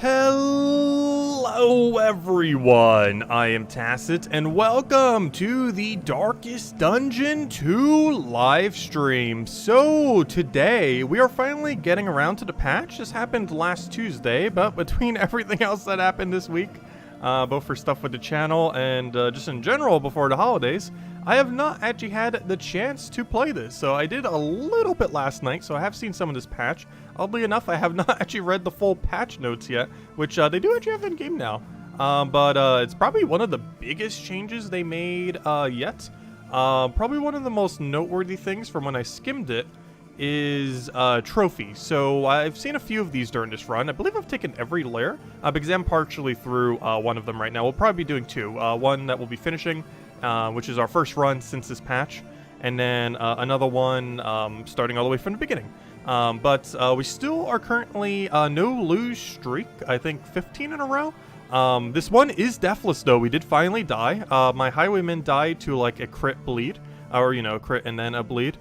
Hello everyone, I am Tacit and welcome to the Darkest Dungeon 2 live stream. So today we are finally getting around to the patch. This happened last Tuesday, but between everything else that happened this week, both for stuff with the channel and just in general before the holidays, I have not actually had the chance to play this. So I did a little bit last night, so I have seen some of this patch. Oddly enough, I have not actually read the full patch notes yet, which they do actually have in game now. But it's probably one of the biggest changes they made yet. Probably one of the most noteworthy things from when I skimmed it is trophies. So I've seen a few of these during this run. I believe I've taken every lair because I'm partially through one of them right now. We'll probably be doing two. One that we'll be finishing, which is our first run since this patch, and then another one starting all the way from the beginning. But we still are currently no lose streak, I think 15 in a row. This one is deathless though. We did finally die. My highwayman died to like a crit bleed, or you know, crit and then a bleed.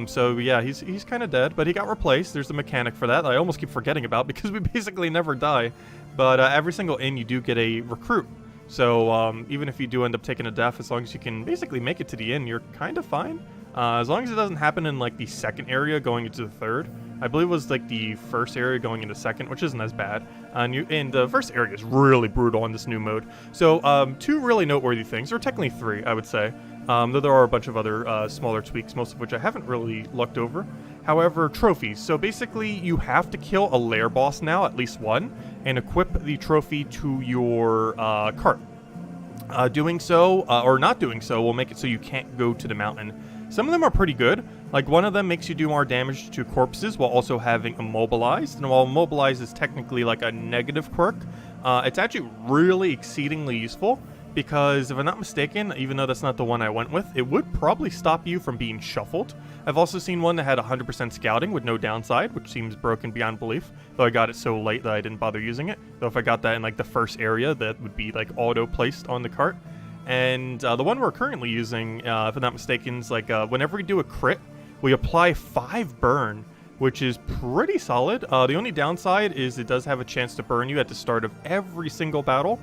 So yeah, he's kind of dead, but he got replaced. There's a mechanic for that I almost keep forgetting about because we basically never die. But every single inn you do get a recruit. So even if you do end up taking a death, as long as you can basically make it to the inn, you're kind of fine. As long as it doesn't happen in like the second area going into the third. I believe it was like the first area going into second, which isn't as bad. And the first area is really brutal in this new mode. So two really noteworthy things, or technically three, I would say. Though there are a bunch of other smaller tweaks, most of which I haven't really looked over. However, trophies. So basically, you have to kill a lair boss now, at least one, and equip the trophy to your cart. Doing so, or not doing so, will make it so you can't go to the mountain. Some of them are pretty good. Like one of them makes you do more damage to corpses while also having immobilized. And while immobilized is technically like a negative quirk, it's actually really exceedingly useful. Because if I'm not mistaken, even though that's not the one I went with, it would probably stop you from being shuffled. I've also seen one that had 100% scouting with no downside, which seems broken beyond belief. Though I got it so late that I didn't bother using it. Though if I got that in like the first area, that would be like auto-placed on the cart. And the one we're currently using, if I'm not mistaken, is like whenever we do a crit, we apply 5 burn, which is pretty solid. The only downside is it does have a chance to burn you at the start of every single battle.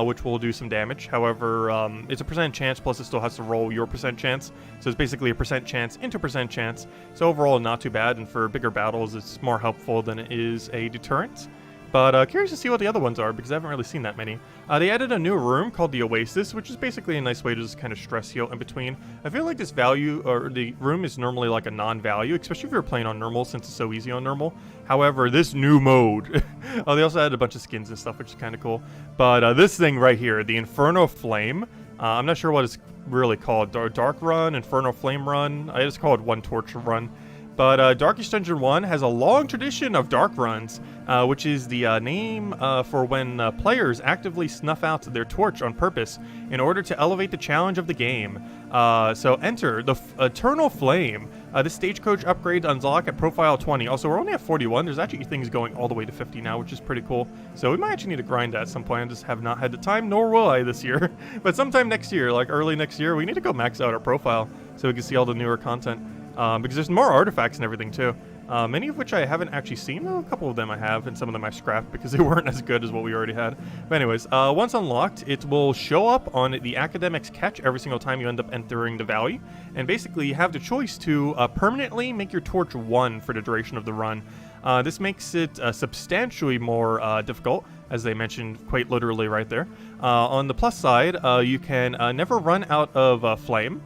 Which will do some damage. However, it's a percent chance, plus it still has to roll your percent chance. So it's basically a percent chance into percent chance. So overall, not too bad, and for bigger battles, it's more helpful than it is a deterrent. But curious to see what the other ones are, because I haven't really seen that many. They added a new room called the Oasis, which is basically a nice way to just kind of stress heal in between. I feel like this value, or the room is normally like a non-value, especially if you're playing on normal, since it's so easy on normal. However, this new mode, they also added a bunch of skins and stuff, which is kind of cool. But this thing right here, the Inferno Flame, I'm not sure what it's really called. Dark Run, Inferno Flame Run, I just call it One Torch Run. But Darkest Dungeon 1 has a long tradition of dark runs, which is the name for when players actively snuff out their torch on purpose in order to elevate the challenge of the game. So enter the Eternal Flame. This stagecoach upgrade unlock at profile 20. Also, we're only at 41. There's actually things going all the way to 50 now, which is pretty cool. So we might actually need to grind that at some point. I just have not had the time, nor will I this year. But sometime next year, like early next year, we need to go max out our profile so we can see all the newer content. Because there's more artifacts and everything too. Many of which I haven't actually seen, though a couple of them I have, and some of them I scrapped because they weren't as good as what we already had. But anyways, once unlocked, it will show up on the Academic's catch every single time you end up entering the valley. And basically, you have the choice to permanently make your torch 1 for the duration of the run. This makes it substantially more difficult, as they mentioned quite literally right there. On the plus side, you can never run out of flame.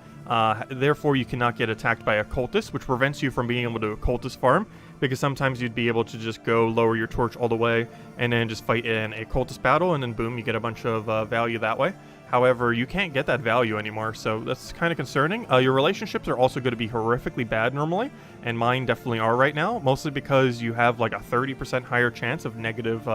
Therefore, you cannot get attacked by a cultist, which prevents you from being able to cultist farm, because sometimes you'd be able to just go lower your torch all the way and then just fight in a cultist battle, and then boom, you get a bunch of value that way. However, you can't get that value anymore, so that's kind of concerning. Your relationships are also going to be horrifically bad normally, and mine definitely are right now, mostly because you have like a 30% higher chance of negative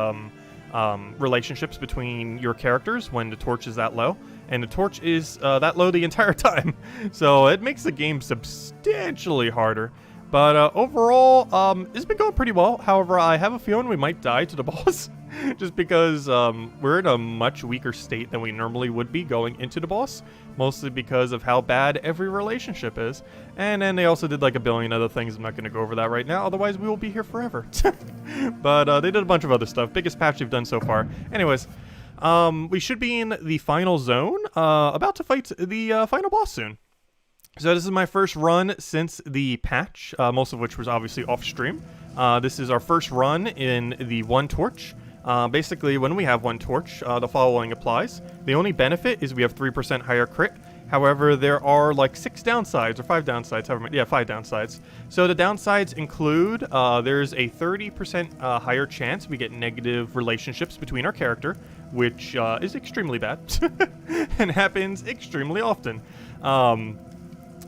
relationships between your characters when the torch is that low. And the torch is that low the entire time. So it makes the game substantially harder. But overall, it's been going pretty well. However, I have a feeling we might die to the boss. Just because we're in a much weaker state than we normally would be going into the boss. Mostly because of how bad every relationship is. And then they also did like a billion other things. I'm not going to go over that right now. Otherwise, we will be here forever. But they did a bunch of other stuff. Biggest patch they've done so far. Anyways, we should be in the final zone. About to fight the final boss soon. So this is my first run since the patch. Most of which was obviously off stream. This is our first run in the one torch. Basically, when we have one torch, the following applies. The only benefit is we have 3% higher crit. However, there are like 6 downsides, or 5 downsides, however many, yeah, 5 downsides. So the downsides include, there's a 30% higher chance we get negative relationships between our character, which is extremely bad, and happens extremely often.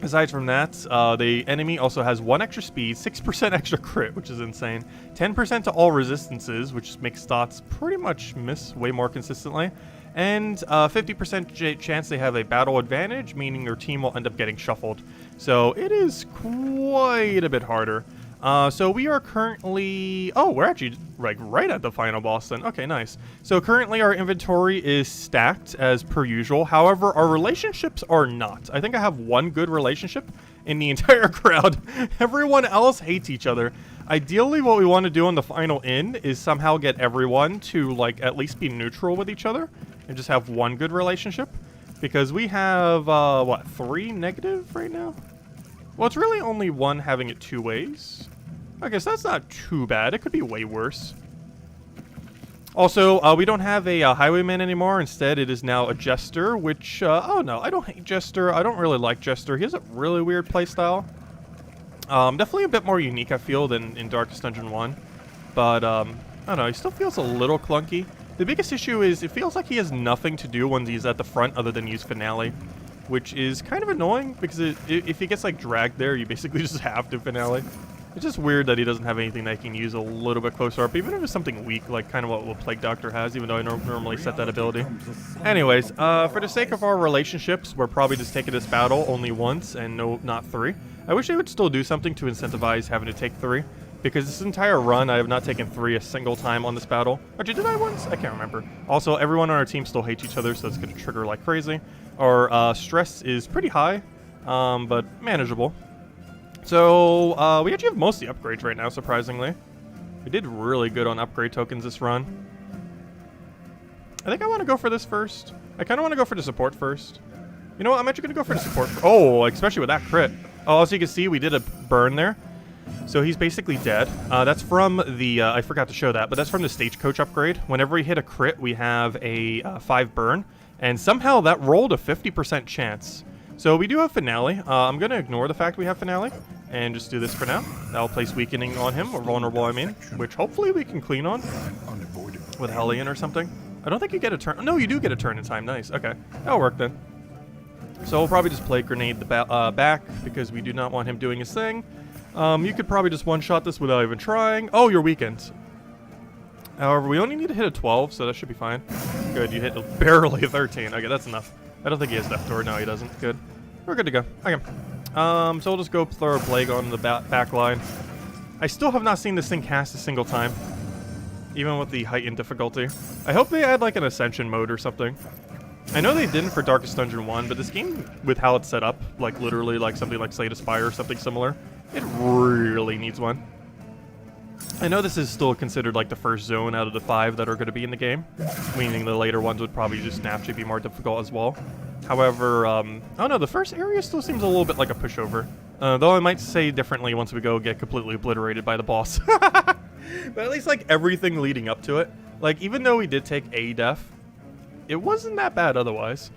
Aside from that, the enemy also has 1 extra speed, 6% extra crit, which is insane, 10% to all resistances, which makes dots pretty much miss way more consistently, and 50% chance they have a battle advantage, meaning your team will end up getting shuffled. So it is quite a bit harder. So we are currently... Oh, we're actually like right at the final boss then. Okay, nice. So currently our inventory is stacked as per usual. However, our relationships are not. I think I have 1 good relationship in the entire crowd. Everyone else hates each other. Ideally, what we want to do on the final end is somehow get everyone to like at least be neutral with each other and just have 1 good relationship. Because we have, what, 3 negative right now? Well, it's really only 1 having it 2 ways. I guess that's not too bad. It could be way worse. Also, we don't have a highwayman anymore. Instead, it is now a jester, which, oh no, I don't hate jester. I don't really like jester. He has a really weird playstyle. Definitely a bit more unique, I feel, than in Darkest Dungeon 1. But, I don't know, he still feels a little clunky. The biggest issue is it feels like he has nothing to do when he's at the front other than use finale. Which is kind of annoying, because if he gets, like, dragged there, you basically just have to finale. It's just weird that he doesn't have anything that he can use a little bit closer up, even if it's something weak, like kind of what Plague Doctor has, even though I normally set that ability. Anyways, for the sake of our relationships, we're probably just taking this battle only once, and not 3. I wish they would still do something to incentivize having to take 3, because this entire run, I have not taken 3 a single time on this battle. Actually, did I once? I can't remember. Also, everyone on our team still hates each other, so it's going to trigger like crazy. Our stress is pretty high, but manageable. So, we actually have most of the upgrades right now, surprisingly. We did really good on upgrade tokens this run. I think I want to go for this first. I kind of want to go for the support first. You know what? I'm actually going to go for the support. Oh, especially with that crit. Oh, as you can see, we did a burn there. So he's basically dead. That's from the, I forgot to show that, but that's from the Stagecoach upgrade. Whenever we hit a crit, we have a 5 burn. And somehow that rolled a 50% chance. So we do have finale. I'm going to ignore the fact we have finale and just do this for now. That'll place weakening on him, or vulnerable, I mean, which hopefully we can clean on with Hellion or something. I don't think you get a turn. No, you do get a turn in time. Nice. Okay. That'll work then. So we'll probably just play Grenade the back because we do not want him doing his thing. You could probably just one-shot this without even trying. Oh, you're weakened. However, we only need to hit a 12, so that should be fine. Good, you hit barely a 13. Okay, that's enough. I don't think he has Death Door. No, he doesn't. Good. We're good to go. Okay. So we'll just go throw a Plague on the back line. I still have not seen this thing cast a single time. Even with the heightened difficulty. I hope they add like an Ascension mode or something. I know they didn't for Darkest Dungeon 1, but this game, with how it's set up, like literally like something like Slay the Spire or something similar, it really needs one. I know this is still considered like the first zone out of the 5 that are going to be in the game, meaning the later ones would probably just naturally be more difficult as well. However, oh no, the first area still seems a little bit like a pushover. Though I might say differently once we go get completely obliterated by the boss. But at least like everything leading up to it, like even though we did take a death, it wasn't that bad otherwise.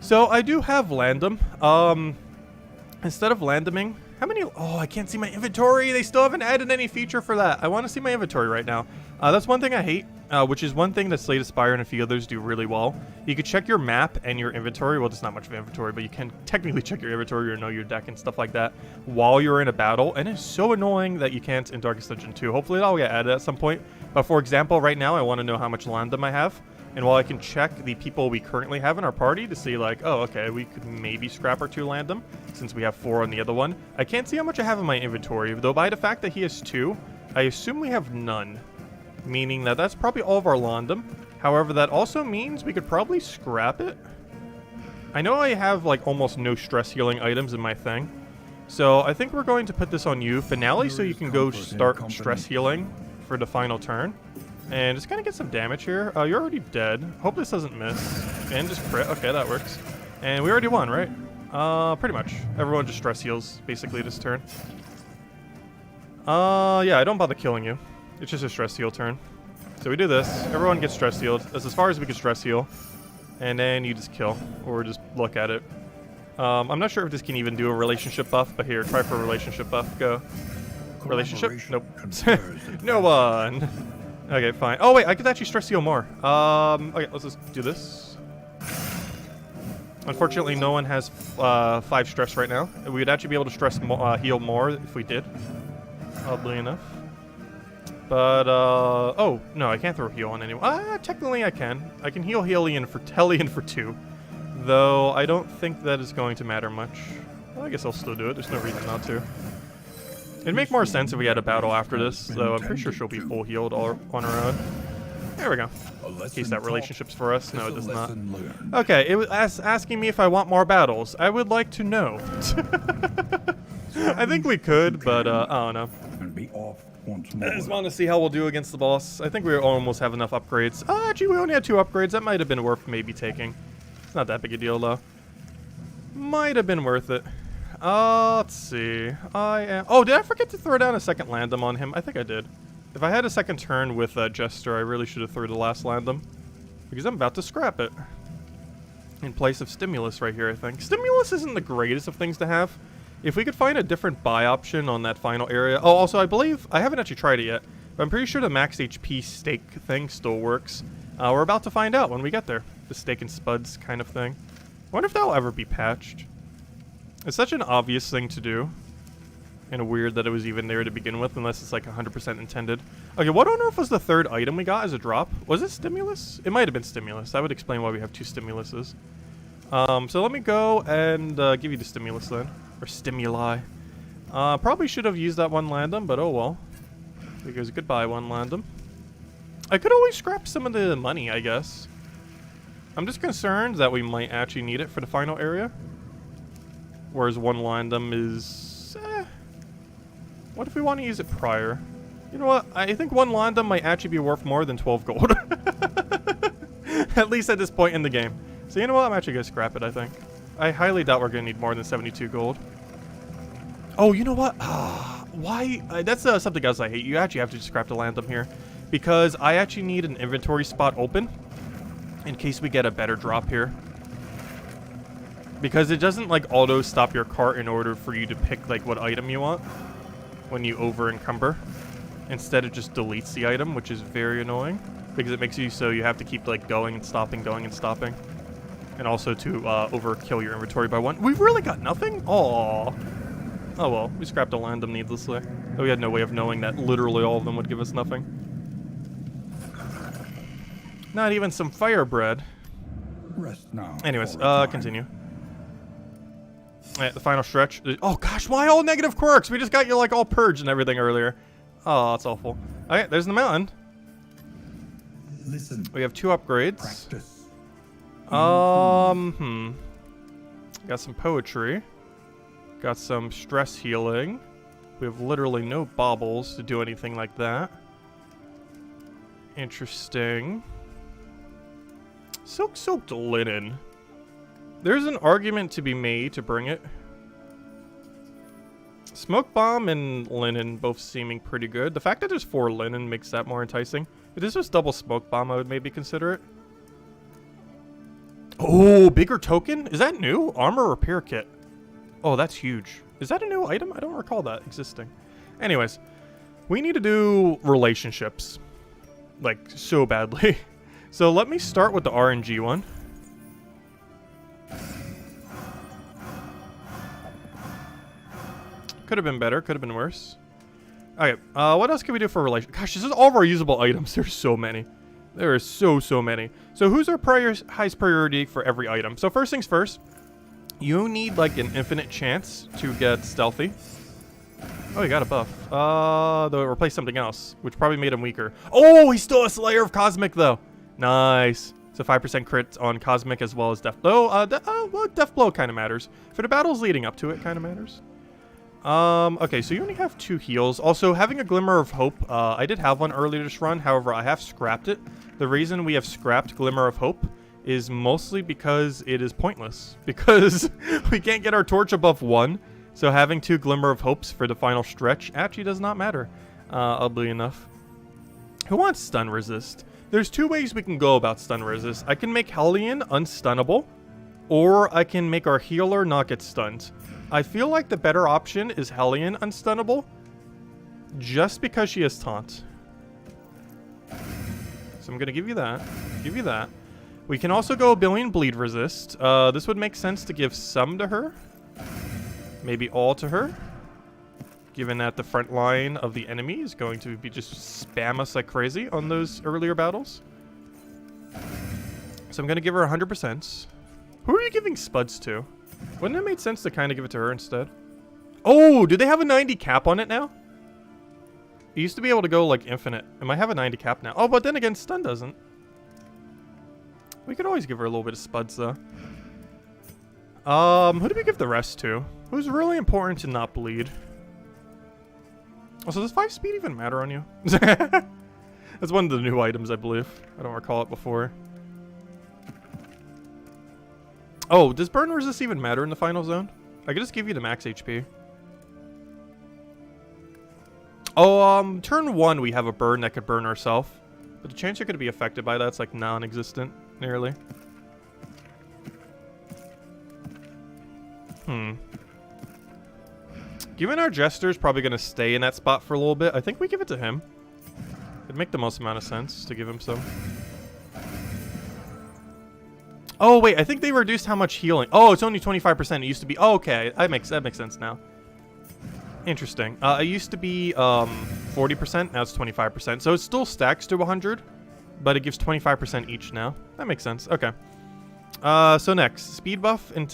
So I do have Landom. Instead of Landoming, how many? Oh, I can't see my inventory. They still haven't added any feature for that. I want to see my inventory right now. That's one thing I hate, which is one thing that Slay the Spire and a few others do really well. You could check your map and your inventory. Well, there's not much of inventory, but you can technically check your inventory or know your deck and stuff like that while you're in a battle. And it's so annoying that you can't in Darkest Dungeon 2. Hopefully that'll get added at some point. But for example, right now I want to know how much Landom I have. And while I can check the people we currently have in our party to see like, oh, okay, we could maybe scrap our 2 landom since we have 4 on the other one. I can't see how much I have in my inventory, though by the fact that he has 2, I assume we have none. Meaning that that's probably all of our landom. However, that also means we could probably scrap it. I know I have like almost no stress healing items in my thing. So I think we're going to put this on you, Finale, so you can go start stress healing for the final turn. And just kind of get some damage here. You're already dead. Hope this doesn't miss. And just crit. Okay, that works. And we already won, right? Pretty much. Everyone just stress heals, basically, this turn. Yeah, I don't bother killing you. It's just a stress heal turn. So we do this. Everyone gets stress healed. That's as far as we can stress heal. And then you just kill. Or just look at it. I'm not sure if this can even do a relationship buff, but here, try for a relationship buff. Go. Relationship? Nope. No one. Okay, fine. Oh, wait, I could actually stress heal more. Okay, let's just do this. Unfortunately, no one has 5 stress right now. We would actually be able to stress heal more if we did. Oddly enough. But, oh, no, I can't throw heal on anyone. Technically I can. I can heal Hellion for 2. Though, I don't think that is going to matter much. Well, I guess I'll still do it. There's no reason not to. It'd make more sense if we had a battle after this, though I'm pretty sure she'll be full healed all on her own. There we go. In case that relationship's for us. No, it does not. Okay, it was asking me if I want more battles. I would like to know. I think we could, but I don't know. I just want to see how we'll do against the boss. I think we almost have enough upgrades. Actually, we only had 2 upgrades. That might have been worth maybe taking. It's not that big a deal, though. Might have been worth it. Let's see. Oh, did I forget to throw down a second landom on him? I think I did. If I had a second turn with Jester, I really should have thrown the last landom. Because I'm about to scrap it. In place of Stimulus right here, I think. Stimulus isn't the greatest of things to have. If we could find a different buy option on that final area. Oh, also, I believe, I haven't actually tried it yet, but I'm pretty sure the max HP stake thing still works. We're about to find out when we get there. The steak and spuds kind of thing. I wonder if that'll ever be patched. It's such an obvious thing to do. And weird that it was even there to begin with, unless it's like 100% intended. Okay, what on earth was the 3rd item we got as a drop? Was it Stimulus? It might have been Stimulus. That would explain why we have 2 Stimuluses. So let me go and give you the Stimulus then. Or Stimuli. Probably should have used that 1 landom, but oh well. Because goodbye, 1 landom. I could always scrap some of the money, I guess. I'm just concerned that we might actually need it for the final area. Whereas 1 landom is... What if we want to use it prior? You know what? I think 1 landom might actually be worth more than 12 gold. At least at this point in the game. So you know what? I'm actually going to scrap it, I think. I highly doubt we're going to need more than 72 gold. Oh, you know what? Why? That's something else I hate. You actually have to just scrap the landom here. Because I actually need an inventory spot open. In case we get a better drop here. Because it doesn't like auto stop your cart in order for you to pick like what item you want. When you over encumber. Instead it just deletes the item, which is very annoying. Because it makes you so you have to keep like going and stopping. And also to overkill your inventory by 1. We've really got nothing? Aww. Oh well, we scrapped a landom needlessly. We had no way of knowing that literally all of them would give us nothing. Not even some fire bread. Rest now. Anyways, continue. Alright, the final stretch. Oh gosh, why all negative quirks? We just got you like all purged and everything earlier. Oh, that's awful. Okay, there's the mountain. Listen. We have 2 upgrades. Practice. Got some poetry. Got some stress healing. We have literally no baubles to do anything like that. Interesting. Silk-soaked linen. There's an argument to be made to bring it. Smoke bomb and linen both seeming pretty good. The fact that there's 4 linen makes that more enticing. If this was double smoke bomb, I would maybe consider it. Oh, bigger token? Is that new? Armor repair kit. Oh, that's huge. Is that a new item? I don't recall that existing. Anyways, we need to do relationships. Like, so badly. So let me start with the RNG one. Could have been better, could have been worse. Okay, what else can we do for relation? Gosh, this is all of our usable items. There's so many. There are so many. So who's our highest priority for every item? So first things first, you need like an infinite chance to get stealthy. Oh, he got a buff. Though it replaced something else, which probably made him weaker. Oh, he's still a Slayer of Cosmic though. Nice. It's a 5% crit on Cosmic as well as Death Blow. Well, Death Blow kind of matters. For the battles leading up to it, kind of matters. Okay, so you only have 2 heals. Also, having a Glimmer of Hope, I did have one earlier this run. However, I have scrapped it. The reason we have scrapped Glimmer of Hope is mostly because it is pointless. Because we can't get our torch above 1. So having 2 Glimmer of Hopes for the final stretch actually does not matter, oddly enough. Who wants Stun Resist? There's 2 ways we can go about Stun Resist. I can make Hellion unstunnable, or I can make our healer not get stunned. I feel like the better option is Hellion unstunnable, just because she has Taunt. So I'm going to give you that. Give you that. We can also go a billion Bleed Resist. This would make sense to give some to her. Maybe all to her, given that the front line of the enemy is going to be just spam us like crazy on those earlier battles. So I'm going to give her 100%. Who are you giving Spuds to? Wouldn't it make sense to kind of give it to her instead? Oh, do they have a 90 cap on it now? It used to be able to go like infinite. It might have a 90 cap now. Oh, but then again, Stun doesn't. We could always give her a little bit of Spuds though. Who do we give the rest to? Who's really important to not bleed? Also, does 5 speed even matter on you? That's one of the new items, I believe. I don't recall it before. Oh, does burn resist even matter in the final zone? I could just give you the max HP. Oh, turn 1 we have a burn that could burn ourselves. But the chance you're going to be affected by that's like non-existent, nearly. Given our Jester's probably going to stay in that spot for a little bit, I think we give it to him. It'd make the most amount of sense to give him some. Oh, wait, I think they reduced how much healing. Oh, it's only 25%. It used to be... Oh, okay, that makes sense now. Interesting. It used to be 40%, now it's 25%. So it still stacks to 100, but it gives 25% each now. That makes sense. Okay. So next, speed buff and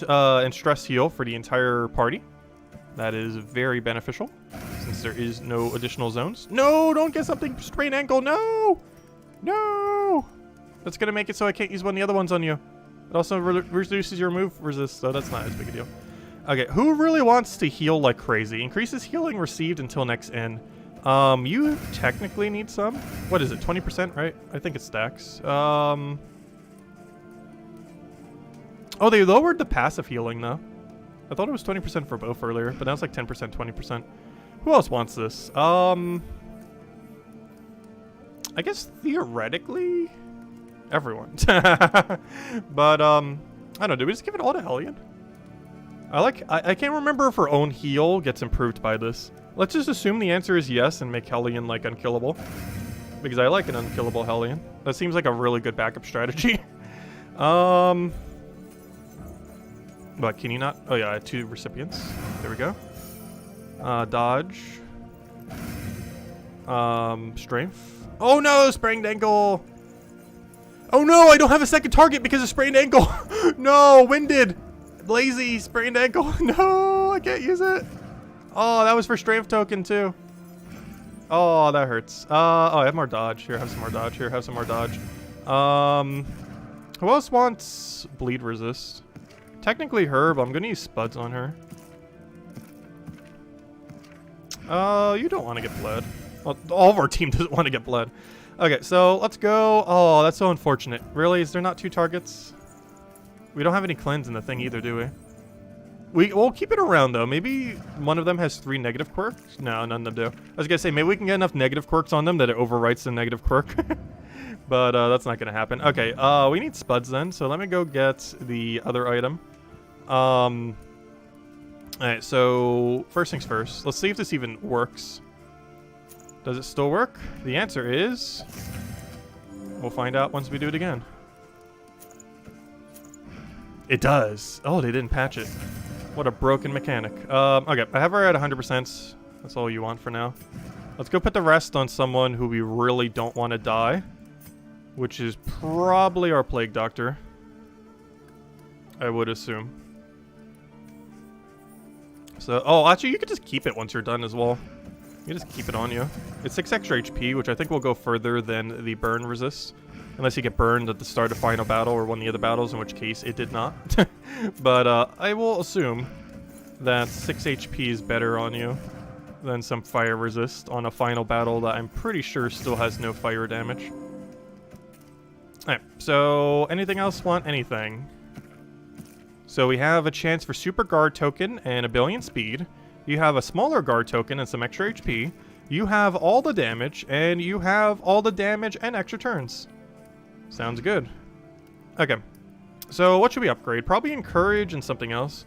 stress heal for the entire party. That is very beneficial, since there is no additional zones. No, don't get something sprained ankle. No! No! That's going to make it so I can't use one of the other ones on you. It also reduces your move resist, so that's not as big a deal. Okay, who really wants to heal like crazy? Increases healing received until next end. You technically need some. What is it, 20%, right? I think it stacks. Oh, they lowered the passive healing, though. I thought it was 20% for both earlier, but now it's like 10%, 20%. Who else wants this? I guess theoretically, everyone. But, I don't know, do we just give it all to Hellion? I can't remember if her own heal gets improved by this. Let's just assume the answer is yes and make Hellion, like, unkillable. Because I like an unkillable Hellion. That seems like a really good backup strategy. But can you not? Oh yeah, I have 2 recipients. There we go. Dodge. Strength. Oh no, sprained ankle. Oh no, I don't have a second target because of sprained ankle. No, winded. Lazy, sprained ankle. No, I can't use it. Oh, that was for strength token too. Oh, that hurts. Oh, I have more dodge. Here, have some more dodge. Here, have some more dodge. Who else wants bleed resist? Technically her, but I'm gonna use Spuds on her. You don't want to get bled. Well, all of our team doesn't want to get bled. Okay, so let's go. Oh, that's so unfortunate. Really? Is there not 2 targets? We don't have any cleanse in the thing either, do we? We'll keep it around, though. Maybe one of them has 3 negative quirks? No, none of them do. I was gonna say, maybe we can get enough negative quirks on them that it overwrites the negative quirk. But that's not gonna happen. Okay, we need Spuds then, so let me go get the other item. Alright, so first things first. Let's see if this even works. Does it still work? The answer is... We'll find out once we do it again. It does. Oh, they didn't patch it. What a broken mechanic. Okay, I have her at 100%. That's all you want for now. Let's go put the rest on someone who we really don't want to die. which is probably our Plague Doctor, I would assume. So, oh, actually, you could just keep it once you're done as well. You just keep it on you. It's 6 extra HP, which I think will go further than the burn resist. Unless you get burned at the start of final battle or one of the other battles, in which case it did not. But I will assume that 6 HP is better on you than some fire resist on a final battle that I'm pretty sure still has no fire damage. Alright, so anything else want anything? So we have a chance for super guard token and a billion speed. You have a smaller guard token and some extra HP. You have all the damage, and you have all the damage and extra turns. Sounds good. Okay. So what should we upgrade? Probably Encourage and something else.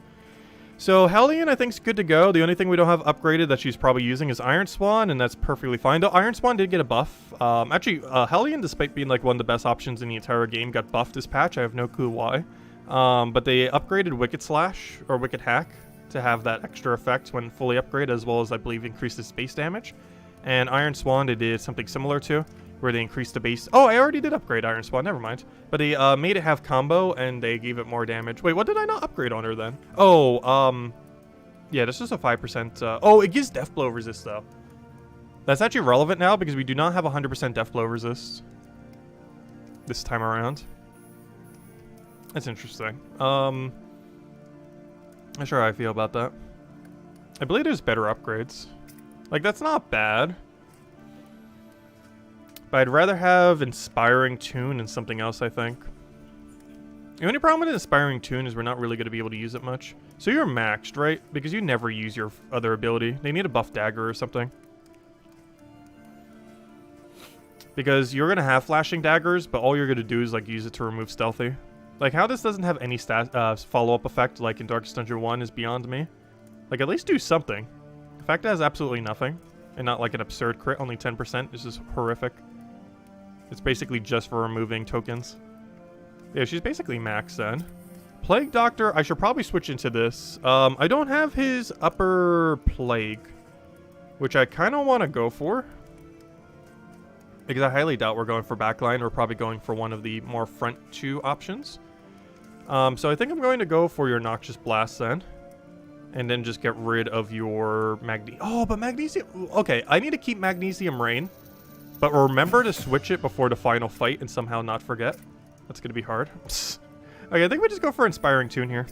So Hellion I think is good to go. The only thing we don't have upgraded that she's probably using is Iron Swan, and that's perfectly fine. Though Iron Swan did get a buff. Actually, Hellion, despite being like one of the best options in the entire game, got buffed this patch. I have no clue why. But they upgraded Wicked Slash, or Wicked Hack, to have that extra effect when fully upgraded, as well as, I believe, increases base damage. And Iron Swan, they did something similar to, where they increased the base... Oh, I already did upgrade Iron Swan, never mind. But they made it have combo, and they gave it more damage. Wait, what did I not upgrade on her then? Oh, yeah, this is a 5%... Oh, it gives Death Blow resist, though. That's actually relevant now, because we do not have 100% Death Blow resist this time around. That's interesting. Not sure how I feel about that. I believe there's better upgrades. Like, that's not bad. But I'd rather have Inspiring Tune and something else, I think. The only problem with Inspiring Tune is we're not really going to be able to use it much. So you're maxed, right? Because you never use your other ability. They need a buff dagger or something. Because you're going to have flashing daggers, but all you're going to do is, like, use it to remove stealthy. Like, how this doesn't have any follow-up effect, like in Darkest Dungeon 1, is beyond me. Like, at least do something. The fact it has absolutely nothing, and not like an absurd crit, only 10%, is just horrific. It's basically just for removing tokens. Yeah, she's basically maxed then. Plague Doctor, I should probably switch into this. I don't have his upper plague, which I kind of want to go for. Because I highly doubt we're going for backline. We're probably going for one of the more front 2 options. So I think I'm going to go for your Noxious Blast then. And then just get rid of your Magnesium. Oh, but Magnesium... Okay, I need to keep Magnesium Rain. But remember to switch it before the final fight and somehow not forget. That's going to be hard. Okay, I think we just go for Inspiring Tune here.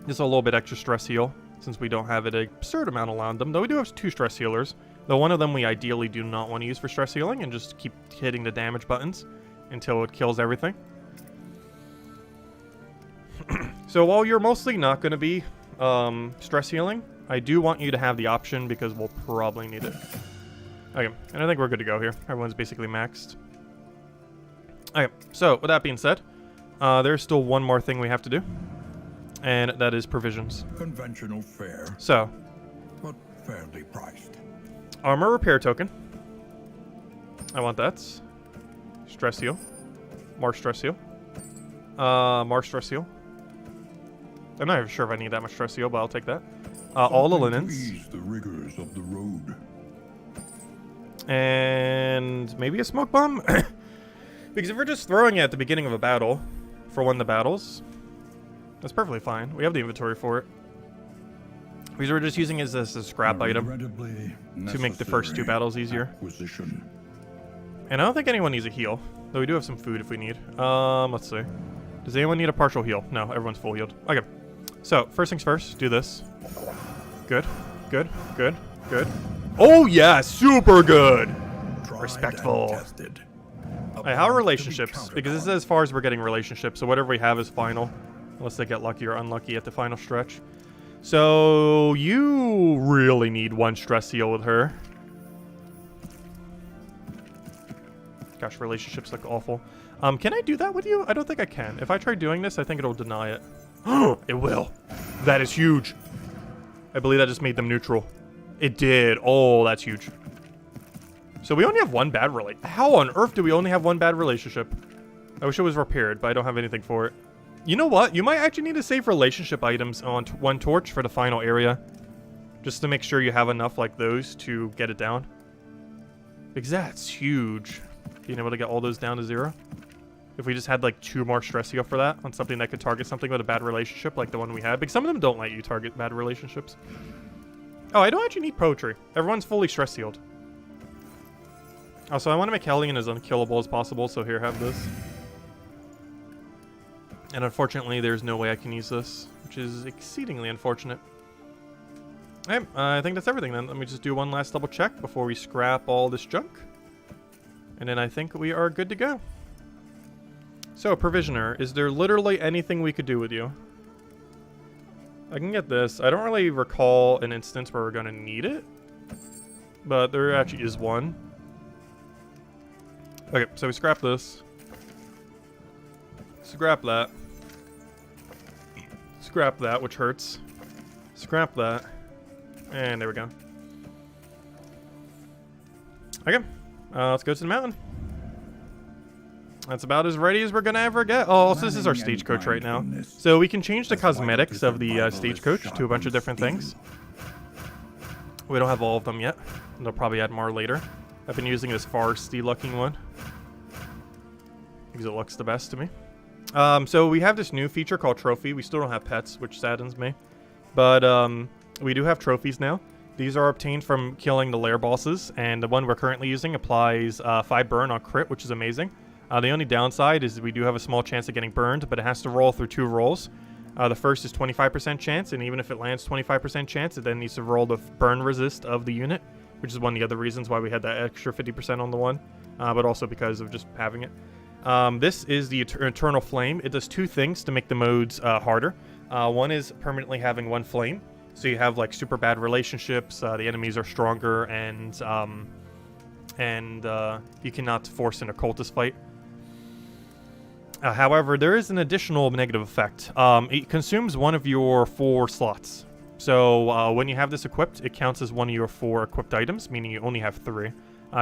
Just a little bit extra stress heal, since we don't have an absurd amount around them. Though we do have 2 stress healers. Though one of them we ideally do not want to use for stress healing, and just keep hitting the damage buttons until it kills everything. So while you're mostly not going to be stress healing, I do want you to have the option because we'll probably need it. Okay, and I think we're good to go here. Everyone's basically maxed. Okay, so with that being said, there's still one more thing we have to do, and that is provisions. Conventional fare. So, but fairly priced. Armor repair token. I want that. Stress heal. More stress heal. More stress heal. I'm not even sure if I need that much stress heal, but I'll take that. All the linens. Ease the rigors of the road. And maybe a smoke bomb? Because if we're just throwing it at the beginning of a battle for one of the battles, that's perfectly fine. We have the inventory for it. Because we're just using it as a scrap item to make the first 2 battles easier. Acquisition. And I don't think anyone needs a heal, though we do have some food if we need. Let's see. Does anyone need a partial heal? No, everyone's full healed. Okay. So, first things first, do this. Good, good, good, good. Oh yeah, super good! Respectful. Alright, how are relationships? Because this is as far as we're getting relationships, so whatever we have is final. Unless they get lucky or unlucky at the final stretch. So, you really need 1 stress heal with her. Gosh, relationships look awful. Can I do that with you? I don't think I can. If I try doing this, I think it'll deny it. It will. That is huge. I believe that just made them neutral. It did. Oh, that's huge. So we only have 1 bad relationship. How on earth do we only have 1 bad relationship? I wish it was repaired, but I don't have anything for it. You know what? You might actually need to save relationship items on 1 torch for the final area. Just to make sure you have enough like those to get it down. Because that's huge. being able to get all those down to 0. If we just had like 2 more stress heal for that on something that could target something with a bad relationship like the one we had. Because some of them don't let you target bad relationships. Oh, I don't actually need poetry. Everyone's fully stress healed. Also, I want to make Hellion as unkillable as possible, so here, have this. And unfortunately, there's no way I can use this, which is exceedingly unfortunate. Alright, I think that's everything then. Let me just do one last double check before we scrap all this junk. And then I think we are good to go. So, Provisioner, is there literally anything we could do with you? I can get this. I don't really recall an instance where we're going to need it. But there actually is one. Okay, so we scrap this. Scrap that. Scrap that, which hurts. Scrap that. And there we go. Okay, let's go to the mountain. That's about as ready as we're gonna ever get. Oh, also this is our stagecoach right now. So we can change the cosmetics of the stagecoach to a bunch of different things. We don't have all of them yet. They'll probably add more later. I've been using this foresty looking one because it looks the best to me. So we have this new feature called Trophy. We still don't have pets, which saddens me. But we do have trophies now. These are obtained from killing the lair bosses, and the one we're currently using applies 5 burn on crit, which is amazing. The only downside is we do have a small chance of getting burned, but it has to roll through 2 rolls. The first is 25% chance, and even if it lands 25% chance, it then needs to roll the burn resist of the unit, which is one of the other reasons why we had that extra 50% on the one, but also because of just having it. This is the Eternal Flame. It does 2 things to make the modes harder. One is permanently having 1 flame, so you have like super bad relationships, the enemies are stronger, and you cannot force an occultist fight. However, there is an additional negative effect. It consumes 1 of your 4 slots. So when you have this equipped, it counts as 1 of your 4 equipped items, meaning you only have 3.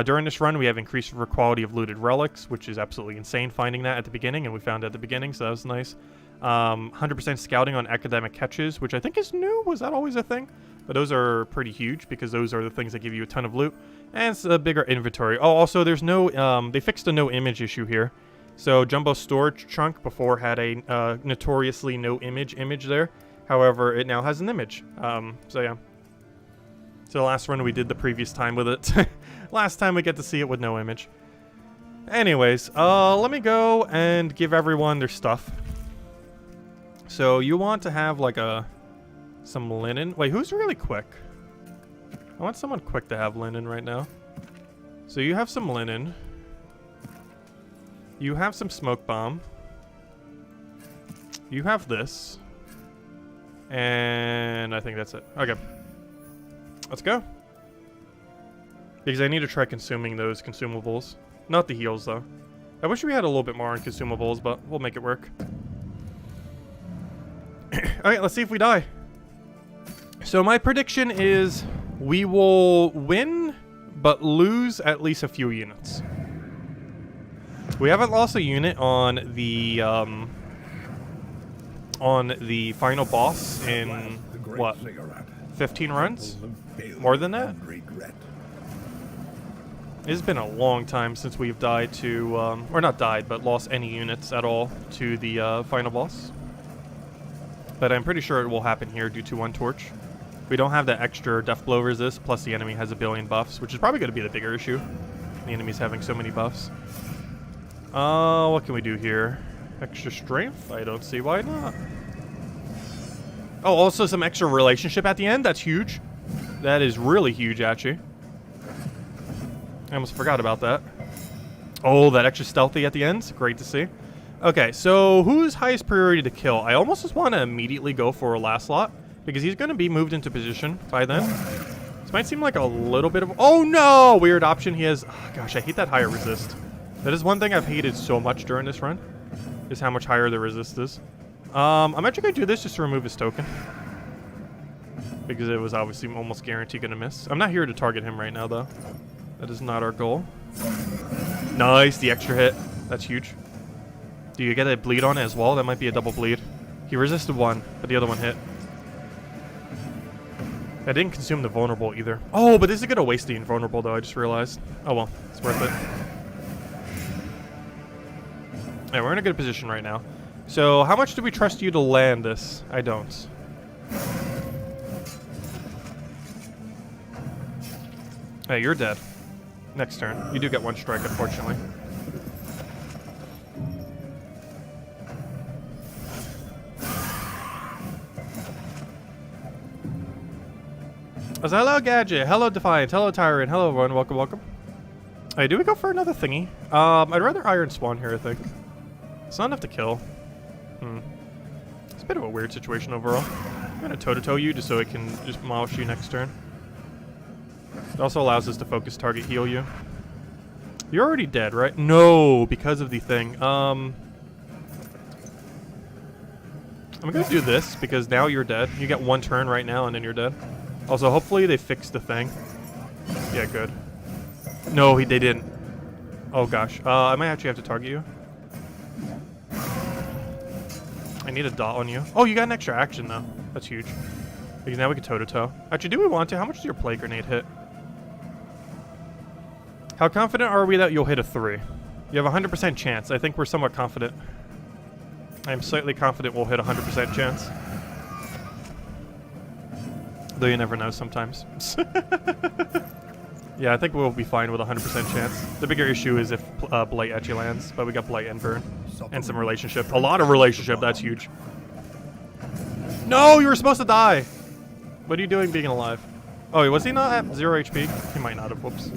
During this run, we have increased quality of looted relics, which is absolutely insane finding that at the beginning, and we found it at the beginning, so that was nice. 100% scouting on academic catches, which I think is new. Was that always a thing? But those are pretty huge, because those are the things that give you a ton of loot. And it's a bigger inventory. Oh, also, there's no, they fixed a no image issue here. So Jumbo Storage Chunk before had a notoriously no image there. However, it now has an image. So yeah. So the last run we did the previous time with it. Last time we get to see it with no image. Anyways, let me go and give everyone their stuff. So you want to have like some linen. Wait, who's really quick? I want someone quick to have linen right now. So you have some linen. You have some smoke bomb. You have this. And I think that's it. Okay. Let's go. Because I need to try consuming those consumables. Not the heals, though. I wish we had a little bit more on consumables, but we'll make it work. Alright, let's see if we die. So my prediction is we will win, but lose at least a few units. We haven't lost a unit on the final boss in, what, 15 runs? More than that? It's been a long time since we've died to, or not died, but lost any units at all to the final boss. But I'm pretty sure it will happen here due to one torch. We don't have that extra death blow resist, plus the enemy has a billion buffs, which is probably going to be the bigger issue. The enemy's having so many buffs. What can we do here? Extra strength? I don't see why not. Oh, also some extra relationship at the end? That's huge. That is really huge, actually. I almost forgot about that. Oh, that extra stealthy at the end? Great to see. Okay, so who's highest priority to kill? I almost just want to immediately go for last lot, because he's going to be moved into position by then. This might seem like a little bit of... Oh, no! Weird option. He has... Oh, gosh, I hate that higher resist. That is one thing I've hated so much during this run, is how much higher the resist is. I'm actually going to do this just to remove his token, because it was obviously almost guaranteed going to miss. I'm not here to target him right now, though. That is not our goal. Nice, the extra hit. That's huge. Do you get a bleed on it as well? That might be a double bleed. He resisted one, but the other one hit. I didn't consume the vulnerable either. Oh, but this is going to waste the invulnerable, though, I just realized. Oh, well. It's worth it. Yeah, we're in a good position right now. So, how much do we trust you to land this? I don't. Hey, you're dead. Next turn. You do get one strike, unfortunately. Hello, Gadget. Hello, Defiant. Hello, Tyrant. Hello, everyone. Welcome, welcome. Hey, do we go for another thingy? I'd rather Iron Spawn here, I think. It's not enough to kill. It's a bit of a weird situation overall. I'm gonna toe-to-toe you just so it can just demolish you next turn. It also allows us to focus target heal you. You're already dead, right? No, because of the thing. I'm gonna do this because now you're dead. You get one turn right now and then you're dead. Also, hopefully they fixed the thing. Yeah, good. No, they didn't. Oh gosh. I might actually have to target you. I need a dot on you. Oh, you got an extra action though. That's huge. Because now we can toe-to-toe. Actually, do we want to? How much does your Plague Grenade hit? How confident are we that you'll hit a 3? You have a 100% chance. I think we're somewhat confident. I am slightly confident we'll hit a 100% chance. Though you never know sometimes. Yeah, I think we'll be fine with a 100% chance. The bigger issue is if Blight actually lands, but we got Blight and Burn. And some relationship. A lot of relationship, that's huge. No, you were supposed to die! What are you doing being alive? Oh, was he not at 0 HP? He might not have, whoops.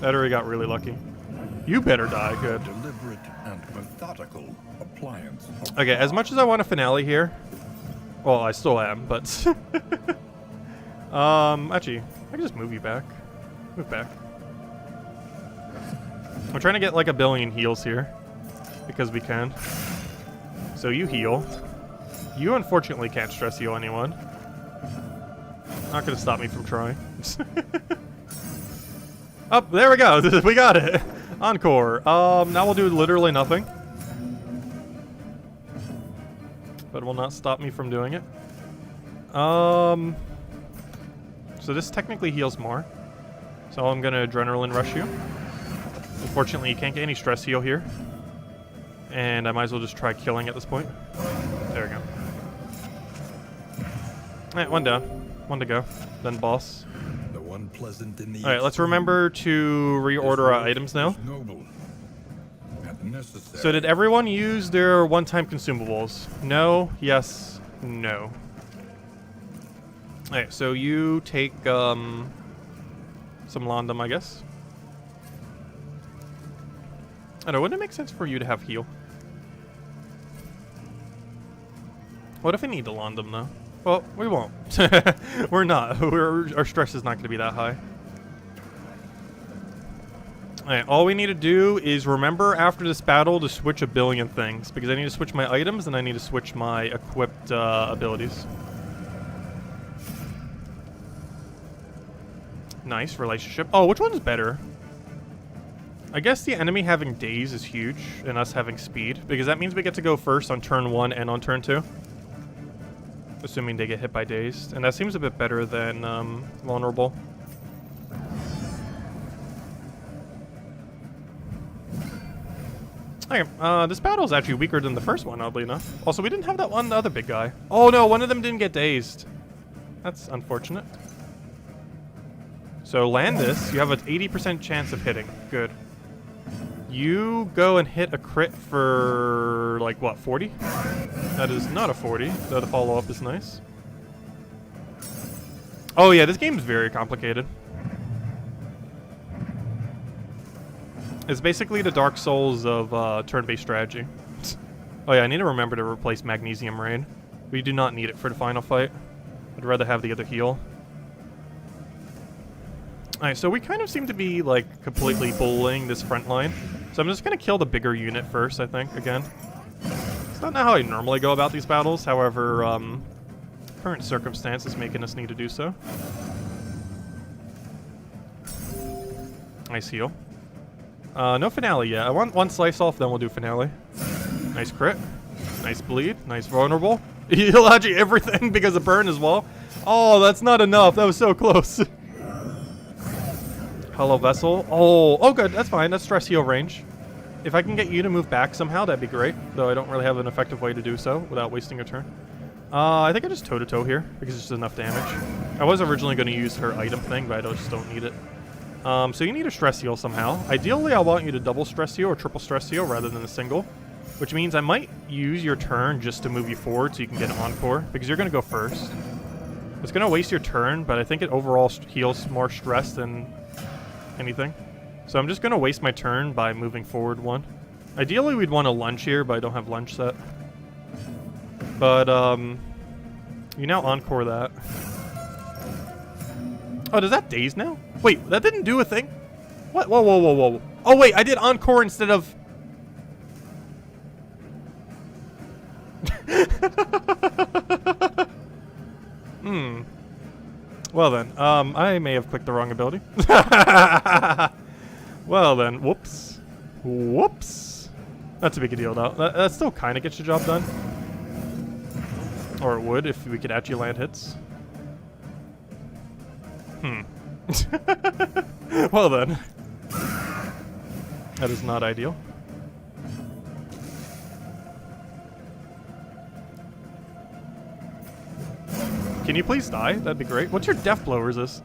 That already got really lucky. You better die, good. Deliberate and methodical appliance. Okay, as much as I want a finale here, well, I still am, but actually, I can just move you back. Move back. I'm trying to get like a billion heals here because we can. So you heal. You unfortunately can't stress heal anyone. Not gonna stop me from trying. Oh, there we go. We got it. Encore. Now we'll do literally nothing. But it will not stop me from doing it. So this technically heals more. So I'm gonna Adrenaline Rush you. Unfortunately, you can't get any stress heal here. And I might as well just try killing at this point. There we go. Alright, one down. One to go. Then boss. The one pleasant in the Alright, let's remember to reorder our items now. Noble and necessary. So did everyone use their one-time consumables? No, yes, no. Alright, so you take some Londum, I guess. I don't know, wouldn't it make sense for you to have heal? What if I need the Londum though? Well, we won't. We're not. Our stress is not going to be that high. Alright, all we need to do is remember after this battle to switch a billion things. Because I need to switch my items and I need to switch my equipped abilities. Nice relationship. Oh, which one's better? I guess the enemy having daze is huge and us having speed. Because that means we get to go first on turn 1 and on turn 2. Assuming they get hit by dazed. And that seems a bit better than vulnerable. Okay, this battle is actually weaker than the first one, oddly enough. Also, we didn't have that one, the other big guy. Oh no, one of them didn't get dazed. That's unfortunate. So land this, you have an 80% chance of hitting. Good. You go and hit a crit for, like, what, 40? That is not a 40, though the follow-up is nice. Oh yeah, this game is very complicated. It's basically the Dark Souls of turn-based strategy. Oh yeah, I need to remember to replace Magnesium Rain. We do not need it for the final fight. I'd rather have the other heal. Alright, so we kind of seem to be, like, completely bullying this front line. So I'm just gonna kill the bigger unit first, I think, again. It's not how I normally go about these battles, however, current circumstances making us need to do so. Nice heal. No finale yet. I want one slice off, then we'll do finale. Nice crit. Nice bleed. Nice vulnerable. He'll actually everything because of burn as well. Oh, that's not enough. That was so close. Hollow Vessel. Oh, good. That's fine. That's stress heal range. If I can get you to move back somehow, that'd be great. Though I don't really have an effective way to do so without wasting a turn. I think I just toe-to-toe here because it's just enough damage. I was originally going to use her item thing, but I just don't need it. So you need a stress heal somehow. Ideally, I want you to double stress heal or triple stress heal rather than a single. Which means I might use your turn just to move you forward so you can get an encore, because you're going to go first. It's going to waste your turn, but I think it overall heals more stress than anything. So I'm just going to waste my turn by moving forward one. Ideally, we'd want a lunge here, but I don't have lunge set. But, you now encore that. Oh, does that daze now? Wait, that didn't do a thing? What? Whoa, whoa, whoa, whoa. Oh, wait, I did encore instead of... Well then, I may have clicked the wrong ability. Well then, whoops. Whoops. Not too big a deal though. That still kind of gets the job done. Or it would if we could actually land hits. Well then. That is not ideal. Can you please die? That'd be great. What's your death blow resist?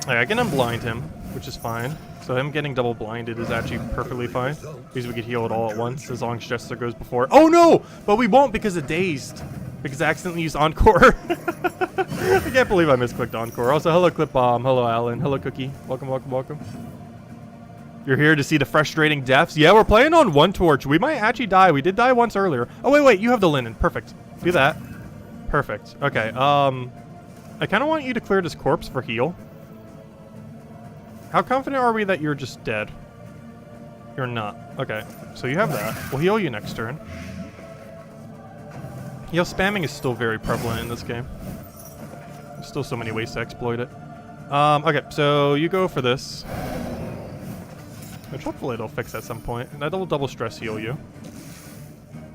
Alright, I can unblind him, which is fine. So him getting double blinded is actually perfectly fine. Because we could heal it all at once as long as Jester goes before. Oh no! But we won't because of dazed. Because I accidentally used encore. I can't believe I misclicked encore. Also, hello ClipBomb. Hello Alan. Hello Cookie. Welcome, welcome, welcome. You're here to see the frustrating deaths? Yeah, we're playing on one torch. We might actually die. We did die once earlier. Oh, wait, wait. You have the linen. Perfect. Do that. Perfect. Okay, I kind of want you to clear this corpse for heal. How confident are we that you're just dead? You're not. Okay, so you have that. We'll heal you next turn. Heal spamming is still very prevalent in this game. There's still so many ways to exploit it. Okay, so you go for this. Which hopefully it'll fix at some point. That'll double stress heal you.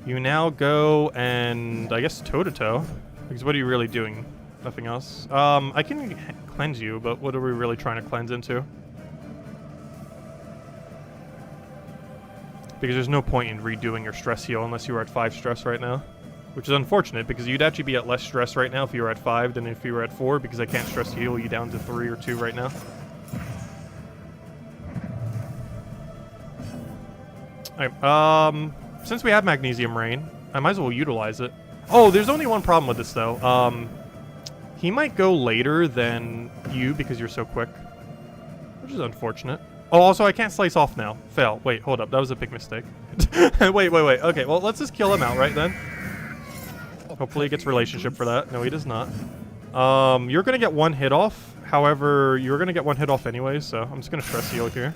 You now go and I guess toe-to-toe. Because what are you really doing? Nothing else. I can cleanse you, but what are we really trying to cleanse into? Because there's no point in redoing your stress heal unless you were at 5 stress right now. Which is unfortunate because you'd actually be at less stress right now if you were at 5 than if you were at 4 because I can't stress heal you down to 3 or 2 right now. Alright, since we have Magnesium Rain, I might as well utilize it. Oh, there's only one problem with this, though. He might go later than you because you're so quick. Which is unfortunate. Oh, also, I can't slice off now. Fail. Wait, hold up. That was a big mistake. Wait. Okay, well, let's just kill him outright then. Hopefully he gets relationship for that. No, he does not. You're going to get 1 hit off. However, you're going to get 1 hit off anyway, so I'm just going to stress heal here.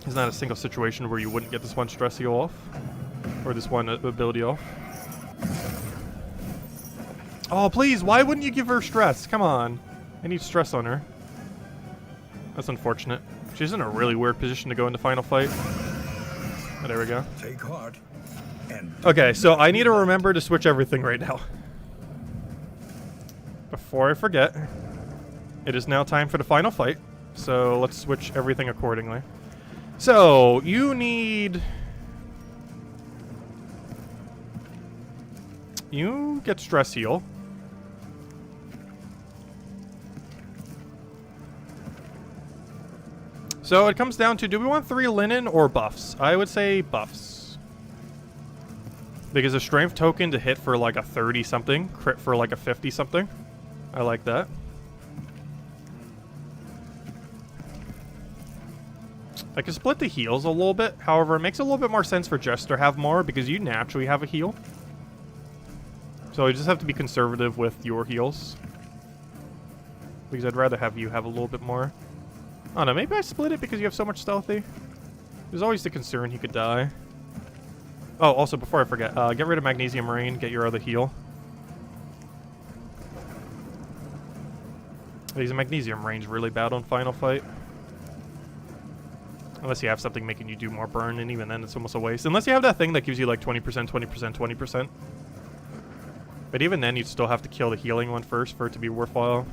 There's not a single situation where you wouldn't get this 1 stress heal off. Or this 1 ability off. Oh, please, why wouldn't you give her stress? Come on. I need stress on her. That's unfortunate. She's in a really weird position to go into final fight. Oh, there we go. Take heart. Okay, so I need to remember to switch everything right now. Before I forget, it is now time for the final fight. So let's switch everything accordingly. So, you need... You get stress heal. So it comes down to, do we want 3 linen or buffs? I would say buffs. Because a strength token to hit for like a 30-something, crit for like a 50-something. I like that. I can split the heals a little bit. However, it makes a little bit more sense for Jester to have more because you naturally have a heal. So you just have to be conservative with your heals. Because I'd rather have you have a little bit more. I don't know, maybe I split it because you have so much stealthy. There's always the concern he could die. Oh, also, before I forget, get rid of Magnesium Rain, get your other heal. Because Magnesium Rain's really bad on Final Fight. Unless you have something making you do more burn, and even then it's almost a waste. Unless you have that thing that gives you like 20%, 20%, 20%. But even then, you'd still have to kill the healing one first for it to be worthwhile.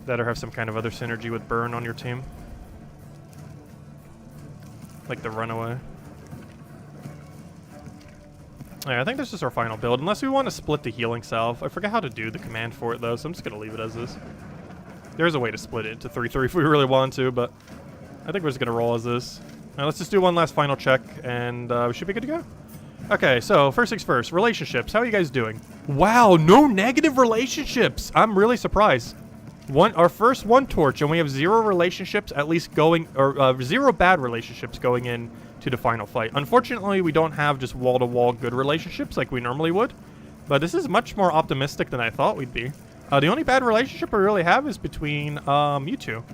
That or have some kind of other synergy with burn on your team. Like the runaway. Yeah, I think this is our final build, unless we want to split the healing salve. I forget how to do the command for it, though, so I'm just going to leave it as is. There's a way to split it into 3-3 if we really want to, but I think we're just going to roll as this. Now, let's just do one last final check, and we should be good to go. Okay, so first things first, relationships. How are you guys doing? Wow, no negative relationships. I'm really surprised. Our first one torch, and we have 0 relationships at least going, or 0 bad relationships going in to the final fight. Unfortunately, we don't have just wall-to-wall good relationships like we normally would, but this is much more optimistic than I thought we'd be. The only bad relationship we really have is between you two.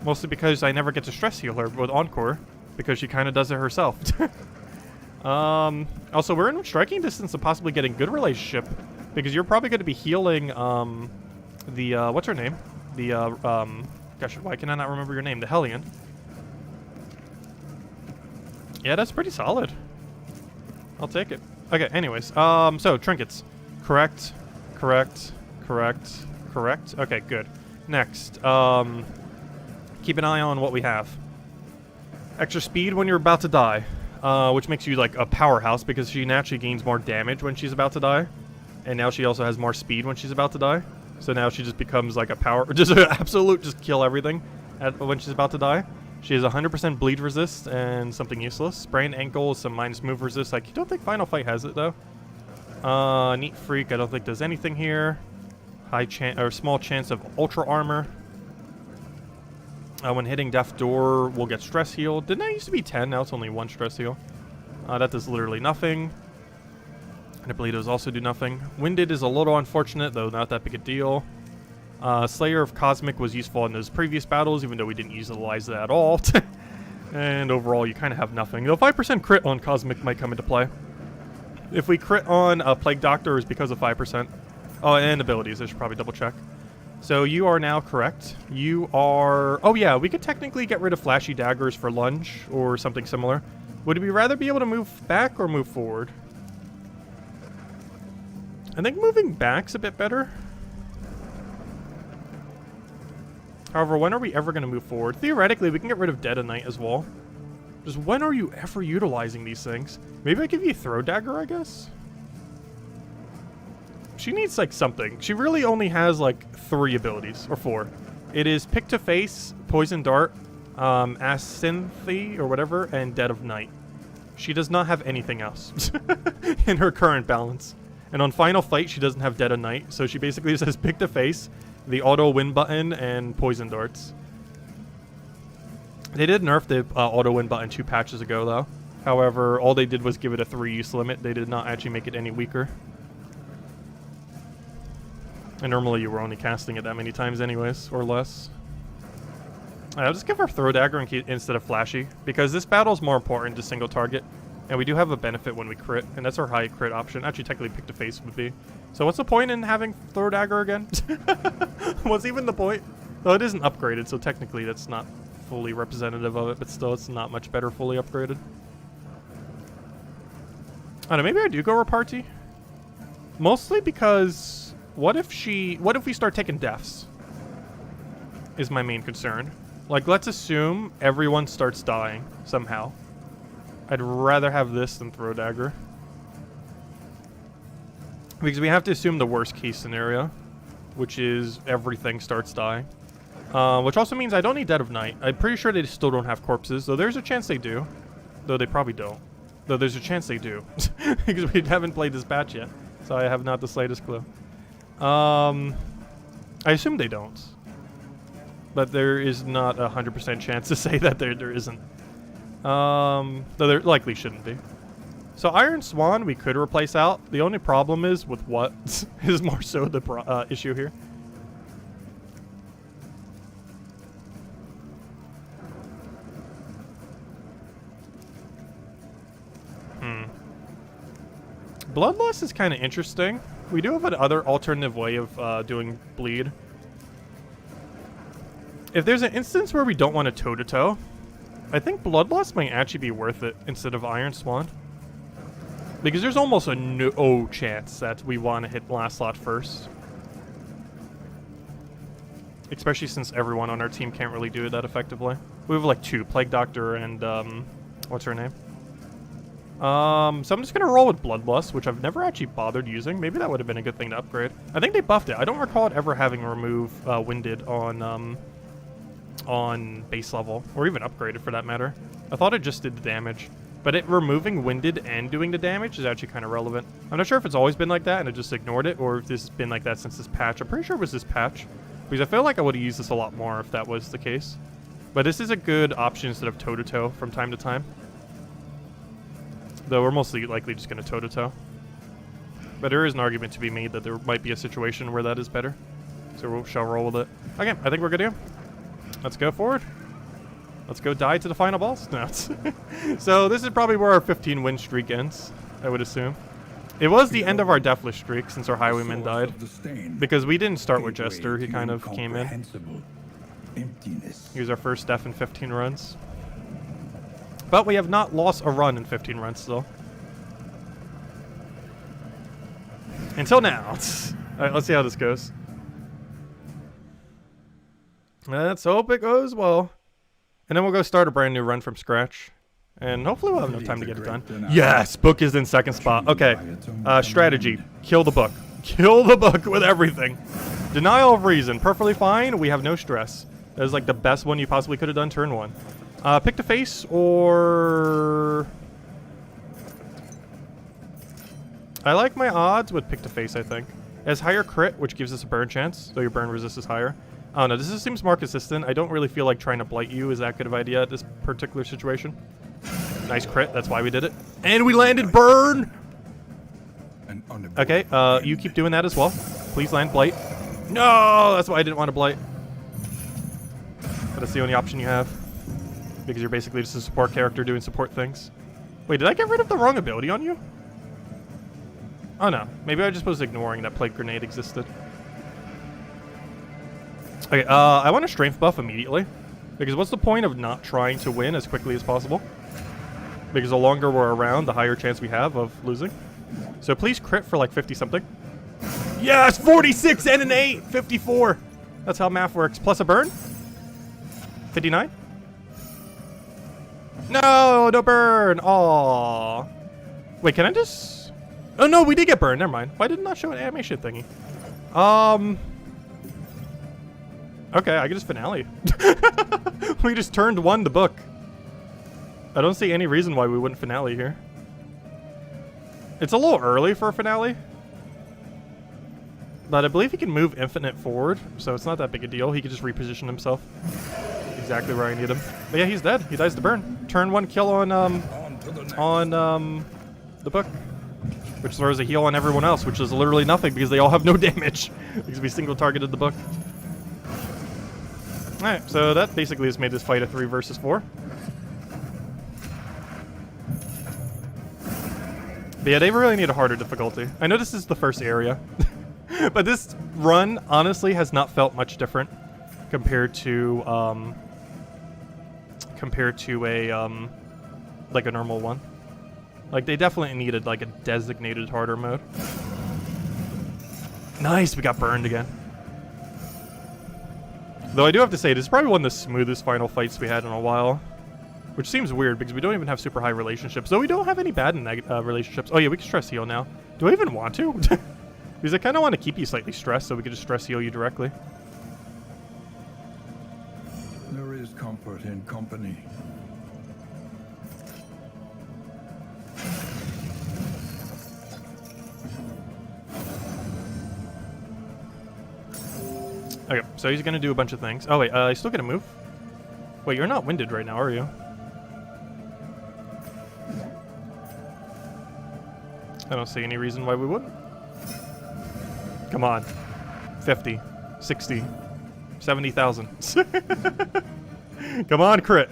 Mostly because I never get to stress heal her with Encore, because she kind of does it herself. Also, we're in striking distance of possibly getting good relationship, because you're probably going to be healing what's her name? Gosh, why can I not remember your name? The Hellion. Yeah, that's pretty solid. I'll take it. Okay, anyways. So, trinkets. Correct. Okay, good. Next. Keep an eye on what we have. Extra speed when you're about to die. Which makes you like a powerhouse because she naturally gains more damage when she's about to die. And now she also has more speed when she's about to die. So now she just becomes like a power, just an absolute, just kill everything when she's about to die. She has 100% bleed resist and something useless. Sprained ankle, some minus move resist. I don't think Final Fight has it though. Neat Freak, I don't think does anything here. Small chance of ultra armor. When hitting Death Door, we'll get stress heal. Didn't that used to be 10? Now it's only 1 stress heal. That does literally nothing. And I believe those also do nothing. Winded is a little unfortunate, though not that big a deal. Slayer of Cosmic was useful in those previous battles, even though we didn't utilize that at all. And overall, you kind of have nothing. Though 5% crit on Cosmic might come into play. If we crit on Plague Doctor, it's because of 5%. Oh, and abilities. I should probably double check. So you are now correct. You are... Oh yeah, we could technically get rid of Flashy Daggers for Lunge or something similar. Would we rather be able to move back or move forward? I think moving back's a bit better. However, when are we ever going to move forward? Theoretically, we can get rid of Dead of Night as well. Just when are you ever utilizing these things? Maybe I give you a Throw Dagger, I guess? She needs, like, something. She really only has, like, 3 abilities, or 4. It is Pick to Face, Poison Dart, Asynthi, or whatever, and Dead of Night. She does not have anything else in her current balance. And on Final Fight, she doesn't have Dead of Night, so she basically just has Pick to Face, the auto win button, and Poison Darts. They did nerf the auto win button 2 patches ago, though. However, all they did was give it a 3 use limit. They did not actually make it any weaker. And normally you were only casting it that many times anyways, or less. I'll just give her Throw Dagger instead of Flashy, because this battle is more important to single target. And we do have a benefit when we crit, and that's our high crit option. Actually, technically Pick to Face would be. So what's the point in having Throw Dagger again? What's even the point? Though it isn't upgraded, so technically that's not fully representative of it, but still it's not much better fully upgraded. I don't know, maybe I do go Repartee? Mostly because... What if we start taking deaths? Is my main concern. Like, let's assume everyone starts dying somehow. I'd rather have this than Throw Dagger. Because we have to assume the worst case scenario, which is everything starts dying. Which also means I don't need Dead of Night. I'm pretty sure they still don't have corpses, though there's a chance they do. Though they probably don't. Though there's a chance they do. Because we haven't played this batch yet. So I have not the slightest clue. I assume they don't. But there is not a 100% chance to say that there isn't. Though there likely shouldn't be. So Iron Swan we could replace out. The only problem is with what is more so the issue here. Bloodlust is kind of interesting. We do have another alternative way of doing bleed. If there's an instance where we don't want to toe-to-toe, I think Bloodlust might actually be worth it instead of Iron Swan. Because there's almost a no chance that we want to hit last slot first. Especially since everyone on our team can't really do it that effectively. We have like 2, Plague Doctor and, what's her name? So I'm just gonna roll with Bloodlust, which I've never actually bothered using. Maybe that would have been a good thing to upgrade. I think they buffed it. I don't recall it ever having remove Winded on base level, or even upgraded for that matter. I thought it just did the damage. But it removing Winded and doing the damage is actually kind of relevant. I'm not sure if it's always been like that and it just ignored it, or if this has been like that since this patch. I'm pretty sure it was this patch, because I feel like I would have used this a lot more if that was the case. But this is a good option instead of toe-to-toe from time to time. Though we're mostly likely just going to toe-to-toe. But there is an argument to be made that there might be a situation where that is better. So we shall roll with it. Okay, I think we're good to go. Let's go forward. Let's go die to the final boss. No. So this is probably where our 15 win streak ends, I would assume. It was the end of our deathless streak since our highwayman died. Because we didn't start with Jester, he kind of came in. He was our first death in 15 runs. But we have not lost a run in 15 runs still. Until now. Alright, let's see how this goes. Let's hope it goes well. And then we'll go start a brand new run from scratch. And hopefully we'll have enough time to get it done. Yes! Book is in second spot. Okay. Strategy. Kill the book. Kill the book with everything. Denial of reason. Perfectly fine. We have no stress. That is like the best one you possibly could have done turn 1. Pick the face or... I like my odds with pick to face, I think. It has higher crit, which gives us a burn chance, though your burn resist is higher. I don't know, this seems more consistent. I don't really feel like trying to blight you is that good of an idea at this particular situation. Nice crit, that's why we did it. And we landed burn! Okay, you keep doing that as well. Please land blight. No, that's why I didn't want to blight. That's the only option you have. Because you're basically just a support character doing support things. Wait, did I get rid of the wrong ability on you? Oh no, maybe I just was ignoring that Plague Grenade existed. Okay, I want a strength buff immediately. Because what's the point of not trying to win as quickly as possible? Because the longer we're around, the higher chance we have of losing. So please crit for like 50 something. Yes, 46 and an 8, 54. That's how math works. Plus a burn. 59. No, no burn. Aww. Wait, can I just... Oh no, we did get burned. Never mind. Why did it not show an animation thingy? Okay, I can just finale. We just turned 1 the book. I don't see any reason why we wouldn't finale here. It's a little early for a finale. But I believe he can move infinite forward, so it's not that big a deal. He can just reposition himself exactly where I need him. But yeah, he's dead. He dies to burn. Turn 1 kill on the book. Which throws a heal on everyone else, which is literally nothing because they all have no damage. Because we single targeted the book. Alright, so that basically has made this fight a 3 versus 4. But yeah, they really need a harder difficulty. I know this is the first area. But this run, honestly, has not felt much different compared to like a normal one. Like, they definitely needed, like, a designated harder mode. Nice, we got burned again. Though I do have to say, this is probably one of the smoothest final fights we had in a while. Which seems weird, because we don't even have super high relationships. Though we don't have any bad relationships. Oh yeah, we can stress heal now. Do I even want to? Because I kind of want to keep you slightly stressed, so we can just stress heal you directly. There is comfort in company. Okay, so he's gonna do a bunch of things. Oh wait, he's still gonna move? Wait, you're not winded right now, are you? I don't see any reason why we wouldn't. Come on. 50, 60, 70,000. Come on, crit.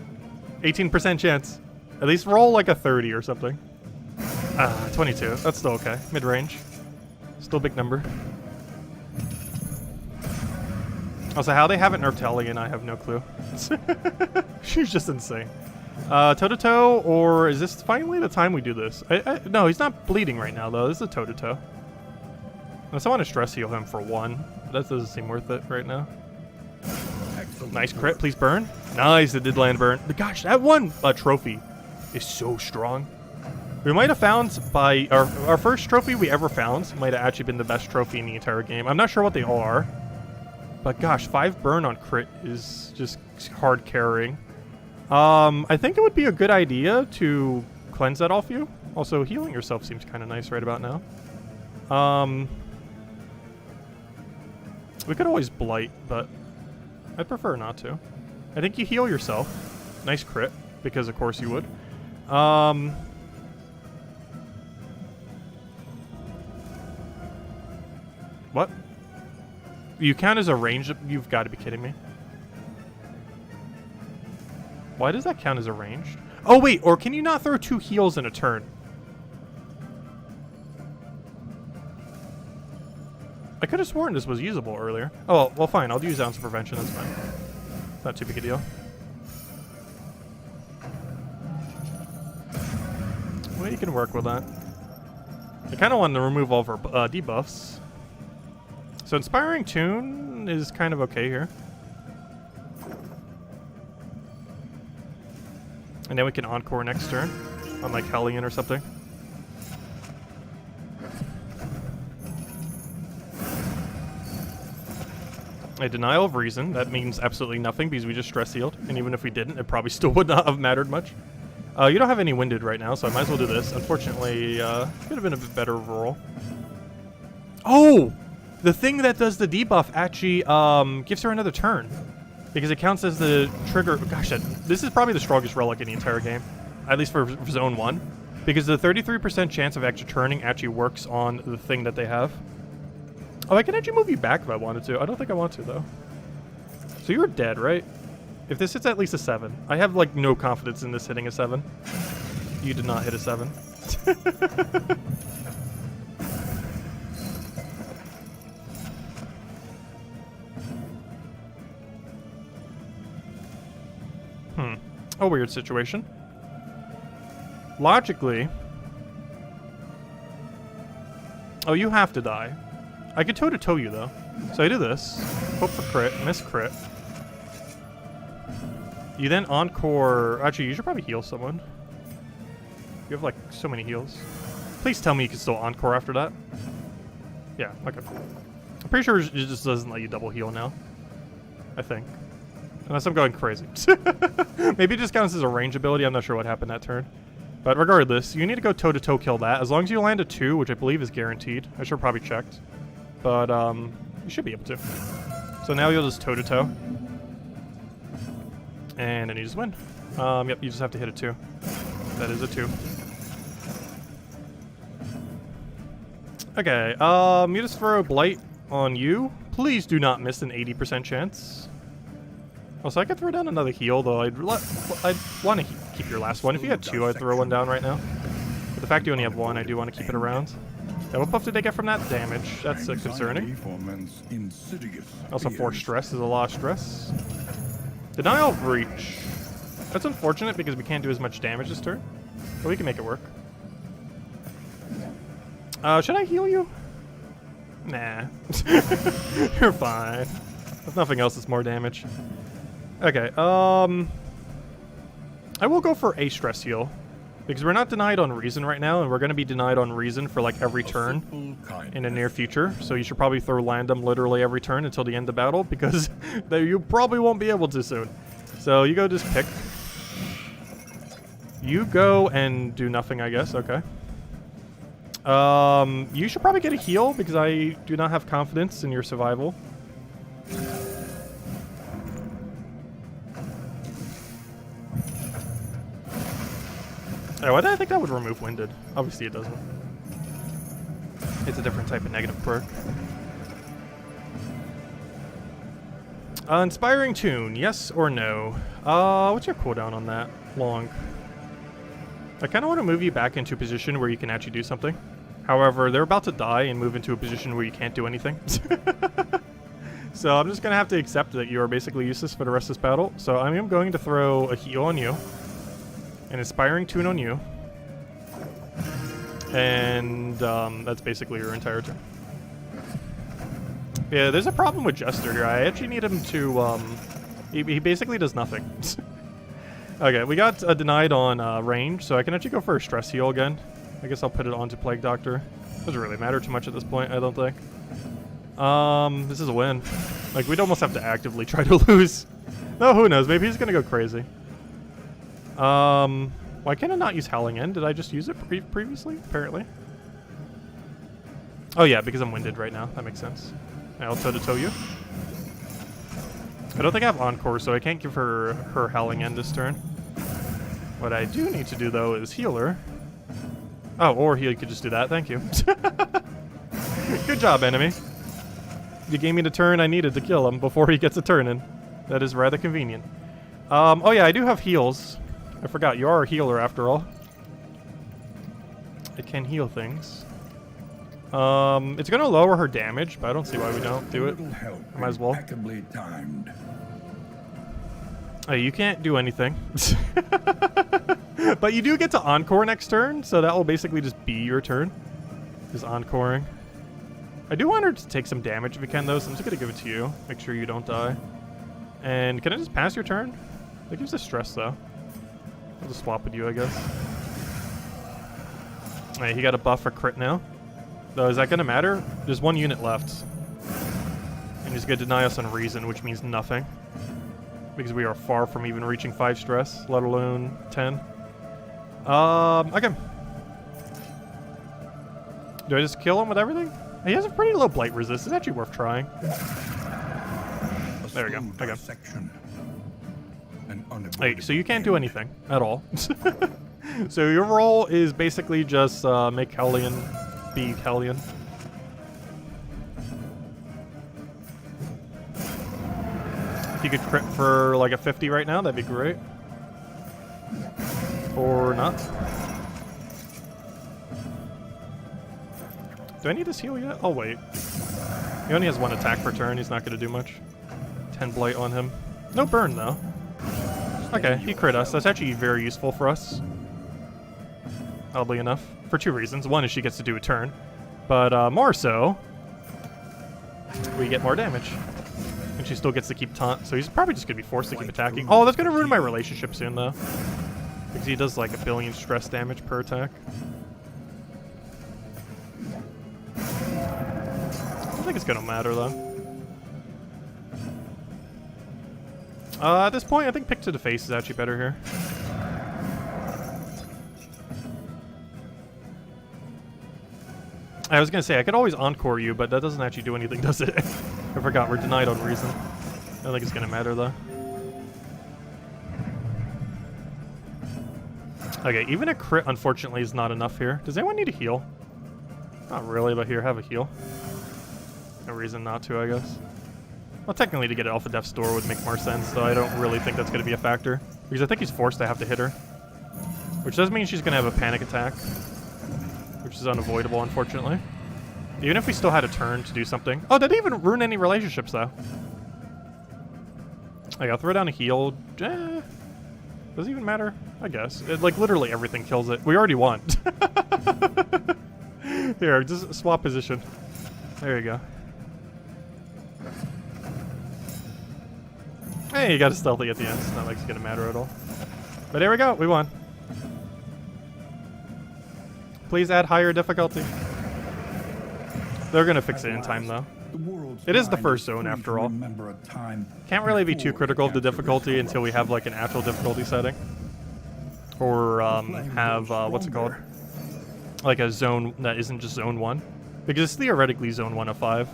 18% chance. At least roll like a 30 or something. 22. That's still okay. Mid-range. Still a big number. Also, how they haven't nerfed Hellion, I have no clue. She's just insane. Toe-to-toe, or is this finally the time we do this? No, he's not bleeding right now, though. This is a toe-to-toe. Unless I want to stress heal him for 1. That doesn't seem worth it right now. Excellent Nice crit, work. please burn. Nice, it did land burn. Gosh, that one trophy is so strong. We might have found by our first trophy we ever found might have actually been the best trophy in the entire game. I'm not sure what they all are, but gosh, 5 burn on crit is just hard carrying. I think it would be a good idea to cleanse that off you. Also, healing yourself seems kind of nice right about now. We could always blight, but I'd prefer not to. I think you heal yourself. Nice crit, because of course you would. What? You count as a range? You've got to be kidding me. Why does that count as a ranged? Oh wait, or can you not throw 2 heals in a turn? I could have sworn this was usable earlier. Oh, well fine, I'll use ounce of prevention, that's fine. It's not too big a deal. Well, you can work with that. I kind of wanted to remove all of our debuffs. So Inspiring Tune is kind of okay here. And then we can Encore next turn on like Hellion or something. A Denial of Reason. That means absolutely nothing because we just stress healed. And even if we didn't, it probably still would not have mattered much. You don't have any Winded right now, so I might as well do this. Unfortunately, could have been a bit better roll. Oh! The thing that does the debuff actually gives her another turn. Because it counts as the trigger. Gosh, this is probably the strongest relic in the entire game. At least for Zone 1. Because the 33% chance of actually turning actually works on the thing that they have. Oh, I can actually move you back if I wanted to. I don't think I want to, though. So you're dead, right? If this hits at least a 7. I have, like, no confidence in this hitting a 7. You did not hit a 7. A weird situation. Logically... Oh, you have to die. I could toe-to-toe you, though. So I do this. Hope for crit. Miss crit. You then Encore... Actually, you should probably heal someone. You have, like, so many heals. Please tell me you can still Encore after that. Yeah, okay. I'm pretty sure it just doesn't let you double heal now. I think. Unless I'm going crazy. Maybe it just counts as a range ability. I'm not sure what happened that turn. But regardless, you need to go toe-to-toe kill that. As long as you land a 2, which I believe is guaranteed. I should have probably checked. But, you should be able to. So now you'll just toe-to-toe. And then you just win. Yep, you just have to hit a 2. That is a 2. Okay, you just throw Blight on you. Please do not miss an 80% chance. Also, I could throw down another heal, though. I'd want to keep your last one. If you had 2, I'd throw one down right now. But the fact you only have 1, I do want to keep it around. Yeah, what buff did they get from that? Damage. That's concerning. Also, Force Stress is a lot of stress. Denial of Reach. That's unfortunate because we can't do as much damage this turn. But we can make it work. Should I heal you? Nah. You're fine. If nothing else, it's more damage. Okay, I will go for a stress heal. Because we're not denied on reason right now, and we're going to be denied on reason for like every turn in the near future. So you should probably throw Landum literally every turn until the end of battle, because you probably won't be able to soon. So you go just pick. You go and do nothing, I guess. Okay. You should probably get a heal, because I do not have confidence in your survival. Oh, why did I think that would remove Winded? Obviously it doesn't. It's a different type of negative quirk. Inspiring Tune, yes or no? What's your cooldown on that? Long. I kind of want to move you back into a position where you can actually do something. However, they're about to die and move into a position where you can't do anything. So I'm just going to have to accept that you are basically useless for the rest of this battle. So I am going to throw a heal on you. An Inspiring Tune on you. And that's basically your entire turn. Yeah, there's a problem with Jester here. I actually need him to, he basically does nothing. Okay, we got denied on range, so I can actually go for a stress heal again. I guess I'll put it onto Plague Doctor. Doesn't really matter too much at this point, I don't think. This is a win. Like, we'd almost have to actively try to lose. No, who knows? Maybe he's gonna go crazy. Why can I not use Howling End? Did I just use it previously? Apparently. Oh yeah, because I'm winded right now. That makes sense. I'll toe-to-toe you. I don't think I have Encore, so I can't give her Howling End this turn. What I do need to do, though, is heal her. Oh, or he could just do that. Thank you. Good job, enemy. You gave me the turn I needed to kill him before he gets a turn in. That is rather convenient. Oh yeah, I do have heals. I forgot, you are a healer after all. It can heal things. It's gonna lower her damage, but I don't see why we don't do it. I might as well. Hey, you can't do anything. But you do get to Encore next turn, so that will basically just be your turn. Just Encoring. I do want her to take some damage if we can, though, so I'm just gonna give it to you. Make sure you don't die. And can I just pass your turn? That gives us stress, though. I'll just swap with you, I guess. Alright, he got a buff for crit now. Though, is that gonna matter? There's one unit left. And he's gonna deny us on reason, which means nothing. Because we are far from even reaching 5 stress, let alone 10. Okay. Do I just kill him with everything? He has a pretty low blight resist. It's actually worth trying. There we go. Okay. Hey, so you can't do anything at all. So your role is basically just make Hellion be Hellion. If you could crit for like a 50 right now, that'd be great. Or not. Do I need this heal yet? I'll wait. He only has 1 attack per turn. He's not going to do much. 10 blight on him. No burn, though. Okay, he crit us. That's actually very useful for us. Oddly enough. For 2 reasons. One is she gets to do a turn. But more so, we get more damage. And she still gets to keep taunt. So he's probably just going to be forced to keep attacking. Oh, that's going to ruin my relationship soon, though. Because he does like 1 billion stress damage per attack. I don't think it's gonna matter though. At this point, I think pick to the face is actually better here. I was gonna say I could always Encore you, but that doesn't actually do anything, does it? I forgot we're denied on reason. I don't think it's gonna matter though. Okay, even a crit, unfortunately, is not enough here. Does anyone need a heal? Not really, but here, have a heal. No reason not to, I guess. Well, technically, to get it off of Death's Door would make more sense, though I don't really think that's going to be a factor. Because I think he's forced to have to hit her. Which does mean she's going to have a panic attack. Which is unavoidable, unfortunately. Even if we still had a turn to do something. Oh, that didn't even ruin any relationships, though. Okay, I'll throw down a heal. Does it even matter? I guess. Like, literally everything kills it. We already won. Here, just swap position. There you go. Hey, you got a stealthy at the end. It's not like it's going to matter at all. But here we go. We won. Please add higher difficulty. They're going to fix it in time, though. It is the first zone, after all. Can't really be too critical of the difficulty until we have, like, an actual difficulty setting. Or have, what's it called? Like a zone that isn't just zone 1. Because it's theoretically zone 1 of 5.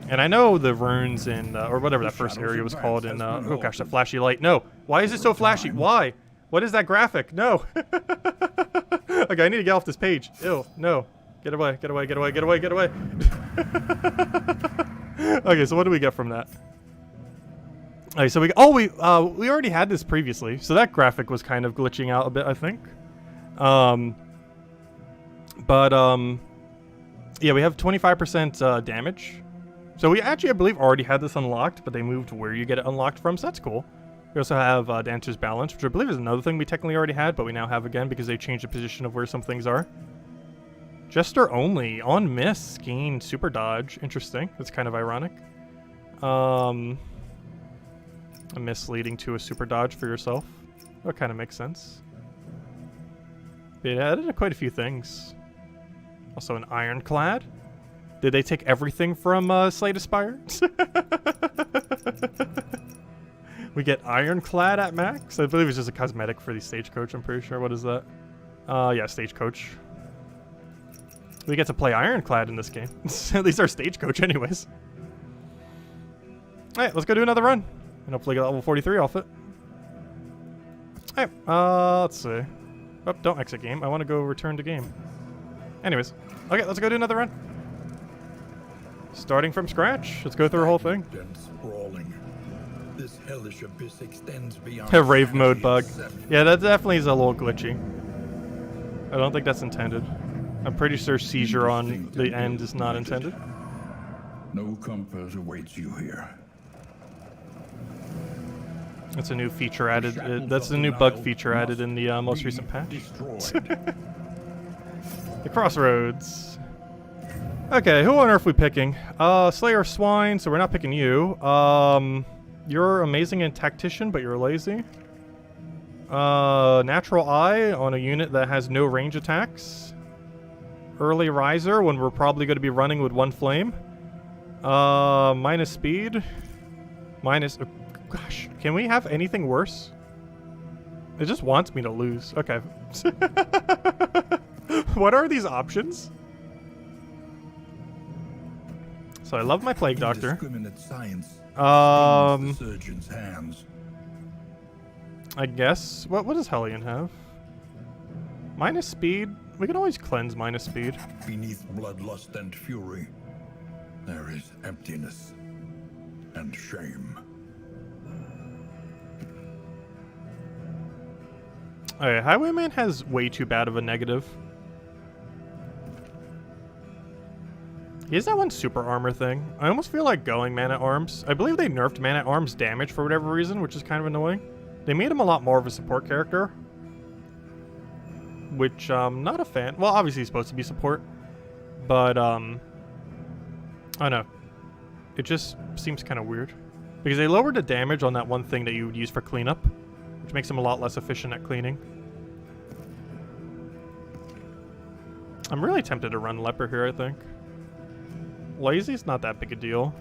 And I know the runes in, or whatever that first area was called in, oh gosh, the flashy light. No! Why is it so flashy? Why? What is that graphic? No! Okay, I need to get off this page. Ew, no. Get away, get away, get away, get away, get away. Okay, so what do we get from that? Okay, so we already had this previously, so that graphic was kind of glitching out a bit, I think. Yeah, we have 25% damage. So we actually, I believe, already had this unlocked, but they moved where you get it unlocked from, so that's cool. We also have Dancer's Balance, which I believe is another thing we technically already had, but we now have again because they changed the position of where some things are. Jester only. On miss, gain super dodge. Interesting. That's kind of ironic. A miss leading to a super dodge for yourself. That kind of makes sense. They added quite a few things. Also an Ironclad. Did they take everything from Slay the Spire? We get Ironclad at max. I believe it's just a cosmetic for the Stagecoach, I'm pretty sure. What is that? Yeah, Stagecoach. We get to play Ironclad in this game. At least our Stagecoach anyways. Alright, let's go do another run. And hopefully get level 43 off it. Alright, let's see. Oh, don't exit game. I want to go return to game. Anyways. Okay, let's go do another run. Starting from scratch. Let's go through the whole thing. Sprawling. This hellish abyss extends beyond A rave mode bug. Yeah, that definitely is a little glitchy. I don't think that's intended. I'm pretty sure seizure on the end is not intended. No comfort awaits you here. That's a new feature added. That's the new bug feature added in the most recent patch. The Crossroads. Okay, who on earth are we picking? Slayer of Swine, so we're not picking you. You're amazing and tactician, but you're lazy. Natural Eye on a unit that has no range attacks. Early Riser when we're probably going to be running with one flame. Minus speed. Minus... gosh, can we have anything worse? It just wants me to lose. Okay. What are these options? So I love my Plague Doctor. Science The surgeon's hands. I guess. What does Hellion have? Minus speed? We can always cleanse minus speed. Beneath bloodlust and fury, there is emptiness and shame. Okay, Highwayman has way too bad of a negative. He has that one super armor thing. I almost feel like going Man-at-Arms. I believe they nerfed Man-at-Arms damage for whatever reason, which is kind of annoying. They made him a lot more of a support character. Which, not a fan. Well, obviously he's supposed to be support. But, I don't know. It just seems kind of weird. Because they lowered the damage on that one thing that you would use for cleanup. Which makes him a lot less efficient at cleaning. I'm really tempted to run Leper here, I think. Lazy's not that big a deal.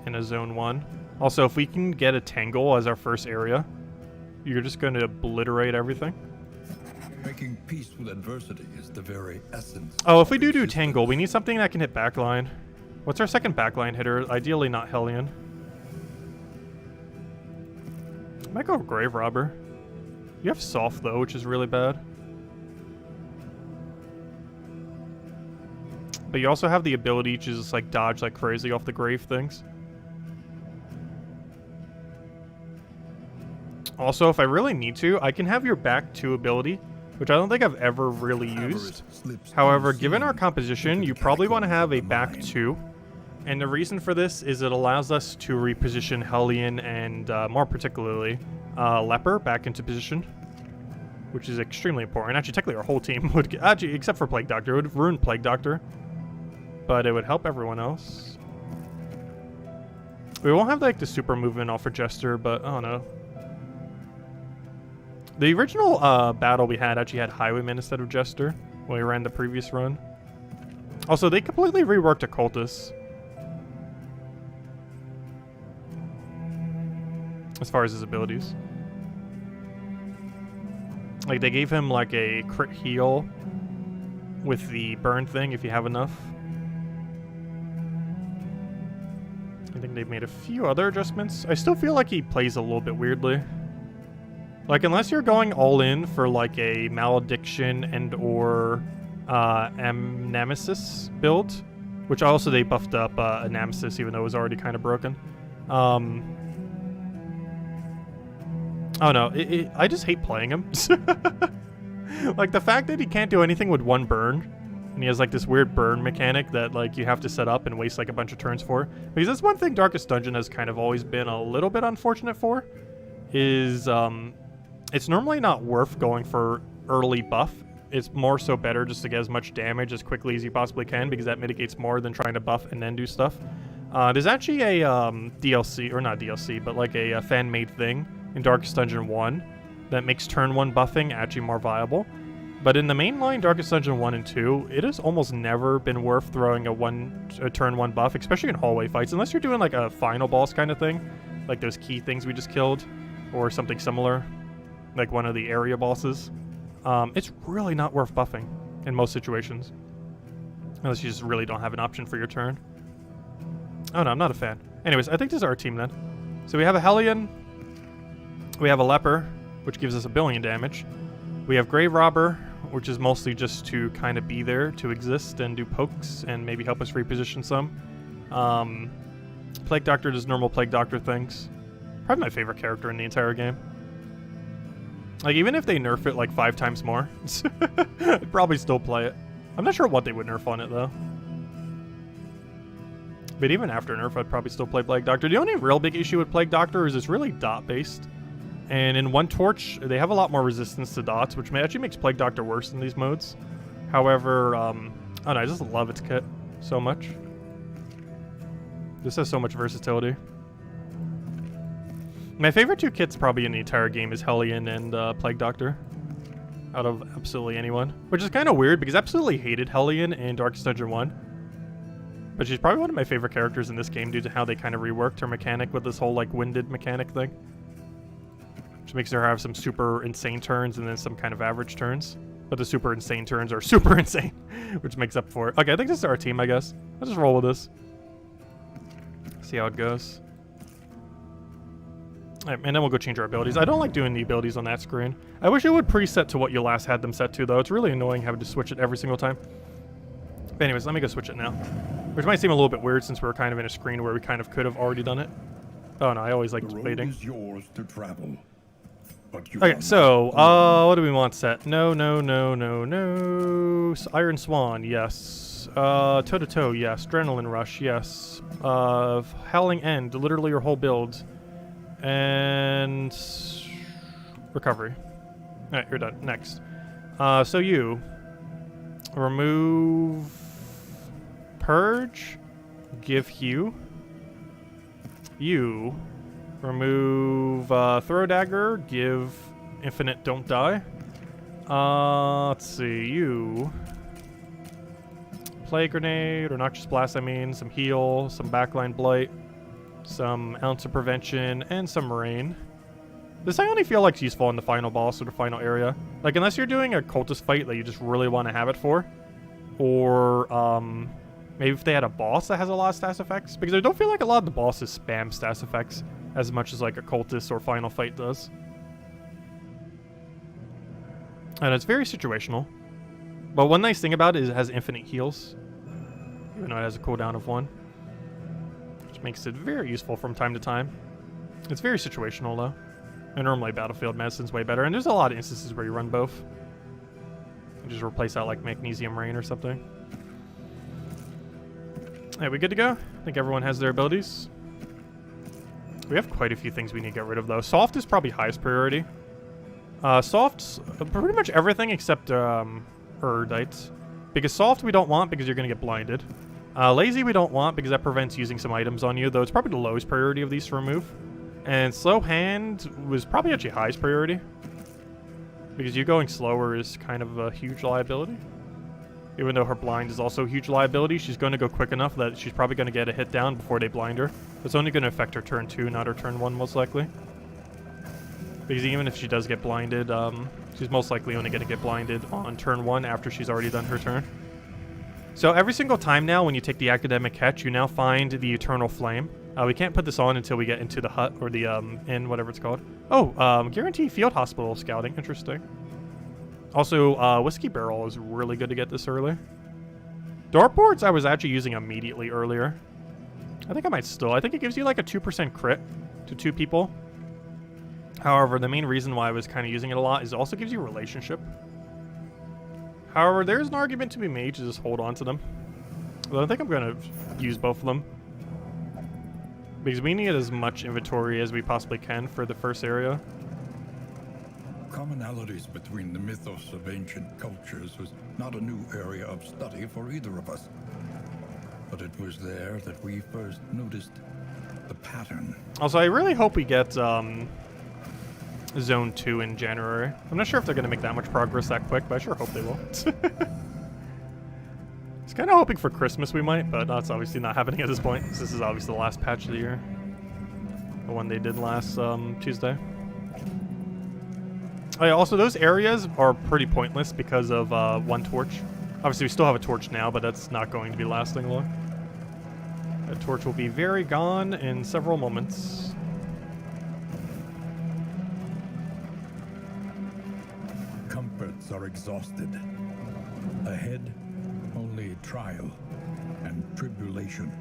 In a zone 1. Also, if we can get a Tangle as our first area, you're just going to obliterate everything. Making peace with adversity is the very essence. Oh, if we do Tangle, we need something that can hit backline. What's our second backline hitter? Ideally not Hellion. I might go Grave Robber. You have Soft though, which is really bad. But you also have the ability to just like dodge like crazy off the grave things. Also, if I really need to, I can have your back 2 ability, which I don't think I've ever really used. However, given our composition, you probably want to have a back 2. And the reason for this is it allows us to reposition Hellion and, more particularly, Leper back into position. Which is extremely important. Actually, technically our whole team would get, actually, except for Plague Doctor, it would ruin Plague Doctor. But it would help everyone else. We won't have like the super movement off for Jester, but I don't know. The original battle we had actually had Highwayman instead of Jester when we ran the previous run. Also, they completely reworked Occultus. As far as his abilities. Like, they gave him like a crit heal with the burn thing if you have enough. I think they've made a few other adjustments. I still feel like he plays a little bit weirdly. Like, unless you're going all in for like a Malediction and or Nemesis build, which also they buffed up a Nemesis even though it was already kind of broken. Oh no, I just hate playing him. Like, the fact that he can't do anything with one burn And he has like this weird burn mechanic that like you have to set up and waste like a bunch of turns for. Because that's one thing Darkest Dungeon has kind of always been a little bit unfortunate for, is it's normally not worth going for early buff. It's more so better just to get as much damage as quickly as you possibly can, because that mitigates more than trying to buff and then do stuff. There's actually a DLC, or not DLC, but like a fan-made thing in Darkest Dungeon 1 that makes turn 1 buffing actually more viable. But in the mainline Darkest Dungeon 1 and 2, it has almost never been worth throwing a turn 1 buff, especially in hallway fights, unless you're doing like a final boss kind of thing, like those key things we just killed, or something similar, like one of the area bosses. It's really not worth buffing in most situations, unless you just really don't have an option for your turn. Oh no, I'm not a fan. Anyways, I think this is our team then. So we have a Hellion, we have a Leper, which gives us 1 billion damage. We have Grave Robber, which is mostly just to kind of be there, to exist and do pokes and maybe help us reposition some. Plague Doctor does normal Plague Doctor things. Probably my favorite character in the entire game. Like, even if they nerf it like 5 times more, I'd probably still play it. I'm not sure what they would nerf on it though. But even after nerf, I'd probably still play Plague Doctor. The only real big issue with Plague Doctor is it's really dot-based. And in One Torch, they have a lot more resistance to dots, which actually makes Plague Doctor worse in these modes. However, I don't know, I just love its kit so much. This has so much versatility. My favorite 2 kits probably in the entire game is Hellion and Plague Doctor, out of absolutely anyone. Which is kind of weird, because I absolutely hated Hellion in Darkest Dungeon 1. But she's probably one of my favorite characters in this game due to how they kind of reworked her mechanic with this whole like winded mechanic thing. Which makes her have some super insane turns and then some kind of average turns. But the super insane turns are super insane, which makes up for it. Okay, I think this is our team, I guess. Let's just roll with this. See how it goes. All right, and then we'll go change our abilities. I don't like doing the abilities on that screen. I wish it would preset to what you last had them set to, though. It's really annoying having to switch it every single time. But anyways, let me go switch it now. Which might seem a little bit weird since we're kind of in a screen where we kind of could have already done it. Oh no, I always like waiting. Is yours to travel. Okay, so, what do we want set? No. Iron Swan, yes. Toe-to-toe, yes. Adrenaline Rush, yes. Howling End, literally your whole build. And... Recovery. Alright, you're done. Next. So you... Remove... Purge. Give Hue. You... Remove Throw Dagger, give Infinite Don't Die. Let's see, you... Play Grenade, or Noxious Blast, I mean, some Heal, some Backline Blight, some Ounce of Prevention, and some Rain. This I only feel like it's useful in the final boss or the final area. Like, unless you're doing a cultist fight that you just really want to have it for. Or, maybe if they had a boss that has a lot of stats effects. Because I don't feel like a lot of the bosses spam stats effects as much as like a cultist or final fight does. And it's very situational. But one nice thing about it is it has infinite heals. Even though it has a cooldown of 1. Which makes it very useful from time to time. It's very situational though. And normally Battlefield Medicine's way better. And there's a lot of instances where you run both. You just replace out like Magnesium Rain or something. Alright, we good to go? I think everyone has their abilities. We have quite a few things we need to get rid of, though. Soft is probably highest priority. Soft's pretty much everything except Erdites. Because soft we don't want because you're going to get blinded. Lazy we don't want because that prevents using some items on you, though it's probably the lowest priority of these to remove. And Slow Hand was probably actually highest priority. Because you going slower is kind of a huge liability. Even though her blind is also a huge liability, she's going to go quick enough that she's probably going to get a hit down before they blind her. It's only going to affect her turn 2, not her turn 1, most likely. Because even if she does get blinded, she's most likely only going to get blinded on turn 1 after she's already done her turn. So every single time now when you take the Academic Catch, you now find the Eternal Flame. We can't put this on until we get into the hut, or the inn, whatever it's called. Oh, guarantee Field Hospital Scouting. Interesting. Also, Whiskey Barrel is really good to get this early. Dartboards I was actually using immediately earlier. I think I might still. I think it gives you like a 2% crit to 2 people. However, the main reason why I was kind of using it a lot is it also gives you relationship. However, there's an argument to be made to just hold on to them. But I think I'm going to use both of them. Because we need as much inventory as we possibly can for the first area. Commonalities between the mythos of ancient cultures was not a new area of study for either of us. But it was there that we first noticed the pattern. Also, I really hope we get Zone 2 in January. I'm not sure if they're going to make that much progress that quick, but I sure hope they will. I was kind of hoping for Christmas we might, but that's obviously not happening at this point. This is obviously the last patch of the year. The one they did last Tuesday. Oh yeah, also those areas are pretty pointless because of one torch. Obviously we still have a torch now, but that's not going to be lasting long. That torch will be very gone in several moments. Comforts are exhausted. Ahead, only trial and tribulation.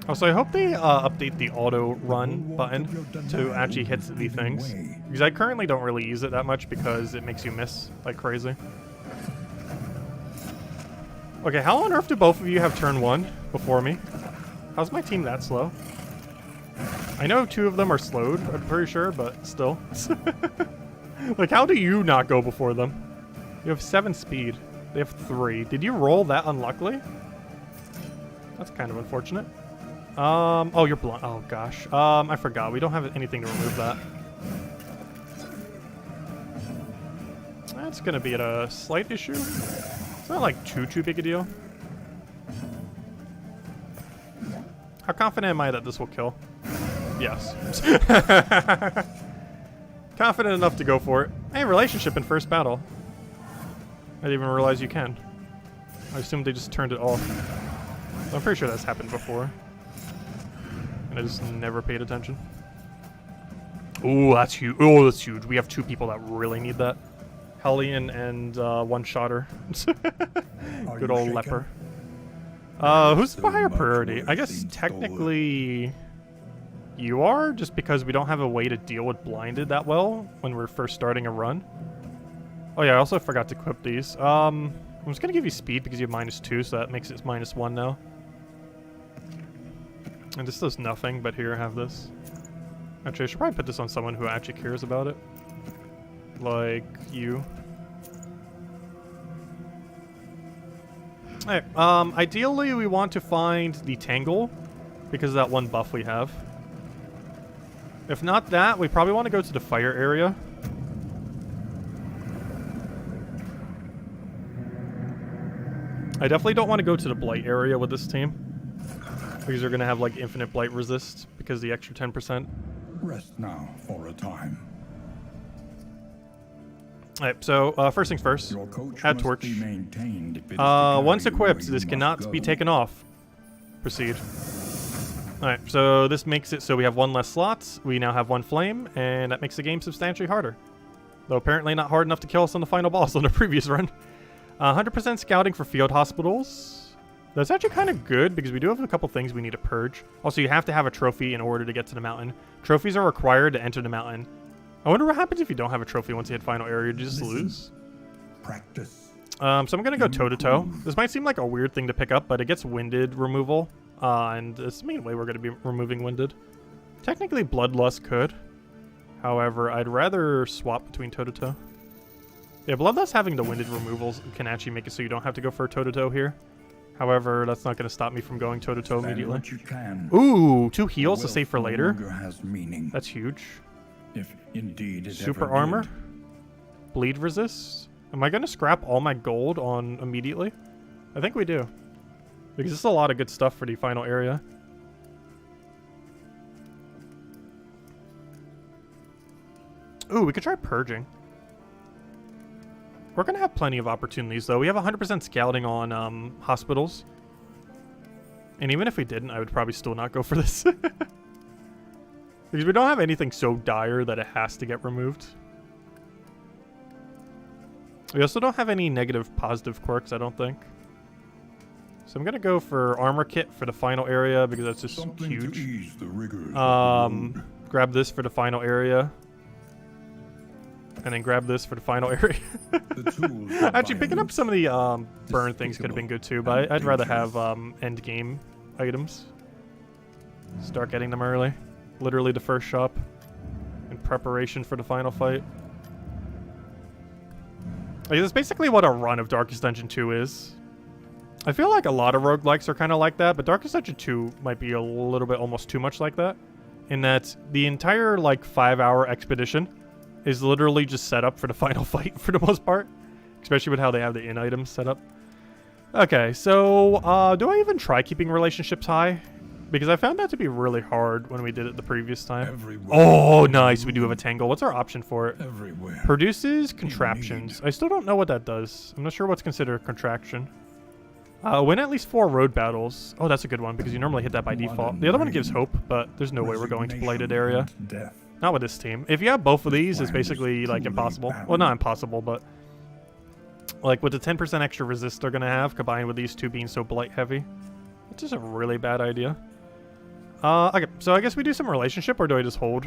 Also, I hope they update the auto run button to actually hit the things. Because I currently don't really use it that much because it makes you miss like crazy. Okay, how on earth do both of you have turn 1 before me? How's my team that slow? I know 2 of them are slowed, I'm pretty sure, but still. Like, how do you not go before them? You have 7 speed. They have 3. Did you roll that unluckily? That's kind of unfortunate. Oh, you're blind. Oh, gosh. I forgot. We don't have anything to remove that. That's going to be a slight issue. It's not, like, too big a deal. How confident am I that this will kill? Yes. Confident enough to go for it. Hey, relationship in first battle. I didn't even realize you can. I assumed they just turned it off. I'm pretty sure that's happened before. And I just never paid attention. Ooh, that's huge. Oh, that's huge. We have 2 people that really need that. Hellion and one-shotter. Good old leper. Who's the higher priority? I guess technically you are, just because we don't have a way to deal with blinded that well when we're first starting a run. Oh yeah, I also forgot to equip these. I'm just gonna give you speed because you have -2, so that makes it -1 now. And this does nothing, but here, have this. Actually, I should probably put this on someone who actually cares about it. Like you. Alright, ideally we want to find the Tangle, because of that one buff we have. If not that, we probably want to go to the fire area. I definitely don't want to go to the blight area with this team, because they're going to have like infinite blight resist because of the extra 10%. Rest now for a time. Alright, so first things first, add torch. Once equipped, this cannot be taken off. Proceed. Alright, so this makes it so we have 1 less slots, we now have 1 flame, and that makes the game substantially harder. Though apparently not hard enough to kill us on the final boss on the previous run. 100% scouting for field hospitals. That's actually kind of good because we do have a couple things we need to purge. Also, you have to have a trophy in order to get to the mountain. Trophies are required to enter the mountain. I wonder what happens if you don't have a trophy once you hit final area. Do you just lose? Practice. So I'm going to go toe-to-toe. This might seem like a weird thing to pick up, but it gets winded removal. And this is the main way we're going to be removing winded. Technically, Bloodlust could. However, I'd rather swap between toe-to-toe. Yeah, Bloodlust having the winded removals can actually make it so you don't have to go for a toe-to-toe here. However, that's not going to stop me from going toe-to-toe immediately. Ooh, 2 heals to save for later. That's huge. If indeed it Super ever armor. did. Bleed resist. Am I going to scrap all my gold on immediately? I think we do. Because this is a lot of good stuff for the final area. Ooh, we could try purging. We're going to have plenty of opportunities, though. We have 100% scouting on hospitals. And even if we didn't, I would probably still not go for this. Because we don't have anything so dire that it has to get removed. We also don't have any negative positive quirks, I don't think. So I'm going to go for armor kit for the final area because that's just huge. Grab this for the final area. And then grab this for the final area. Actually, picking up some of the burn things could have been good too, but I'd rather have end game items. Start getting them early. Literally the first shop in preparation for the final fight. Like, that's basically what a run of Darkest Dungeon 2 is. I feel like a lot of roguelikes are kind of like that, but Darkest Dungeon 2 might be a little bit almost too much like that. In that the entire, like, 5-hour expedition is literally just set up for the final fight for the most part. Especially with how they have the in items set up. Okay, so, do I even try keeping relationships high? Because I found that to be really hard when we did it the previous time. Oh, nice, we do have a Tangle. What's our option for it? Produces contraptions. I still don't know what that does. I'm not sure what's considered a contraction. Win at least 4 road battles. Oh, that's a good one, because you normally hit that by default. The other one gives hope, but there's no way we're going to Blighted Area. Not with this team. If you have both of these, it's basically, like, impossible. Well, not impossible, but... like, with the 10% extra resist they're going to have, combined with these two being so Blight heavy, it's just a really bad idea. Okay, so I guess we do some relationship, or do I just hold?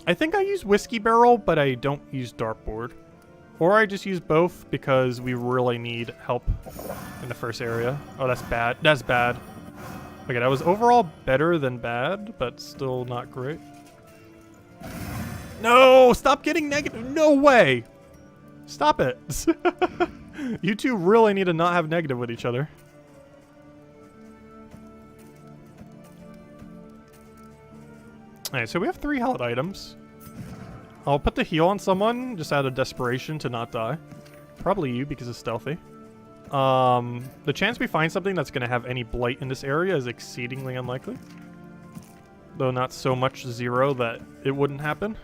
I think I use Whiskey Barrel, but I don't use Dartboard. Or I just use both because we really need help in the first area. Oh, that's bad. That's bad. Okay, that was overall better than bad, but still not great. No! Stop getting negative! No way! Stop it! You two really need to not have negative with each other. Alright, so we have 3 held items. I'll put the heal on someone, just out of desperation to not die. Probably you, because it's stealthy. The chance we find something that's going to have any blight in this area is exceedingly unlikely. Though not so much 0 that it wouldn't happen.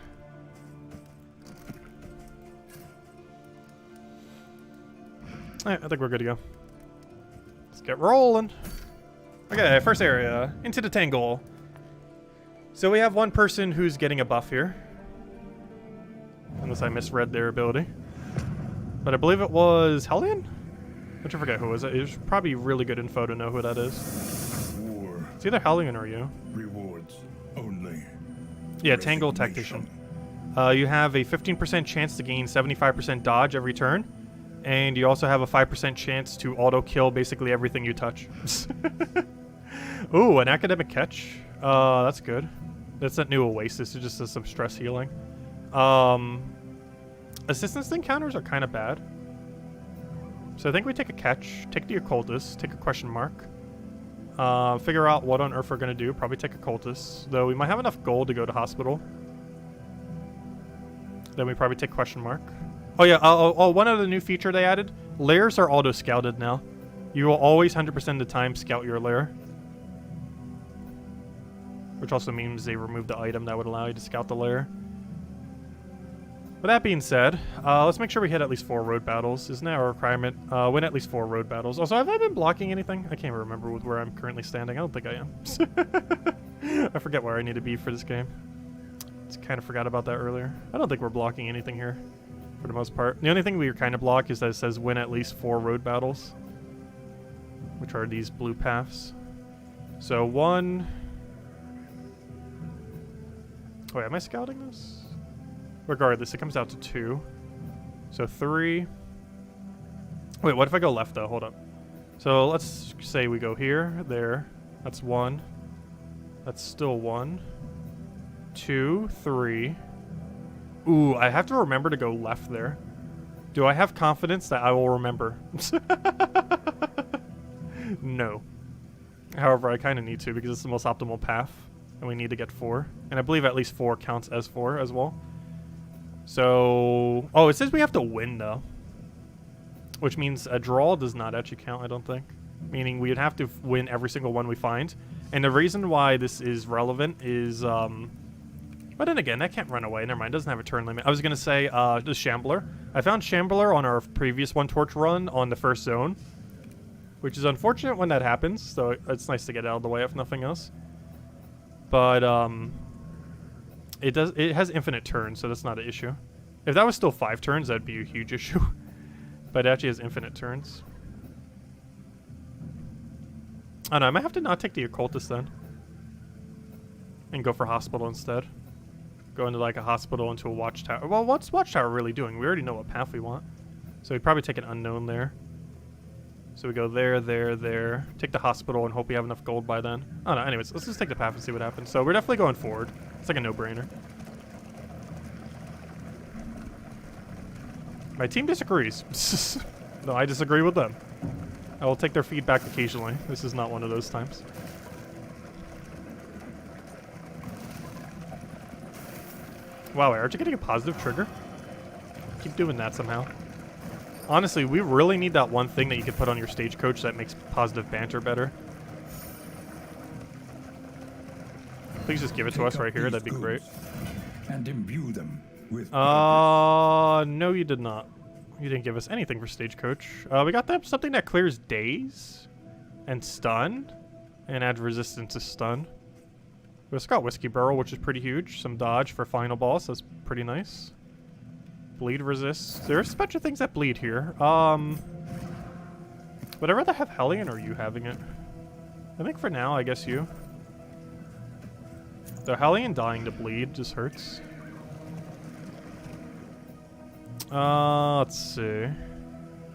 Alright, I think we're good to go. Let's get rolling. Okay, first area. Into the Tangle. So we have one person who's getting a buff here. Unless I misread their ability. But I believe it was Hellion? I forget who it was. It was probably really good info to know who that is. It's either Hellion or you. Rewards only. Yeah, Tangle Tactician. You have a 15% chance to gain 75% dodge every turn. And you also have a 5% chance to auto-kill basically everything you touch. Ooh, an academic catch. That's good. That's that new Oasis. It just does some stress healing. Assistance encounters are kind of bad. So I think we take a catch, take the occultist, take a question mark. Figure out what on earth we're going to do. Probably take occultist. Though we might have enough gold to go to hospital. Then we probably take question mark. Oh yeah, one other new feature they added. Lairs are auto-scouted now. You will always 100% of the time scout your lair. Which also means they removed the item that would allow you to scout the lair. With that being said, let's make sure we hit at least 4 road battles. Isn't that a requirement? Win at least 4 road battles. Also, have I been blocking anything? I can't remember with where I'm currently standing. I don't think I am. I forget where I need to be for this game. Just kind of forgot about that earlier. I don't think we're blocking anything here, for the most part. The only thing we kind of block is that it says win at least 4 road battles, which are these blue paths. So 1... Wait, am I scouting this? Regardless, it comes out to 2. So 3. Wait, what if I go left, though? Hold up. So let's say we go here, there. That's 1. That's still 1. 2, 3. Ooh, I have to remember to go left there. Do I have confidence that I will remember? No. However, I kind of need to because it's the most optimal path. And we need to get 4. And I believe at least 4 counts as 4 as well. So... Oh, it says we have to win, though. Which means a draw does not actually count, I don't think. Meaning we'd have to win every single one we find. And the reason why this is relevant is... But then again, that can't run away. Never mind, it doesn't have a turn limit. I was going to say the Shambler. I found Shambler on our previous One Torch run on the first zone. Which is unfortunate when that happens. So it's nice to get out of the way if nothing else. But it has infinite turns, so that's not an issue. If that was still 5 turns, that'd be a huge issue. But it actually has infinite turns. I don't know, I might have to not take the occultist then. And go for hospital instead. Go into like a hospital, into a watchtower. Well, what's watchtower really doing? We already know what path we want. So we'd probably take an unknown there. So we go there, there, there. Take the hospital and hope we have enough gold by then. Oh no, anyways, let's just take the path and see what happens. So we're definitely going forward. It's like a no-brainer. My team disagrees. No, I disagree with them. I will take their feedback occasionally. This is not one of those times. Wow, aren't you getting a positive trigger? Keep doing that somehow. Honestly, we really need that one thing that you can put on your stagecoach that makes positive banter better. Please just give it to us right here. That'd be great. And imbue them with no, you did not. You didn't give us anything for stagecoach. We got them something that clears daze and stun and adds resistance to stun. We also got whiskey barrel, which is pretty huge. Some dodge for final boss. That's pretty nice. Bleed resist. There's a bunch of things that bleed here. Would I rather have Hellion or you having it? I think for now, I guess you. The Hellion dying to bleed just hurts. Let's see.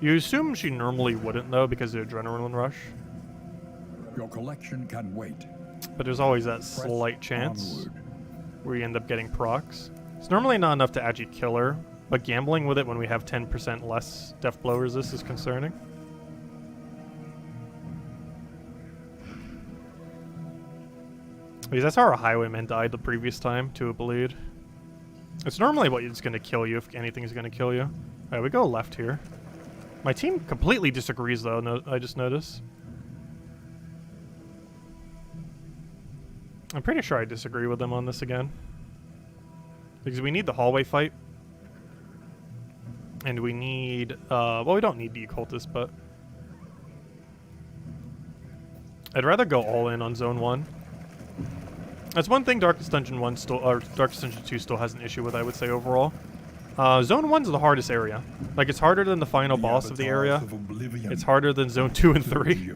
You assume she normally wouldn't though because of the adrenaline rush. Your collection can wait. But there's always that slight chance where you end up getting procs. It's normally not enough to actually kill her, but gambling with it when we have 10% less death blow resist is concerning. Because that's how our highwayman died the previous time to a bleed. It's normally what is going to kill you if anything is going to kill you. Alright, we go left here. My team completely disagrees though, no, I just noticed. I'm pretty sure I disagree with them on this again. Because we need the hallway fight. And we need, well, we don't need the occultist, but I'd rather go all in on Zone 1. That's one thing Darkest Dungeon 1 still, or Darkest Dungeon 2 still has an issue with, I would say, overall. Zone 1's the hardest area. Like, it's harder than the final boss of the area. It's harder than Zone 2 and 3.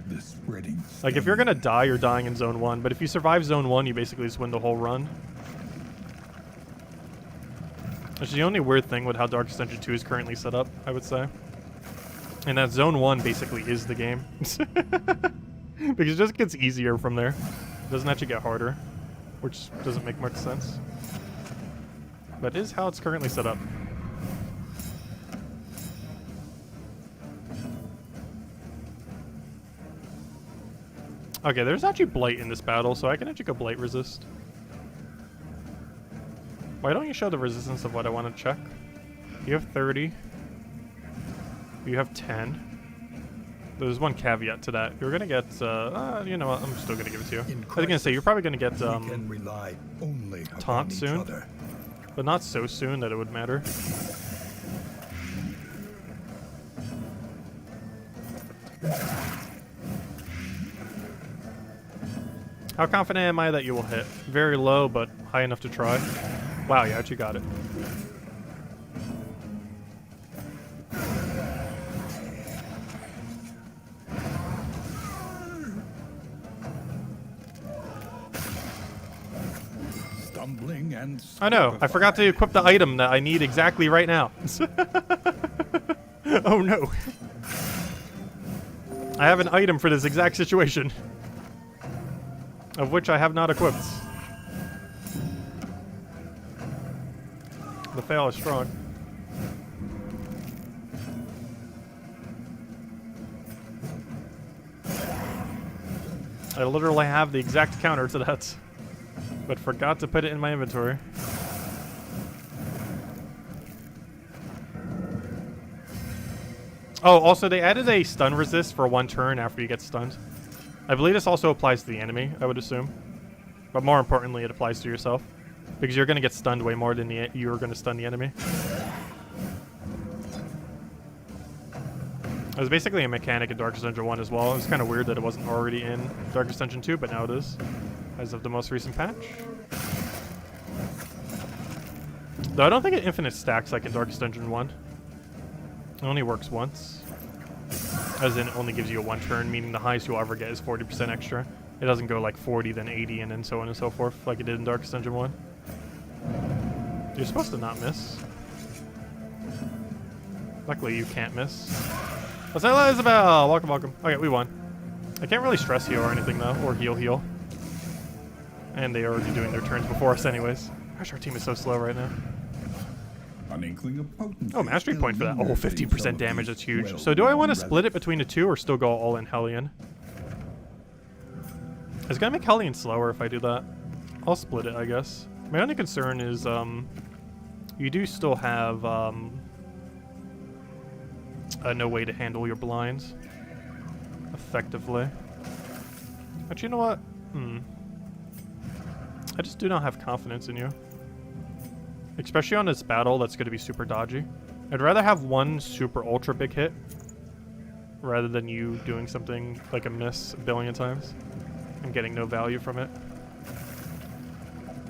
Like, if you're gonna die, you're dying in Zone 1. But if you survive Zone 1, you basically just win the whole run. Which is the only weird thing with how Darkest Dungeon 2 is currently set up, I would say. And that Zone 1 basically is the game. Because it just gets easier from there. It doesn't actually get harder. Which doesn't make much sense. But it is how it's currently set up. Okay, there's actually Blight in this battle, so I can actually go Blight resist. Why don't you show the resistance of what I want to check? You have 30. You have 10. There's one caveat to that. You're gonna get, you know what, I'm still gonna give it to you. I was gonna say, you're probably gonna get, taunt soon. But not so soon that it would matter. How confident am I that you will hit? Very low, but high enough to try. Wow, you actually got it. Stumbling and I know, I forgot to equip the item that I need exactly right now. Oh no. I have an item for this exact situation. Of which I have not equipped. The fail is strong. I literally have the exact counter to that. But forgot to put it in my inventory. Oh, also they added a stun resist for 1 turn after you get stunned. I believe this also applies to the enemy, I would assume. But more importantly, it applies to yourself. Because you're going to get stunned way more than you're going to stun the enemy. It was basically a mechanic in Darkest Dungeon 1 as well. It was kind of weird that it wasn't already in Darkest Dungeon 2, but now it is. As of the most recent patch. Though I don't think it infinite stacks like in Darkest Dungeon 1. It only works once. As in, it only gives you a 1 turn, meaning the highest you'll ever get is 40% extra. It doesn't go like 40, then 80, and then so on and so forth, like it did in Darkest Dungeon 1. You're supposed to not miss. Luckily, you can't miss. What's up, Isabel? Welcome, welcome. Okay, we won. I can't really stress heal or anything, though, or heal. And they are already doing their turns before us anyways. Gosh, our team is so slow right now. An inkling of potency. Oh, mastery point for that. Oh, 15% damage, that's huge. So do I want to split it between the two or still go all in Hellion? It's gonna make Hellion slower if I do that. I'll split it, I guess. My only concern is, you do still have, no way to handle your blinds effectively. But you know what? I just do not have confidence in you. Especially on this battle that's going to be super dodgy. I'd rather have one super ultra big hit rather than you doing something like a miss a billion times and getting no value from it.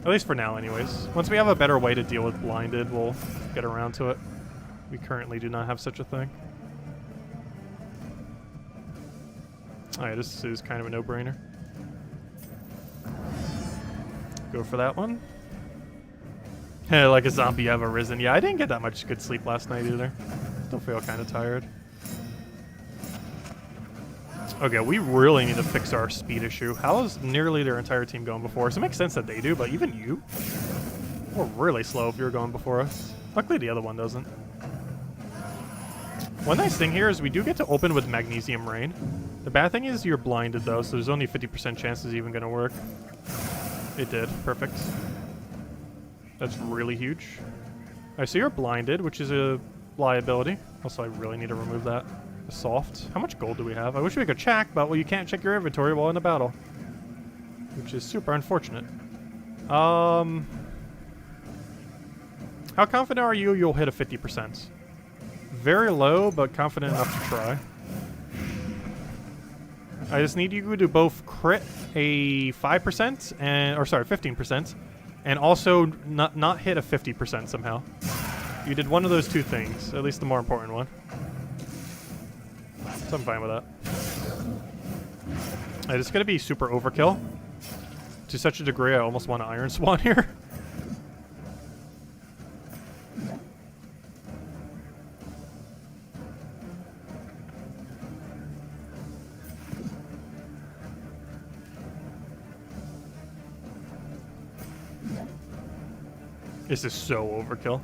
At least for now anyways. Once we have a better way to deal with blinded, we'll get around to it. We currently do not have such a thing. Alright, this is kind of a no-brainer. Go for that one. Like a zombie, I've arisen. Yeah, I didn't get that much good sleep last night either. Still feel kind of tired. Okay, we really need to fix our speed issue. How is nearly their entire team going before us? It makes sense that they do, but even you? We're really slow if you're going before us. Luckily, the other one doesn't. One nice thing here is we do get to open with Magnesium Rain. The bad thing is you're blinded, though, so there's only 50% chance it's even going to work. It did. Perfect. That's really huge. Alright, so you're blinded, which is a liability. Also, I really need to remove that. Soft. How much gold do we have? I wish we could check, but well, you can't check your inventory while in a battle. Which is super unfortunate. How confident are you you'll hit a 50%? Very low, but confident enough to try. I just need you to both crit a 5% and, or sorry, 15%, and also not hit a 50% somehow. You did one of those two things, at least the more important one. So I'm fine with that. It's gonna be super overkill. To such a degree, I almost want to Iron Swan here. This is so overkill.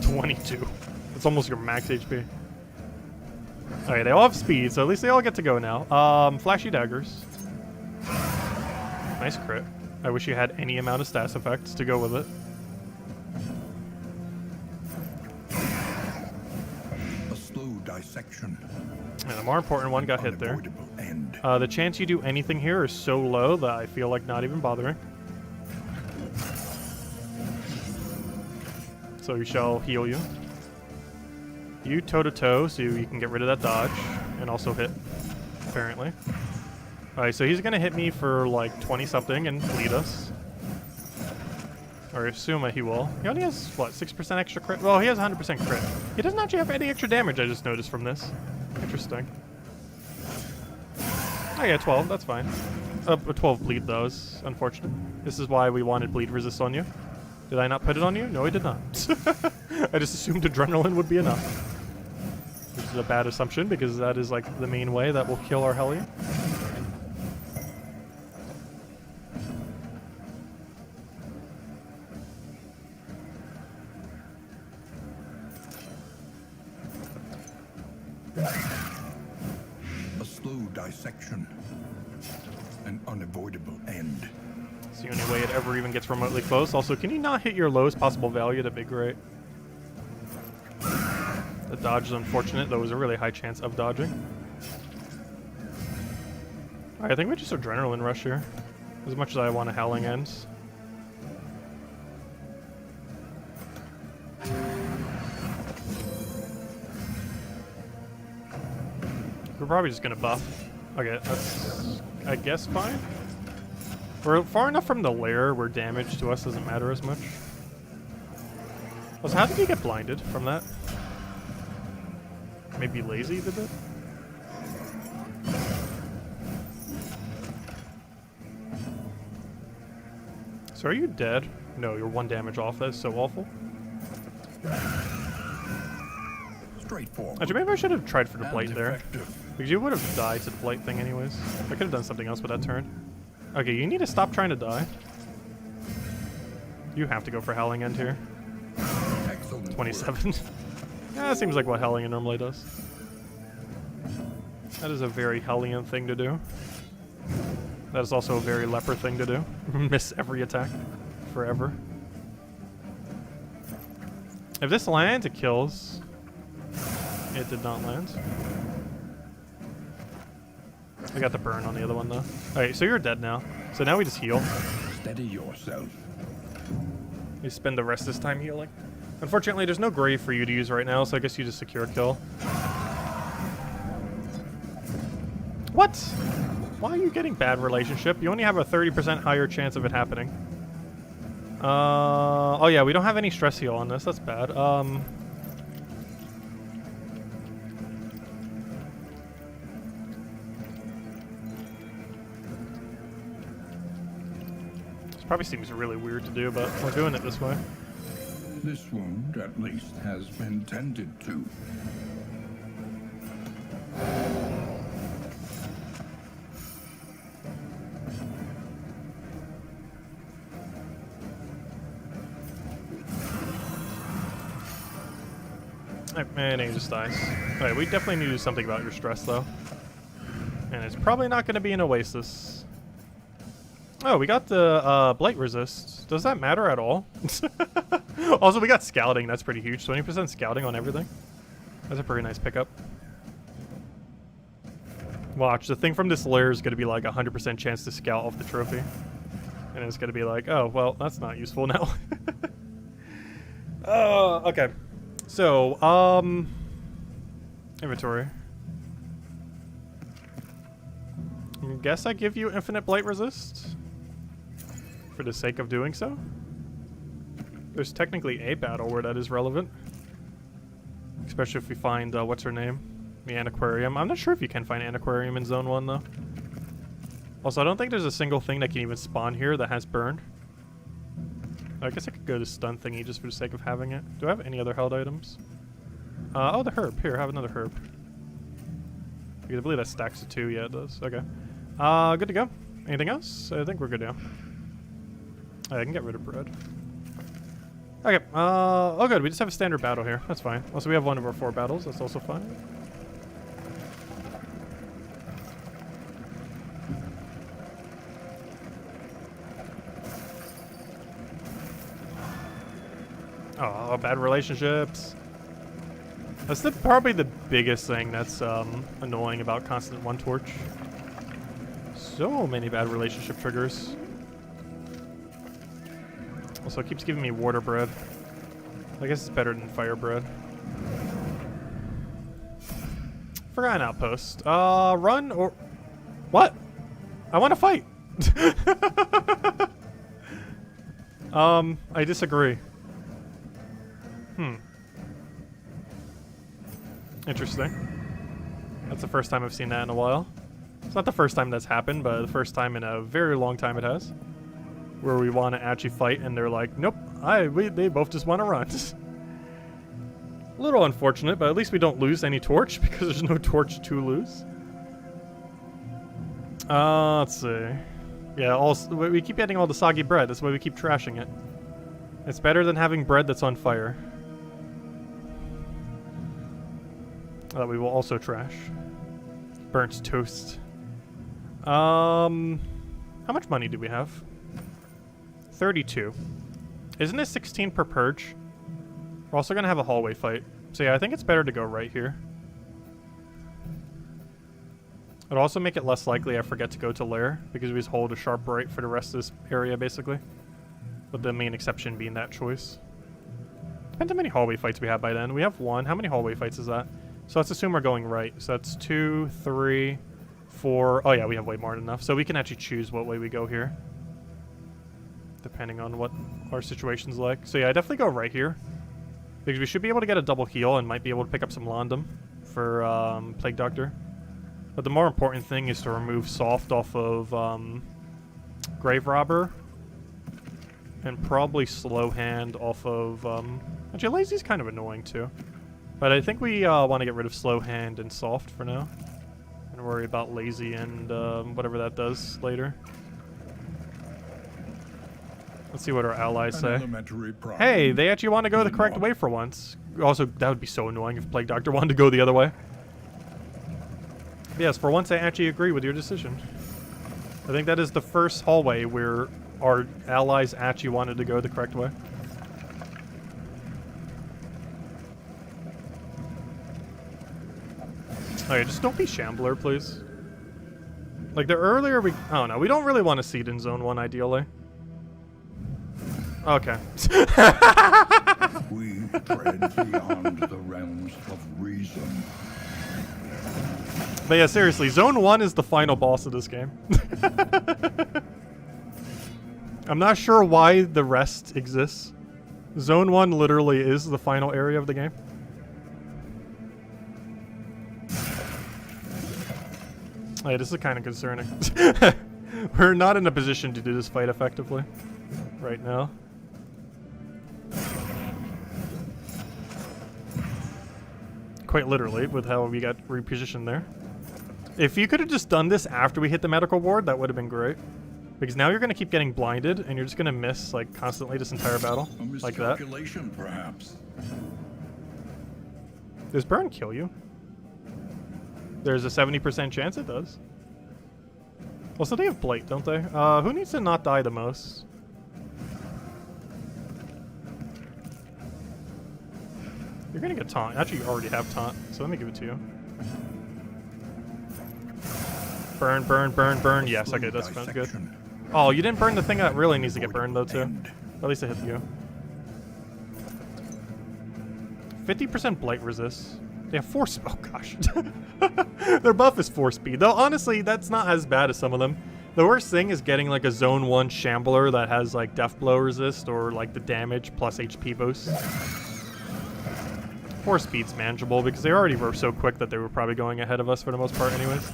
22. It's almost your max HP. Alright, they all have speed, so at least they all get to go now. Flashy daggers. Nice crit. I wish you had any amount of status effects to go with it. A slow dissection. And the more important one got hit there. The chance you do anything here is so low that I feel like not even bothering. So we shall heal you. You toe-to-toe, so you can get rid of that dodge, and also hit, apparently. Alright, so he's gonna hit me for like 20-something and bleed us. Or I assume he will. He only has, what, 6% extra crit? Well, he has 100% crit. He doesn't actually have any extra damage, I just noticed from this. Interesting. Oh yeah, 12, that's fine. 12 bleed, though, is unfortunate. This is why we wanted bleed resist on you. Did I not put it on you? No, I did not. I just assumed adrenaline would be enough. Which is a bad assumption, because that is like the main way that will kill our Hellion. A slow dissection. An unavoidable end. It's the only way it ever even gets remotely close. Also, can you not hit your lowest possible value? That'd be great. The dodge is unfortunate. There was a really high chance of dodging. Alright, I think we just adrenaline rush here. As much as I want a Howling Ends. We're probably just gonna buff. Okay, that's, I guess, fine. We're far enough from the lair where damage to us doesn't matter as much. Also, how did he get blinded from that? Maybe lazy did it? So are you dead? No, you're 1 damage off. That's so awful. Straightforward. Actually, maybe I should have tried for the blight there. Effective. Because you would have died to the blight thing anyways. I could have done something else with that turn. Okay, you need to stop trying to die. You have to go for Howling End here. Excellent 27. Yeah, that seems like what Hellion normally does. That is a very Hellion thing to do. That is also a very Leper thing to do. Miss every attack. Forever. If this lands, it kills. It did not land. I got the burn on the other one though. Alright, so you're dead now. So now we just heal. Steady yourself. You spend the rest of this time healing. Unfortunately, there's no grave for you to use right now, so I guess you just secure a kill. What? Why are you getting bad relationship? You only have a 30% higher chance of it happening. Oh yeah, we don't have any stress heal on this. That's bad. This probably seems really weird to do, but we're doing it this way. This wound, at least, has been tended to. And he just dies. Alright, we definitely need to do something about your stress, though. And it's probably not going to be an Oasis. Oh, we got the blight resist. Does that matter at all? Also, we got scouting. That's pretty huge. 20% scouting on everything. That's a pretty nice pickup. Watch, the thing from this lair is going to be like 100% chance to scout off the trophy. And it's going to be like, oh, well, that's not useful now. Okay. So, inventory. I guess I give you infinite blight resist for the sake of doing so. There's technically a battle where that is relevant, especially if we find what's her name, the Antiquarium. I'm not sure if you can find Antiquarium in Zone 1 though. Also, I don't think there's a single thing that can even spawn here that has burn. I guess I could go to stun thingy just for the sake of having it. Do I have any other held items? Oh, the herb. Here, have another herb. Because I believe that stacks to 2. Yeah, it does. Okay. Good to go. Anything else? I think we're good now. I can get rid of bread. Okay. Oh, good. We just have a standard battle here. That's fine. Also, we have one of our 4 battles. That's also fine. Oh, bad relationships. That's probably the biggest thing that's annoying about constant 1 torch. So many bad relationship triggers. Also, it keeps giving me water bread. I guess it's better than fire bread. Forgot an outpost. Run or... What? I want to fight! I disagree. Interesting. That's the first time I've seen that in a while. It's not the first time that's happened, but the first time in a very long time it has. Where we want to actually fight and they're like, nope, they both just want to run. A little unfortunate, but at least we don't lose any torch because there's no torch to lose. Let's see. Yeah, we keep getting all the soggy bread. That's why we keep trashing it. It's better than having bread that's on fire. That we will also trash. Burnt toast. How much money do we have? 32. Isn't it 16 per purge? We're also gonna have a hallway fight. So yeah, I think it's better to go right here. It'll also make it less likely I forget to go to lair, because we just hold a sharp right for the rest of this area, basically. With the main exception being that choice. Depends how many hallway fights we have by then. We have 1. How many hallway fights is that? So let's assume we're going right. So that's 2, 3, 4. Oh yeah, we have way more than enough. So we can actually choose what way we go here. Depending on what our situation's like. So yeah, I definitely go right here. Because we should be able to get a double heal and might be able to pick up some Londum for Plague Doctor. But the more important thing is to remove Soft off of Grave Robber. And probably slow hand off of, actually lazy's kind of annoying too. But I think we want to get rid of slow hand and soft for now. And worry about lazy and whatever that does later. Let's see what our allies say. Hey, they actually want to go the correct way for once. Also, that would be so annoying if Plague Doctor wanted to go the other way. Yes, for once I actually agree with your decision. I think that is the first hallway where our allies actually wanted to go the correct way. Okay, just don't be Shambler, please. Like, the earlier we... I don't know, we don't really want to seed in Zone 1, ideally. Okay. We tread beyond the realms of reason. But yeah, seriously, Zone 1 is the final boss of this game. I'm not sure why the rest exists. Zone 1 literally is the final area of the game. Hey, this is kind of concerning. We're not in a position to do this fight effectively right now. Quite literally, with how we got repositioned there. If you could have just done this after we hit the medical ward, that would have been great. Because now you're going to keep getting blinded, and you're just going to miss, like, constantly this entire battle. Like that. Perhaps. Does burn kill you? There's a 70% chance it does. Also, they have Blight, don't they? Who needs to not die the most? You're gonna get taunt. Actually, you already have taunt, so let me give it to you. Burn, burn, burn, burn. Yes, okay, that sounds good. Oh, you didn't burn the thing that really needs to get burned, though, too. At least it hit you. 50% Blight resist. They have force. Oh gosh, their buff is force speed. Though honestly, that's not as bad as some of them. The worst thing is getting like a Zone 1 Shambler that has like Death Blow resist or like the damage plus HP boost. Force speed's manageable because they already were so quick that they were probably going ahead of us for the most part, anyways.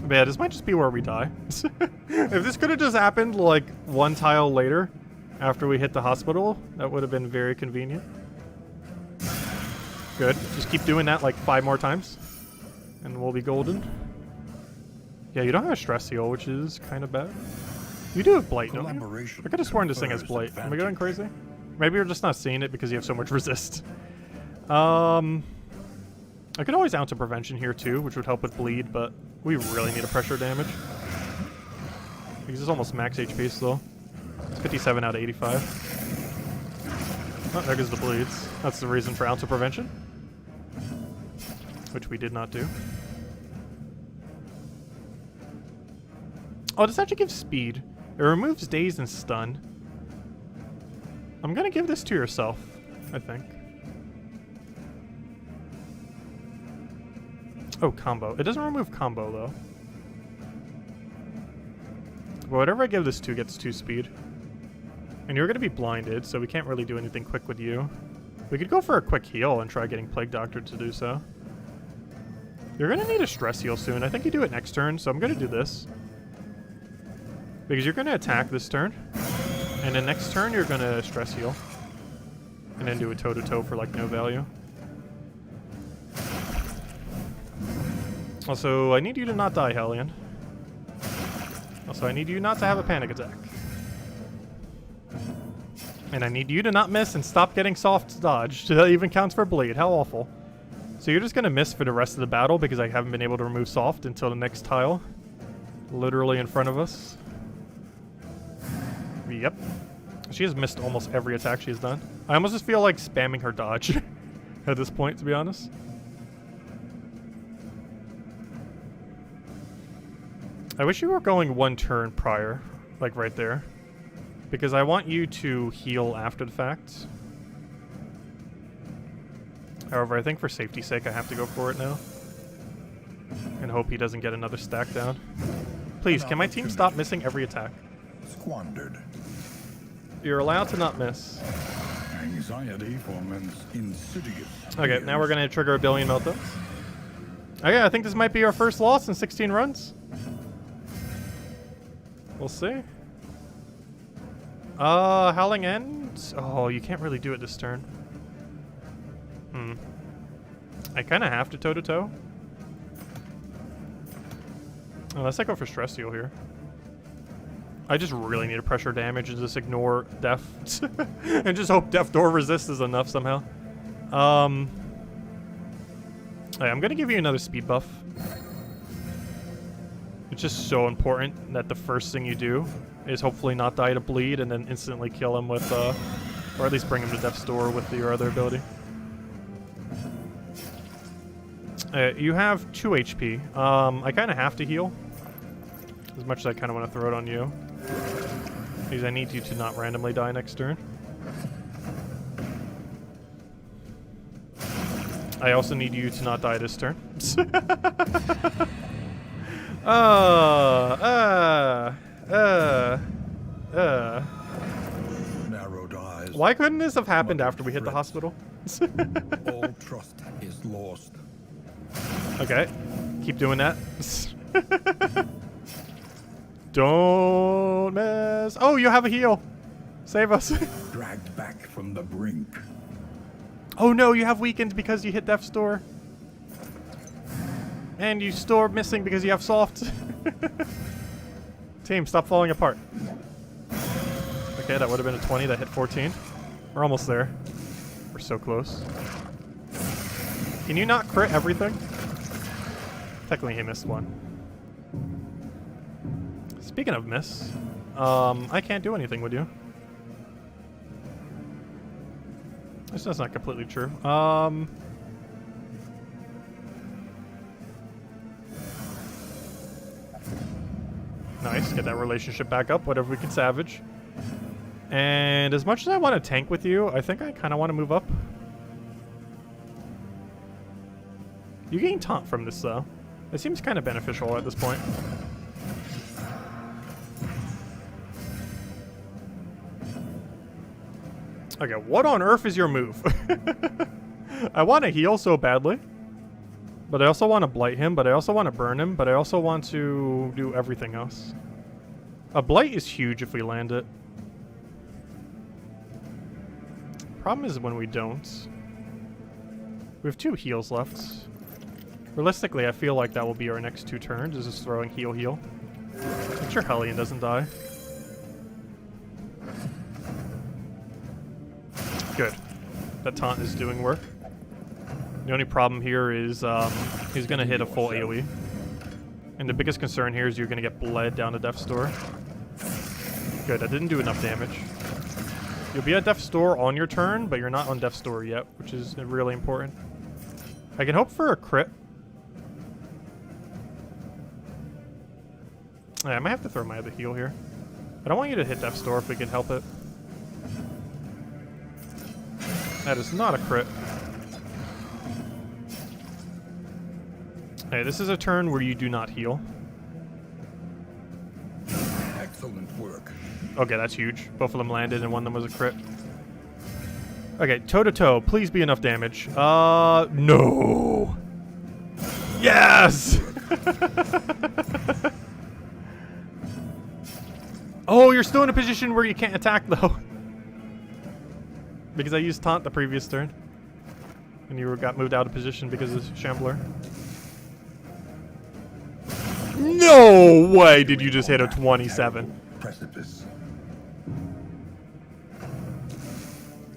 But yeah, this might just be where we die. If this could have just happened like one tile later. After we hit the hospital, that would have been very convenient. Good. Just keep doing that like 5 more times. And we'll be golden. Yeah, you don't have a stress heal, which is kind of bad. You do have Blight, don't you? I could have sworn this thing has Blight. Am I going crazy? Maybe you're just not seeing it because you have so much resist. I could always ounce a prevention here too, which would help with bleed, but we really need a pressure damage. Because it's almost max HP still. It's 57 out of 85. Oh, there goes the bleeds. That's the reason for ounce of prevention. Which we did not do. Oh, this actually gives speed. It removes daze and stun. I'm gonna give this to yourself, I think. Oh, combo. It doesn't remove combo, though. But whatever I give this to gets 2 speed. And you're going to be blinded, so we can't really do anything quick with you. We could go for a quick heal and try getting Plague Doctor to do so. You're going to need a stress heal soon. I think you do it next turn, so I'm going to do this. Because you're going to attack this turn. And then next turn, you're going to stress heal. And then do a toe-to-toe for, like, no value. Also, I need you to not die, Hellion. Also, I need you not to have a panic attack. And I need you to not miss and stop getting soft dodge. That even counts for bleed. How awful. So you're just going to miss for the rest of the battle because I haven't been able to remove soft until the next tile. Literally in front of us. Yep. She has missed almost every attack she's done. I almost just feel like spamming her dodge at this point, to be honest. I wish you were going 1 turn prior, like right there. Because I want you to heal after the fact. However, I think for safety's sake I have to go for it now. And hope he doesn't get another stack down. Please, can my team stop missing every attack? Squandered. You're allowed to not miss. Anxiety foments insidious. Okay, now we're going to trigger a billion meltdowns. Okay, I think this might be our first loss in 16 runs. We'll see. Howling End? Oh, you can't really do it this turn. I kind of have to toe-to-toe. Unless I go for Stress Heal here. I just really need to pressure damage and just ignore Death. And just hope Death Door Resist is enough somehow. I'm gonna give you another speed buff. It's just so important that the first thing you do is hopefully not die to bleed and then instantly kill him with, or at least bring him to Death's Door with your other ability. You have 2 HP. I kind of have to heal. As much as I kind of want to throw it on you. Because I need you to not randomly die next turn. I also need you to not die this turn. Narrowed eyes. Why couldn't this have happened after we hit the hospital? All trust is lost. Okay, keep doing that. Don't miss. Oh, you have a heal. Save us. Dragged back from the brink. Oh no, you have weakened because you hit Death's Door. And you store missing because you have soft. Team, stop falling apart. Okay, that would have been a 20. That hit 14. We're almost there. We're so close. Can you not crit everything? Technically, he missed one. Speaking of miss, I can't do anything with you. That's not completely true. Nice, get that relationship back up, whatever we can salvage. And as much as I want to tank with you, I think I kind of want to move up. You gain taunt from this, though. It seems kind of beneficial at this point. Okay, what on earth is your move? I want to heal so badly. But I also want to blight him, but I also want to burn him, but I also want to do everything else. A blight is huge if we land it. Problem is when we don't. We have 2 heals left. Realistically, I feel like that will be our next 2 turns, is just throwing heal. Make sure Hellion doesn't die. Good. That taunt is doing work. The only problem here is he's going to hit a full AoE. And the biggest concern here is you're going to get bled down to Death's Door. Good, that didn't do enough damage. You'll be at Death's Door on your turn, but you're not on Death's Door yet, which is really important. I can hope for a crit. I might have to throw my other heal here. I don't want you to hit Death's Door if we can help it. That is not a crit. Hey, this is a turn where you do not heal. Excellent work. Okay, that's huge. Both of them landed and one of them was a crit. Okay, toe-to-toe. Please be enough damage. No. Yes! Oh, you're still in a position where you can't attack, though. Because I used taunt the previous turn. And you got moved out of position because of Shambler. No way did you just hit a 27. Precipice.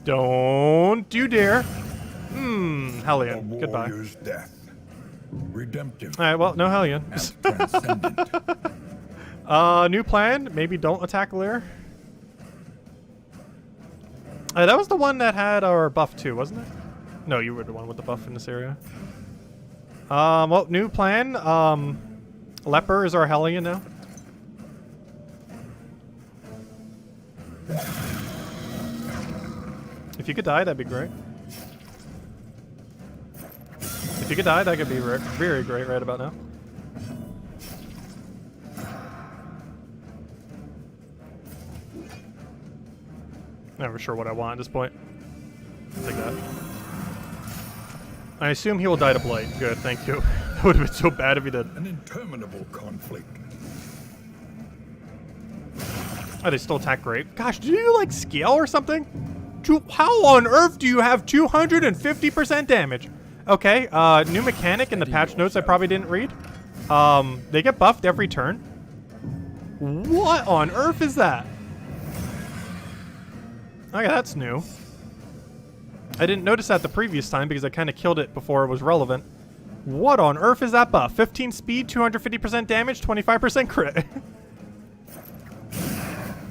Don't you dare. Hellion. Goodbye. Warrior's death. Redemptive. Alright, well, no Hellion. And transcendent. New plan. Maybe don't attack Lair. That was the one that had our buff too, wasn't it? No, you were the one with the buff in this area. Well, new plan. Leper is our Hellion now. If you could die, that'd be great. If you could die, that could be very great right about now. Never sure what I want at this point. Take that. I assume he will die to blight. Good, thank you. That would have been so bad if he did. An interminable conflict. Oh, they still attack great. Gosh, do you like scale or something? How on earth do you have 250% damage? Okay, new mechanic in the patch notes I probably didn't read. They get buffed every turn. What on earth is that? Okay, that's new. I didn't notice that the previous time because I kind of killed it before it was relevant. What on earth is that buff? 15 speed, 250% damage, 25% crit.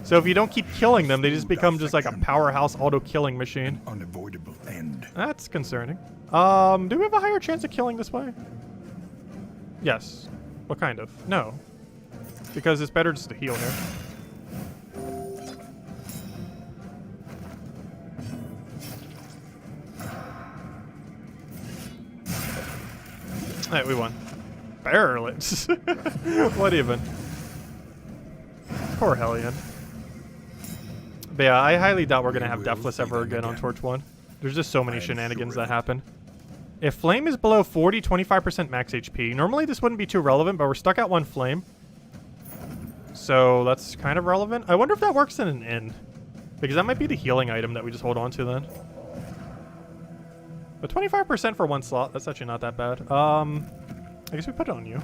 So if you don't keep killing them, they just become just like a powerhouse auto-killing machine. Unavoidable end. That's concerning. Do we have a higher chance of killing this way? Yes. What kind of? No. Because it's better just to heal here. Alright, we won. Barely. What even? Poor Hellion. But yeah, I highly doubt we're going to have Deathless ever again on Torch 1. There's just so many shenanigans that happen. If Flame is below 40, 25% max HP. Normally this wouldn't be too relevant, but we're stuck at 1 Flame. So that's kind of relevant. I wonder if that works in an inn. Because that might be the healing item that we just hold on to then. But 25% for 1 slot, that's actually not that bad. I guess we put it on you.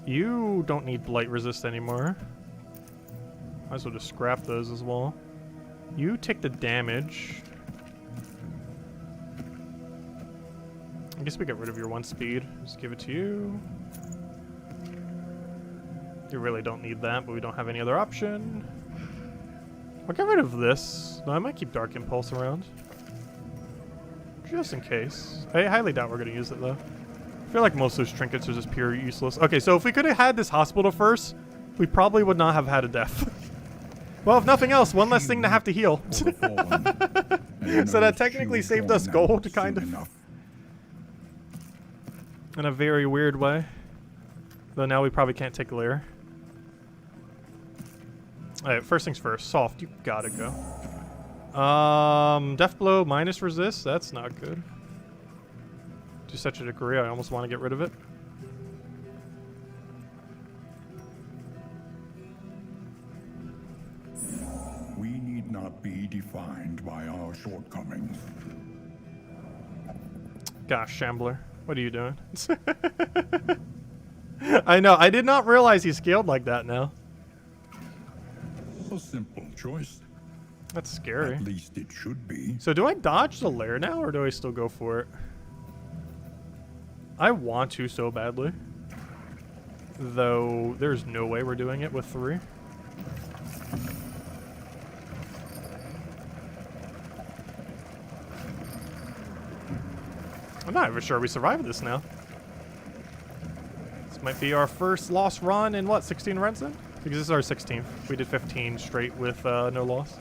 You don't need Blight Resist anymore. Might as well just scrap those as well. You take the damage. I guess we get rid of your 1 speed. Just give it to you. You really don't need that, but we don't have any other option. I'll get rid of this. No, I might keep Dark Impulse around. Just in case. I highly doubt we're going to use it, though. I feel like most of those trinkets are just pure useless. Okay, so if we could have had this hospital first, we probably would not have had a death. Well, if nothing else, one less thing to have to heal. So that technically saved us gold, kind of. In a very weird way. Though now we probably can't take Lair. Alright, first things first. Soft, you gotta go. Death Blow minus resist, that's not good. To such a degree, I almost want to get rid of it. We need not be defined by our shortcomings. Gosh, Shambler, what are you doing? I know, I did not realize he scaled like that now. A simple choice. That's scary. At least it should be. So do I dodge the Lair now, or do I still go for it? I want to so badly. Though, there's no way we're doing it with 3. I'm not even sure we survived this now. This might be our first lost run in, what, 16 runs then? Because this is our 16th. We did 15 straight with no loss.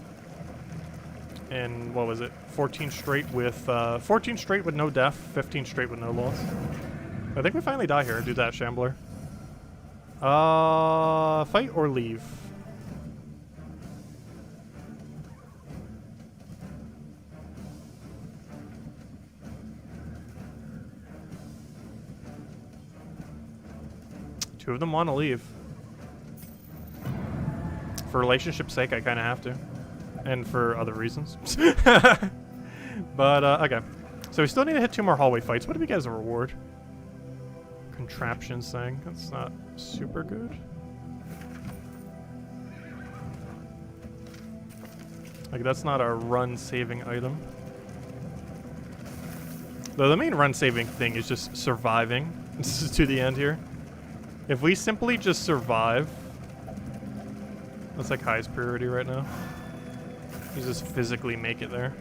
And what was it? 14 straight with no death, 15 straight with no loss. I think we finally die here and do that, Shambler. Fight or leave? Two of them want to leave. For relationship's sake, I kind of have to. And for other reasons. But, okay. So we still need to hit 2 more hallway fights. What do we get as a reward? Contraptions thing. That's not super good. Like, that's not a run-saving item. Though the main run-saving thing is just surviving. This is to the end here. If we simply just survive... That's like highest priority right now. You just physically make it there.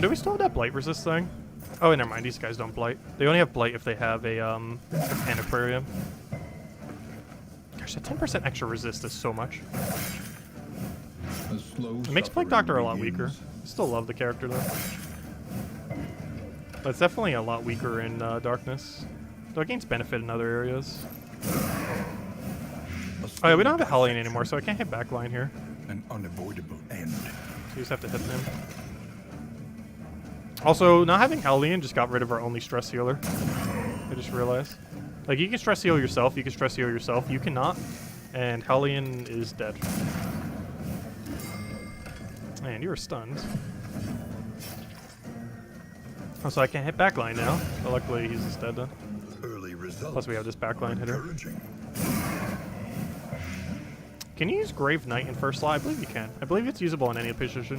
Do we still have that blight resist thing? Oh, never mind. These guys don't blight. They only have blight if they have a an aquarium. Gosh, that 10% extra resist is so much. It makes Plague Doctor a lot weaker. I still love the character though. But it's definitely a lot weaker in Darkness. Though it gains benefit in other areas. Oh yeah, we don't have a Hellion anymore, so I can't hit backline here. An unavoidable end. So you just have to hit him. Also, not having Hellion just got rid of our only stress healer. I just realized. Like, you can stress heal yourself, you can stress heal yourself, you cannot. And Hellion is dead. Man, you were stunned. Oh, so I can't hit backline now. But luckily, he's just dead then. Plus, we have this backline hitter. Can you use Grave Knight in first slot? I believe you can. I believe it's usable in any position.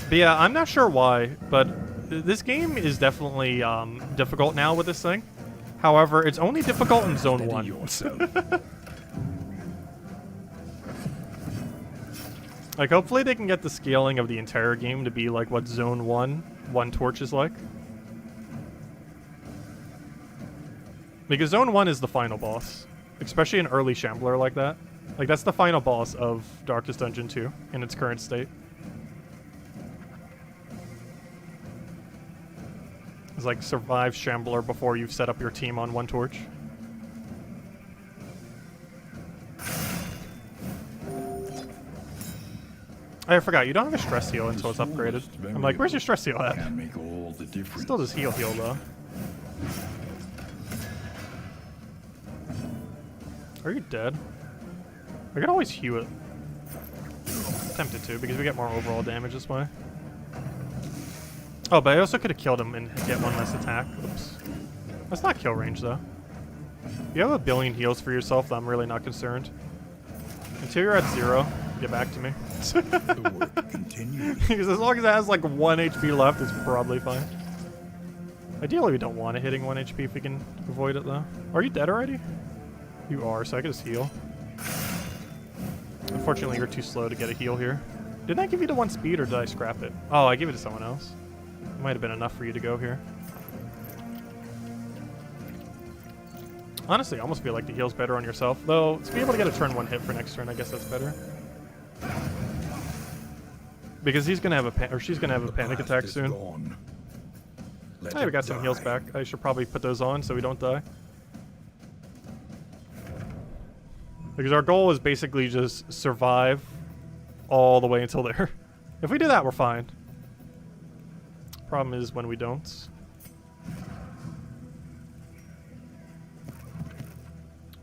But yeah, I'm not sure why, but this game is definitely difficult now with this thing. However, it's only difficult in Zone 1. Like, hopefully they can get the scaling of the entire game to be like what Zone 1 torch is like. Because Zone 1 is the final boss. Especially an early Shambler like that. Like, that's the final boss of Darkest Dungeon 2 in its current state. It's like survive Shambler before you've set up your team on one torch. I forgot, you don't have a stress heal until it's upgraded. I'm like, where's your stress heal at? Still does heal though. Are you dead? I can always heal it. Tempted to, because we get more overall damage this way. Oh, but I also could have killed him and get one less attack. Oops. That's not kill range, though. You have a billion heals for yourself, I'm really not concerned. Until you're at 0, get back to me. Because as long as it has like 1 HP left, it's probably fine. Ideally, we don't want it hitting 1 HP if we can avoid it, though. Are you dead already? You are, so I can just heal. Unfortunately, you're too slow to get a heal here. Didn't I give you the 1 speed, or did I scrap it? Oh, I gave it to someone else. It might have been enough for you to go here. Honestly, I almost feel like the heal's better on yourself. Though, to be able to get a turn 1 hit for next turn, I guess that's better. Because he's gonna have a she's gonna have a panic attack soon. Hey, we got some heals back. I should probably put those on so we don't die. Because our goal is basically just survive all the way until there. If we do that, we're fine. Problem is when we don't.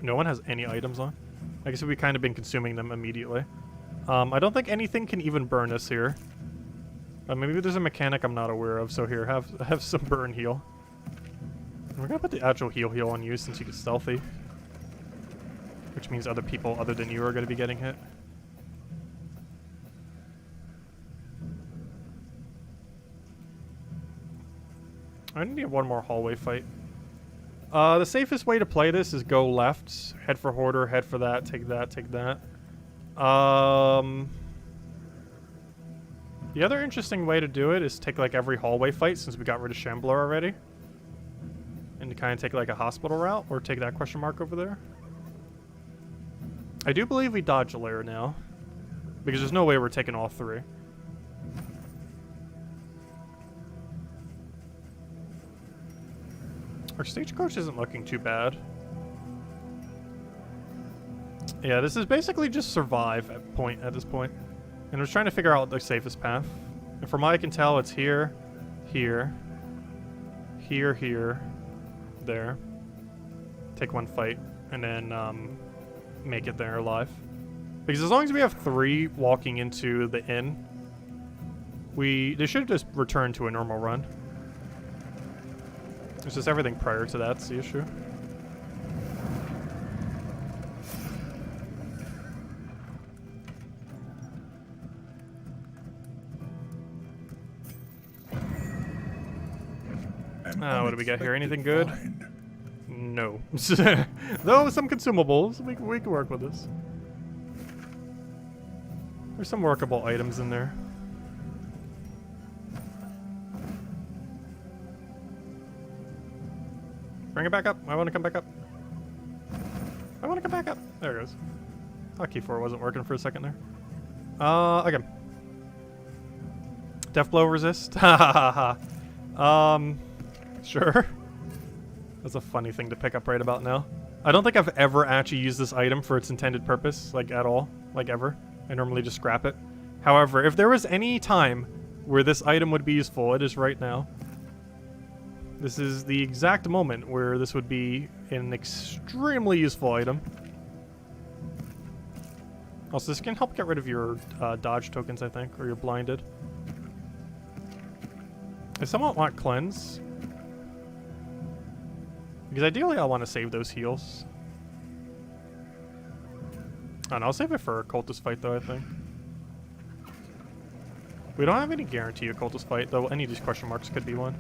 No one has any items on. I guess we've kind of been consuming them immediately. I don't think anything can even burn us here. Maybe there's a mechanic I'm not aware of, so here, have some burn heal. We're gonna put the actual heal on you since you get stealthy. Which means other people other than you are gonna be getting hit. I need one more hallway fight. The safest way to play this is go left, head for Hoarder, head for that, take that, take that. The other interesting way to do it is take like every hallway fight since we got rid of Shambler already. And to kind of take like a hospital route, or take that question mark over there. I do believe we dodge a layer now. Because there's no way we're taking all 3. Our stagecoach isn't looking too bad. Yeah, this is basically just survive at this point. And we're trying to figure out the safest path. And from what I can tell, it's here, here, here, here, there. Take 1 fight, and then make it there alive. Because as long as we have 3 walking into the inn, they should just return to a normal run. It's just everything prior to that's the issue. What do we got here? Anything good? No. Though some consumables, we can work with this. There's some workable items in there. Bring it back up. I want to come back up. I want to come back up. There it goes. Key 4 wasn't working for a second there. Again. Death blow resist. Ha ha ha. Sure. That's a funny thing to pick up right about now. I don't think I've ever actually used this item for its intended purpose, like at all, like ever. I normally just scrap it. However, if there was any time where this item would be useful, it is right now. This is the exact moment where this would be an extremely useful item. Also, this can help get rid of your dodge tokens, I think, or you're blinded. I somewhat want cleanse. Because ideally I want to save those heals. And I'll save it for a cultist fight though, I think. We don't have any guarantee of cultist fight, though any of these question marks could be one.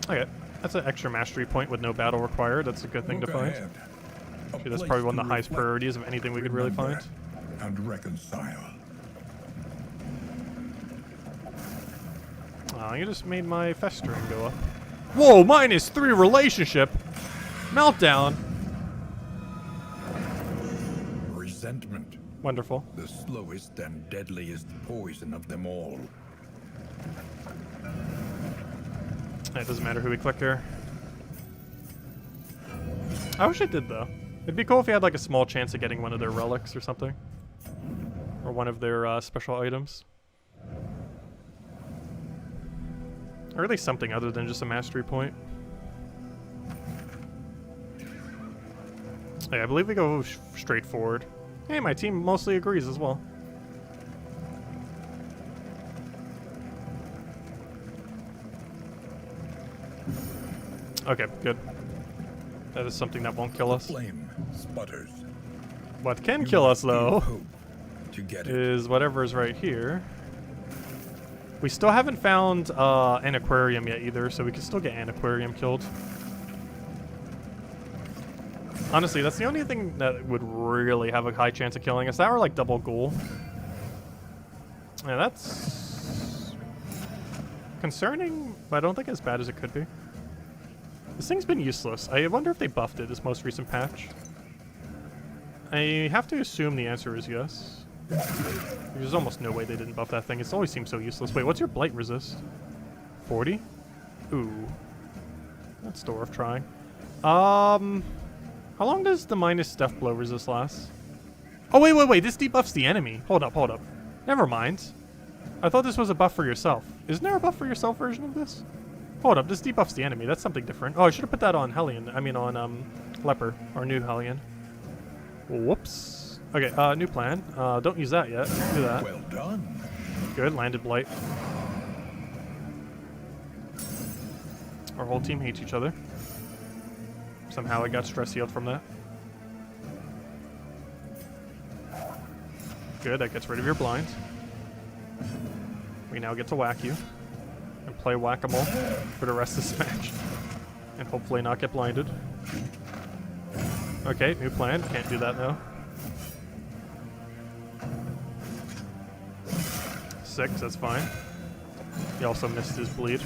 Okay, that's an extra mastery point with no battle required. That's a good thing to find. Actually, that's probably one of the highest priorities of anything we could really find. And reconcile. Oh, you just made my festering go up. Whoa, -3 relationship. Meltdown. Resentment. Wonderful. The slowest and deadliest poison of them all. It doesn't matter who we click here. I wish it did, though. It'd be cool if you had like a small chance of getting one of their relics or something. Or one of their special items. Or at least something other than just a mastery point. Hey, I believe we go straight forward. Hey, my team mostly agrees as well. Okay, good. That is something that won't kill us. Flame sputters. What can kill us, though, to get it. is whatever is right here. We still haven't found an aquarium yet either, so we can still get an aquarium killed. Honestly, that's the only thing that would really have a high chance of killing us. That or like double ghoul. Yeah, that's concerning, but I don't think as bad as it could be. This thing's been useless. I wonder if they buffed it this most recent patch. I have to assume the answer is yes. There's almost no way they didn't buff that thing. It's always seemed so useless. Wait, what's your blight resist? 40? Ooh. That's still worth trying. How long does the minus death blow resist last? Oh, wait. This debuffs the enemy. Hold up. Never mind. I thought this was a buff for yourself. Isn't there a buff for yourself version of this? Hold up, this debuffs the enemy. That's something different. Oh, I should have put that on Hellion. I mean on, Leper. Or new Hellion. Whoops. Okay, new plan. Don't use that yet. Do that. Well done. Good, landed blight. Our whole team hates each other. Somehow I got stress healed from that. Good, that gets rid of your blind. We now get to whack you. And play whack-a-mole for the rest of this match. And hopefully not get blinded. Okay, new plan. Can't do that now. 6, that's fine. He also missed his bleed.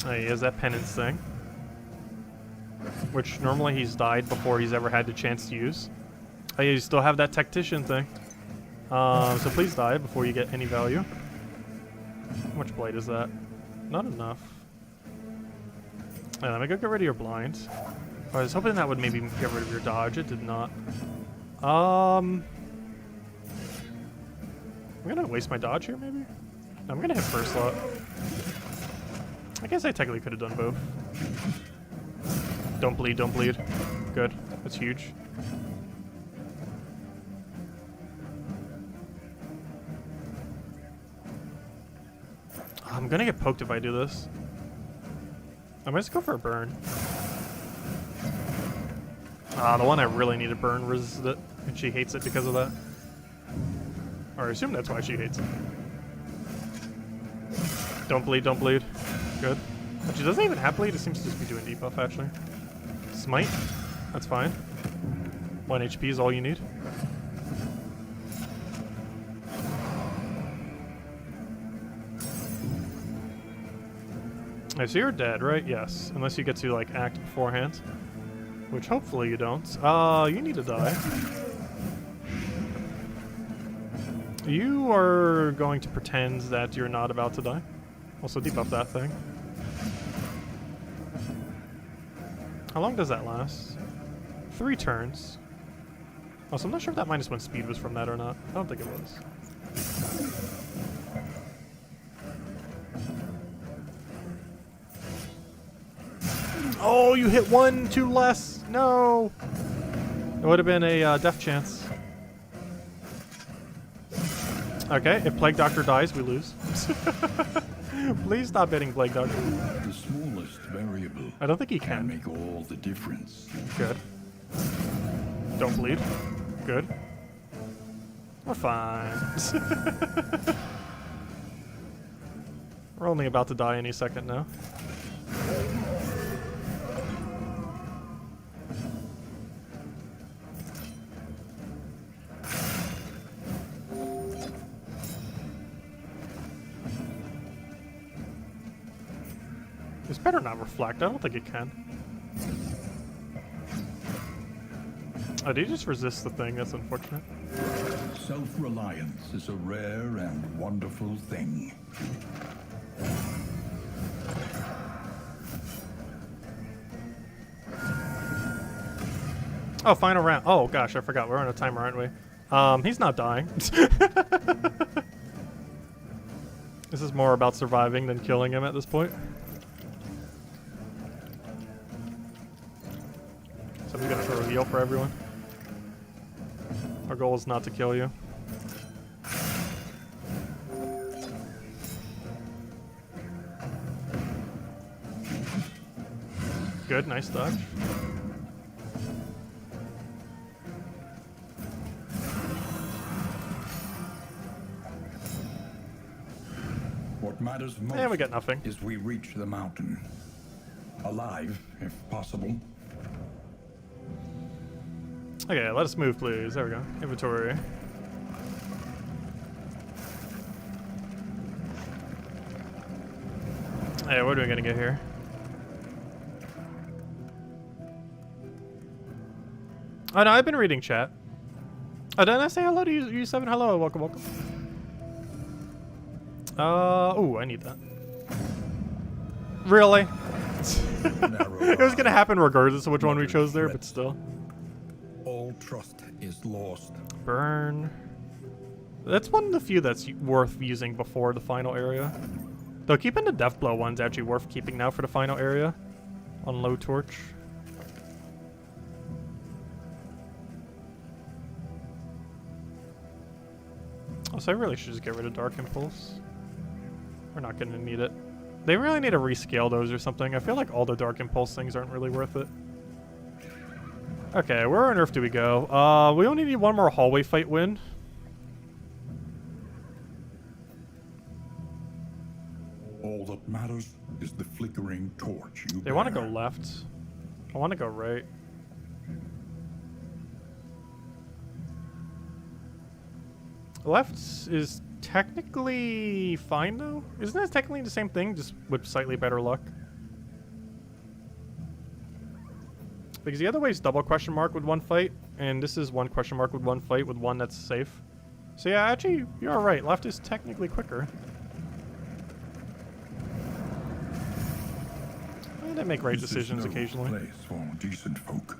He has that penance thing. Which normally he's died before he's ever had the chance to use. Oh yeah, you still have that tactician thing. So please die before you get any value. How much blight is that? Not enough. Yeah, let me go get rid of your blind. I was hoping that would maybe get rid of your dodge. It did not. I'm gonna waste my dodge here, maybe? I'm gonna hit first slot. I guess I technically could have done both. Don't bleed, don't bleed. Good. That's huge. I'm gonna get poked if I do this. I might just go for a burn. The one I really need to burn resisted it, and she hates it because of that. Or I assume that's why she hates it. Don't bleed, don't bleed. Good. But she doesn't even have bleed, it seems to just be doing debuff actually. Smite, that's fine. 1 HP is all you need. So you're dead, right? Yes. Unless you get to, like, act beforehand. Which hopefully you don't. You need to die. You are going to pretend that you're not about to die. Also debuff that thing. How long does that last? 3 turns. Oh, so I'm not sure if that -1 speed was from that or not. I don't think it was. Oh, you hit 1 too less. No. It would have been a death chance. Okay, if Plague Doctor dies, we lose. Please stop hitting Plague Doctor. The smallest variable I don't think he can can. make all the difference. Good. Don't bleed. Good. We're fine. We're only about to die any second now. This better not reflect. I don't think it can. Oh, did he just resist the thing? That's unfortunate. Self-reliance is a rare and wonderful thing. Oh, final round. Oh gosh, I forgot. We're on a timer, aren't we? He's not dying. This is more about surviving than killing him at this point. So I'm just gonna throw a heal for everyone. Our goal is not to kill you. Good, nice dodge. What matters most And we got nothing. is we reach the mountain. Alive, if possible. Okay, let us move, please. There we go. Inventory. Hey, what are we gonna get here? Oh no, I've been reading chat. Oh, didn't I say hello to you, 7? Hello, welcome, welcome. Oh, I need that. Really? It was gonna happen regardless of which one we chose there, but still. All trust is lost. Burn. That's one of the few that's worth using before the final area. Though keeping the death blow one's actually worth keeping now for the final area. On low torch. Also, I really should just get rid of Dark Impulse. We're not going to need it. They really need to rescale those or something. I feel like all the Dark Impulse things aren't really worth it. Okay, where on earth do we go? We only need one more hallway fight win. All that matters is the flickering torch you They want to bear. go left. I want to go right. Left is technically fine, though? Isn't that technically the same thing, just with slightly better luck? Because the other way is double question mark with one fight, and this is one question mark with one fight with one that's safe. So yeah, actually, you're right. Left is technically quicker. And they make right This is decisions no occasionally. place for decent folk.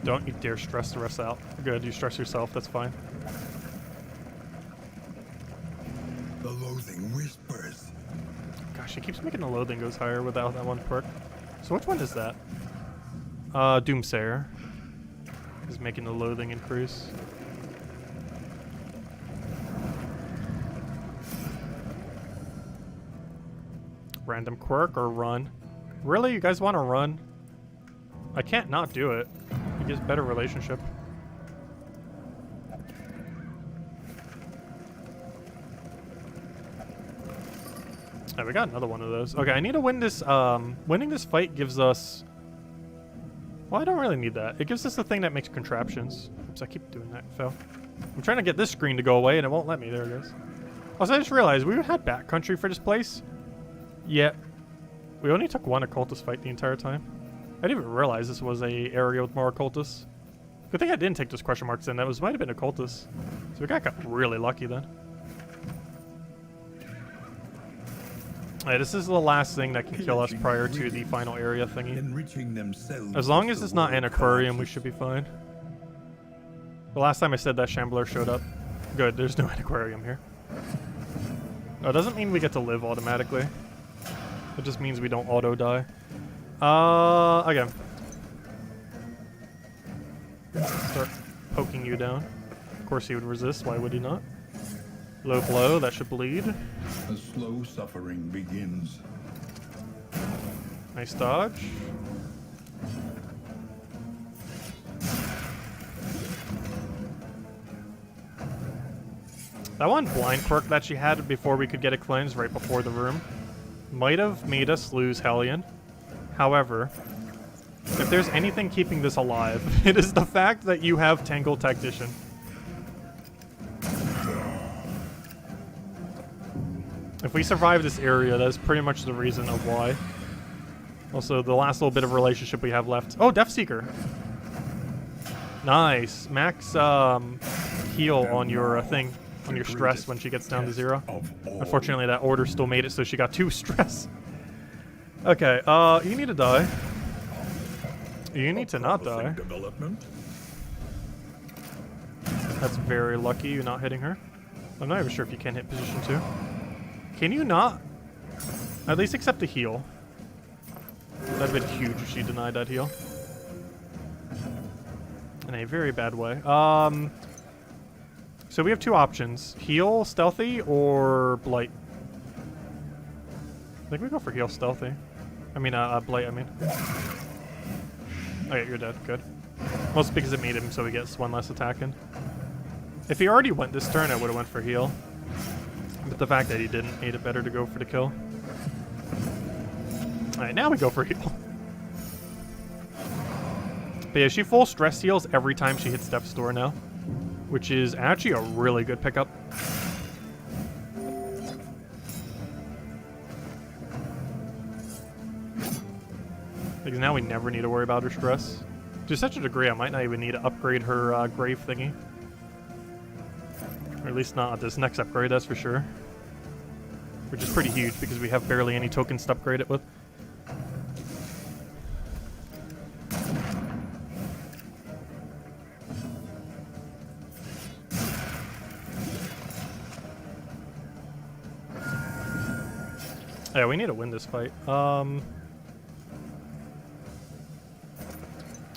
Don't you dare stress the rest out. Good, you stress yourself, that's fine. The loathing whispers. Gosh, he keeps making the loathing goes higher without that one perk. So which one is that? Doomsayer is making the loathing increase. Random quirk or run? Really? You guys want to run? I can't not do it. It gives better relationship. Oh, we got another one of those. Okay, I need to win this. Winning this fight gives us... Well, I don't really need that. It gives us the thing that makes contraptions. Oops, I keep doing that. Phil. I'm trying to get this screen to go away, and it won't let me. There it is. Also, I just realized we had backcountry for this place. Yet, we only took one occultist fight the entire time. I didn't even realize this was a area with more occultists. Good thing I didn't take those question marks in. That might have been occultists. So we got really lucky then. Alright, this is the last thing that can kill us prior to the final area thingy. Enriching themselves As long as it's not an aquarium, we should be fine. The last time I said that, Shambler showed up. Good, there's no aquarium here. No, it doesn't mean we get to live automatically. It just means we don't auto-die. Okay. Start poking you down. Of course he would resist, why would he not? Low blow, that should bleed. A slow suffering begins. Nice dodge. That one blind quirk that she had before we could get it cleansed right before the room might have made us lose Hellion. However, if there's anything keeping this alive, it is the fact that you have Tangle Tactician. If we survive this area, that's pretty much the reason of why. Also, the last little bit of relationship we have left. Oh, Deathseeker. Nice. Max heal on your thing, on your stress when she gets down to 0. Unfortunately, that order still made it so she got 2 stress. Okay, you need to die. You need to not die. That's very lucky you're not hitting her. I'm not even sure if you can hit position 2. Can you not? At least accept the heal. That'd have been huge if she denied that heal. In a very bad way. So we have 2 options. Heal, stealthy, or blight. I think we go for heal, stealthy. I mean, blight, I mean. Oh yeah, you're dead. Good. Mostly because it made him so he gets 1 less attack in. If he already went this turn, I would have went for heal. But the fact that he didn't made it better to go for the kill. Alright, now we go for heal. But yeah, she full stress heals every time she hits Death's Door now. Which is actually a really good pickup. Because now we never need to worry about her stress. To such a degree, I might not even need to upgrade her grave thingy. Or at least not at this next upgrade, that's for sure. Which is pretty huge because we have barely any tokens to upgrade it with. Yeah, we need to win this fight.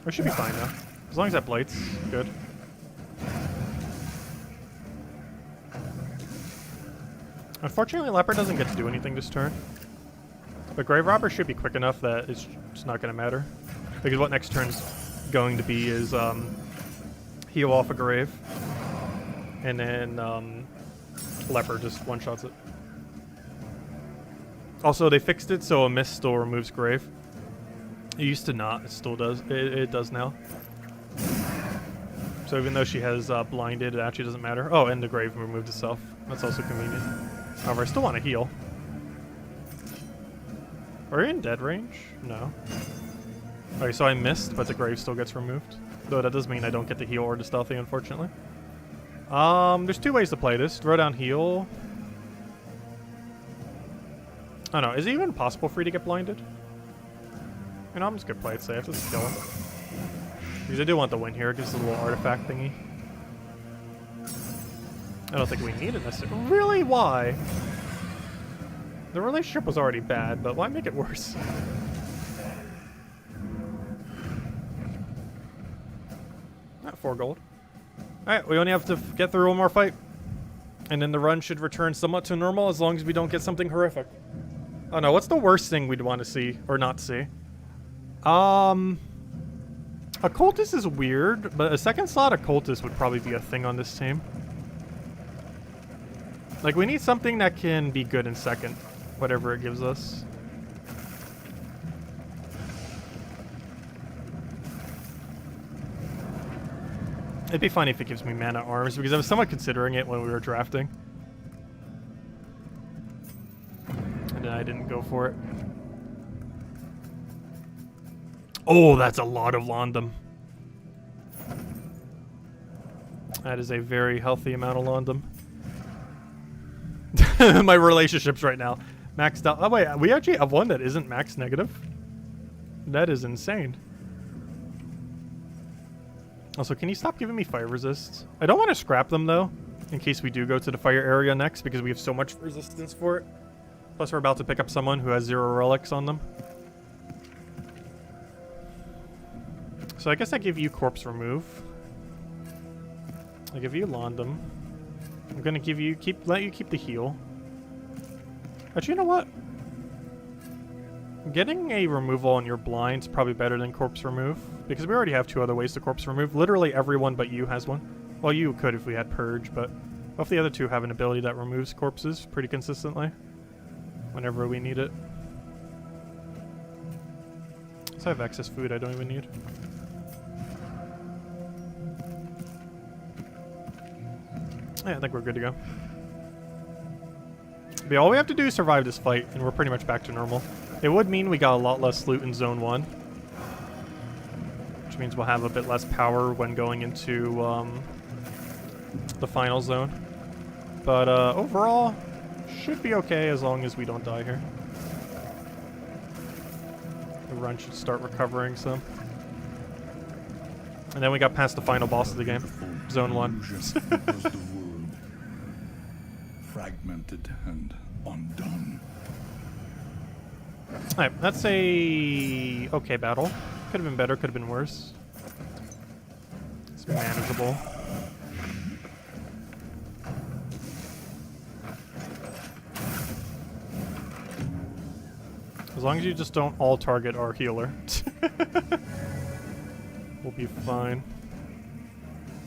We should be fine now. As long as that blights, good. Unfortunately, Leopard doesn't get to do anything this turn. But Grave Robber should be quick enough that it's just not going to matter. Because what next turn's going to be is heal off a Grave. And then Leopard just one-shots it. Also, they fixed it so a Mist still removes Grave. It used to not. It still does. It does now. So even though she has blinded, it actually doesn't matter. Oh, and the Grave removed itself. That's also convenient. However, I still want to heal. Are you in dead range? No. Okay, so I missed, but the Grave still gets removed. Though that does mean I don't get the heal or the stealthy, unfortunately. There's 2 ways to play this. Throw down heal. I don't know. Is it even possible for you to get blinded? You know, I'm just gonna play it safe. Let's kill him. Because I do want the win here. It gives us a little artifact thingy. I don't think we need it necessarily. Really? Why? The relationship was already bad, but why make it worse? Not 4 gold. Alright, we only have to get through one more fight. And then the run should return somewhat to normal as long as we don't get something horrific. Oh no, what's the worst thing we'd want to see? Or not see? Occultist is weird, but a second slot Occultist would probably be a thing on this team. Like, we need something that can be good in second, whatever it gives us. It'd be funny if it gives me mana arms, because I was somewhat considering it when we were drafting. And then I didn't go for it. Oh, that's a lot of Londum. That is a very healthy amount of Londum. My relationships right now. Maxed out. Oh, wait. We actually have one that isn't max negative. That is insane. Also, can you stop giving me fire resists? I don't want to scrap them, though, in case we do go to the fire area next, because we have so much resistance for it. Plus, we're about to pick up someone who has 0 relics on them. So I guess I give you corpse remove. I give you Londum. I'm gonna give you let you keep the heal. Actually, you know what? Getting a removal on your blind's probably better than corpse remove, because we already have 2 other ways to corpse remove. Literally everyone but you has one. Well, you could if we had purge, but both the other 2 have an ability that removes corpses pretty consistently whenever we need it. So I have excess food I don't even need. Yeah, I think we're good to go. But yeah, all we have to do is survive this fight, and we're pretty much back to normal. It would mean we got a lot less loot in Zone 1. Which means we'll have a bit less power when going into the final zone. But overall, should be okay as long as we don't die here. The run should start recovering some. And then we got past the final boss of the game, Zone 1. Fragmented and undone. Alright, that's a okay battle. Could have been better, could have been worse. It's manageable. As long as you just don't all target our healer. We'll be fine.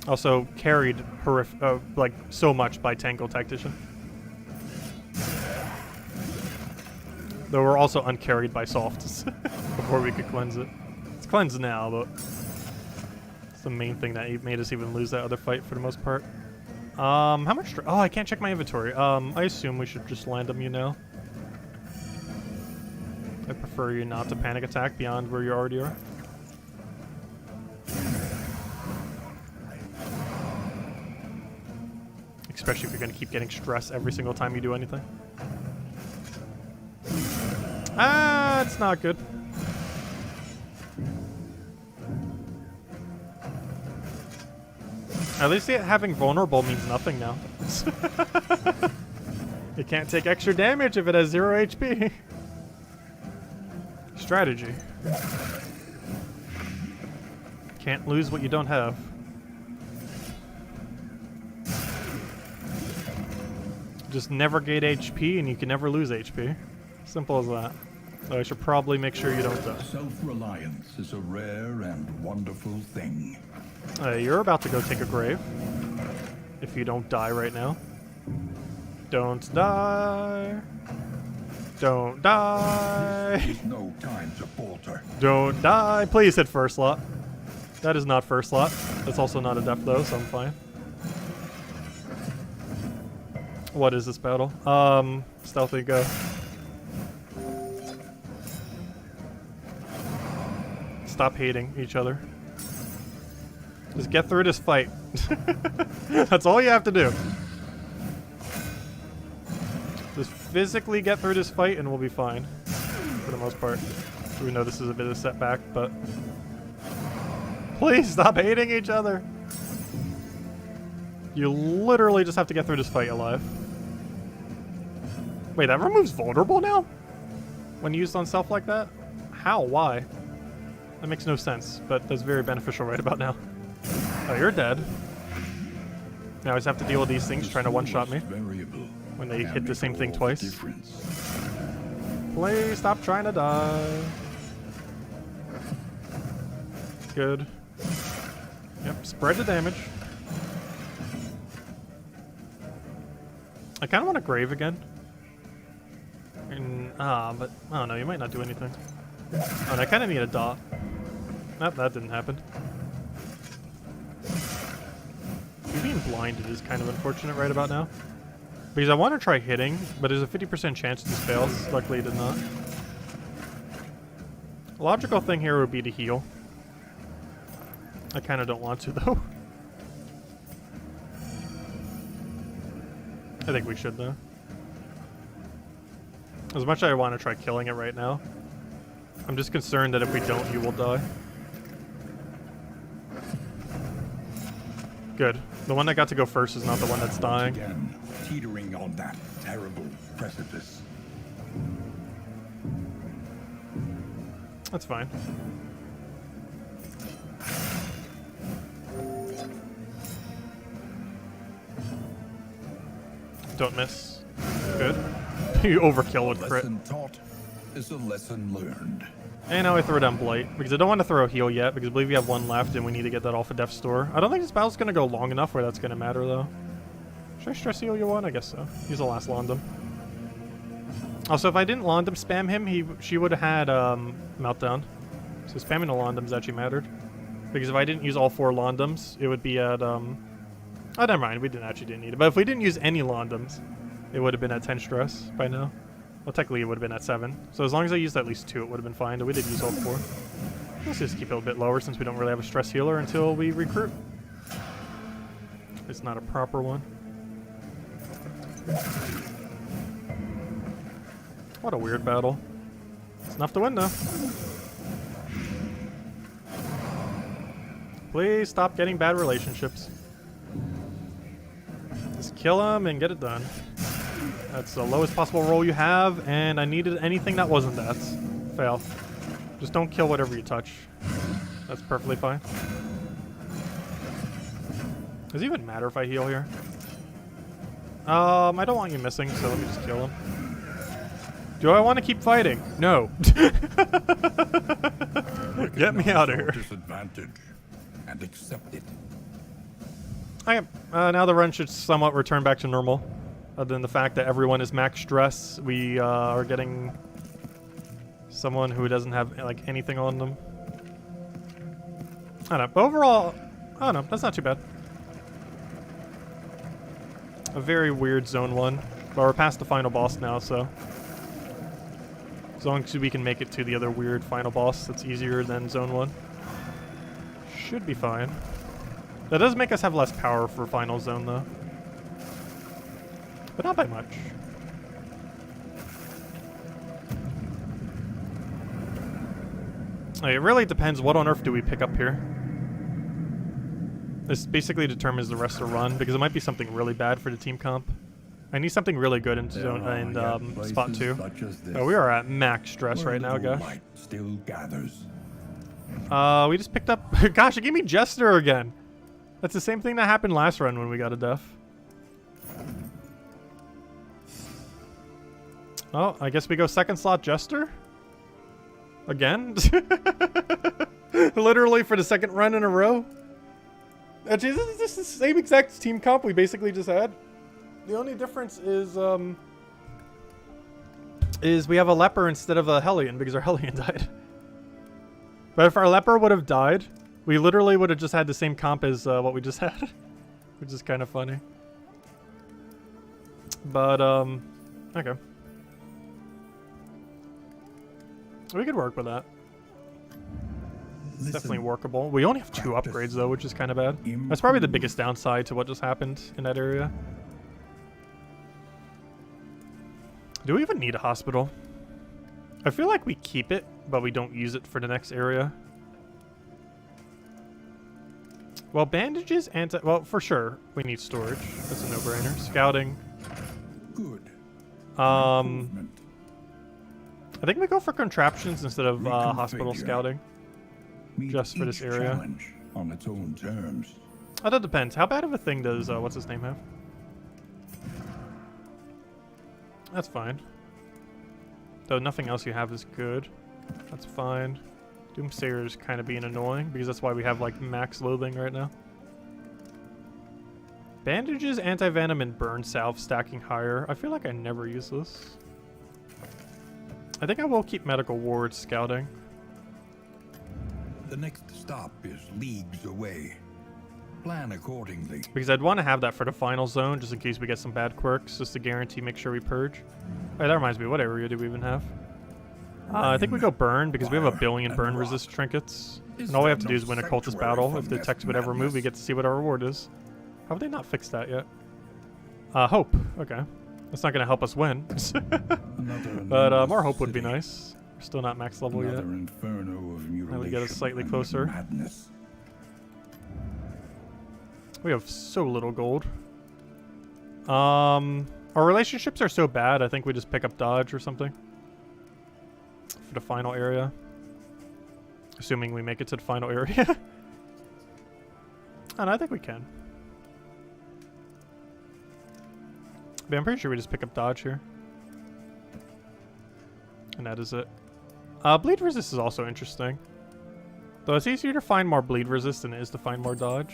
Also carried like so much by Tangle Tactician. Though we're also uncarried by softs before we could cleanse it. It's cleansed now, but it's the main thing that made us even lose that other fight for the most part. How much? Oh, I can't check my inventory. I assume we should just land them, you know. I prefer you not to panic attack beyond where you already are. Especially if you're going to keep getting stress every single time you do anything. Ah, it's not good. At least having vulnerable means nothing now. It can't take extra damage if it has 0 HP. Strategy. Can't lose what you don't have. Just never gate HP and you can never lose HP. Simple as that. So I should probably make sure you don't die. Self-reliance is a rare and wonderful thing. You're about to go take a grave. If you don't die right now. Don't die. Don't die. There's no time to falter. Don't die. Please hit first slot. That is not first slot. That's also not a depth though, so I'm fine. What is this battle? Stealthy, go. Stop hating each other. Just get through this fight. That's all you have to do. Just physically get through this fight and we'll be fine. For the most part. We know this is a bit of a setback, but... Please stop hating each other! You literally just have to get through this fight alive. Wait, that removes vulnerable now? When used on self like that? How? Why? That makes no sense, but that's very beneficial right about now. Oh, you're dead. Now I just have to deal with these things trying to one-shot me. When they hit the same thing twice. Please stop trying to die. Good. Yep, spread the damage. I kind of want a grave again. But I don't know, you might not do anything. Oh, and I kind of need a dot. Nope, that didn't happen. You being blinded is kind of unfortunate right about now. Because I want to try hitting, but there's a 50% chance this fails. Luckily it did not. The logical thing here would be to heal. I kind of don't want to, though. I think we should, though. As much as I want to try killing it right now, I'm just concerned that if we don't, you will die. Good. The one that got to go first is not the one that's dying. Again, teetering on that terrible precipice. That's fine. Don't miss. Good. You overkill with crit. Lesson taught is a lesson learned. And now I throw down Blight, because I don't want to throw a heal yet, because I believe we have one left and we need to get that off of Death's Door. I don't think this battle's going to go long enough where that's going to matter, though. Should I stress heal you one? I guess so. Use the last Londum. Also, if I didn't Londum spam him, she would have had Meltdown. So spamming the Londums actually mattered. Because if I didn't use all 4 Londums, it would be at... Oh, never mind. We didn't need it. But if we didn't use any Londums, it would have been at 10 stress by now. Well, technically, it would have been at 7. So as long as I used at least 2, it would have been fine. But we did use all 4. Let's just keep it a bit lower since we don't really have a stress healer until we recruit. It's not a proper one. What a weird battle. It's enough to win, though. Please stop getting bad relationships. Just kill them and get it done. That's the lowest possible roll you have, and I needed anything that wasn't that. Fail. Just don't kill whatever you touch. That's perfectly fine. Does it even matter if I heal here? I don't want you missing, so let me just kill him. Do I want to keep fighting? No. Get me out of here. Disadvantage and accept it. Okay, now the run should somewhat return back to normal. Other than the fact that everyone is max stress, we are getting someone who doesn't have like anything on them. I don't know. But overall, I don't know. That's not too bad. A very weird zone 1, but we're past the final boss now, so as long as we can make it to the other weird final boss that's easier than zone 1, should be fine. That does make us have less power for final zone, though. But not by much. Like, it really depends what on earth do we pick up here. This basically determines the rest of the run, because it might be something really bad for the team comp. I need something really good in zone and spot 2. Oh, we are at max stress right now, guys. Light still gathers. We just picked up... Gosh, it gave me Jester again. That's the same thing that happened last run when we got a death. Oh, I guess we go second slot Jester? Again? Literally for the second run in a row? Actually, this is the same exact team comp we basically just had. The only difference is we have a leper instead of a Hellion because our Hellion died. But if our leper would have died, we literally would have just had the same comp as what we just had. Which is kind of funny. But, okay. We could work with that. It's definitely workable. We only have 2 upgrades though, which is kind of bad. That's probably the biggest downside to what just happened in that area. Do we even need a hospital? I feel like we keep it, but we don't use it for the next area. Well, bandages and... Well, for sure, we need storage. That's a no-brainer. Scouting. Good. I think we go for contraptions instead of hospital scouting. Just for this area. On its own terms. Oh, that depends. How bad of a thing does what's his name have? That's fine. Though nothing else you have is good. That's fine. Doomsayer's kind of being annoying because that's why we have like max loathing right now. Bandages, anti-venom, and burn salve stacking higher. I feel like I never use this. I think I will keep medical wards scouting. The next stop is leagues away. Plan accordingly. Because I'd want to have that for the final zone, just in case we get some bad quirks, just to guarantee make sure we purge. Oh, that reminds me, what area do we even have? I think we go burn, because we have a billion burn resist trinkets. And all we have to do is win a cultist battle. If the text would ever move, we get to see what our reward is. How would they not fix that yet? Hope. Okay. That's not going to help us win. But more hope would be nice. We're still not max level yet. Now we get us slightly closer. Madness. We have so little gold. Our relationships are so bad, I think we just pick up dodge or something. For the final area. Assuming we make it to the final area. And I think we can. But I'm pretty sure we just pick up dodge here. And that is it. Bleed resist is also interesting. Though it's easier to find more bleed resist than it is to find more dodge.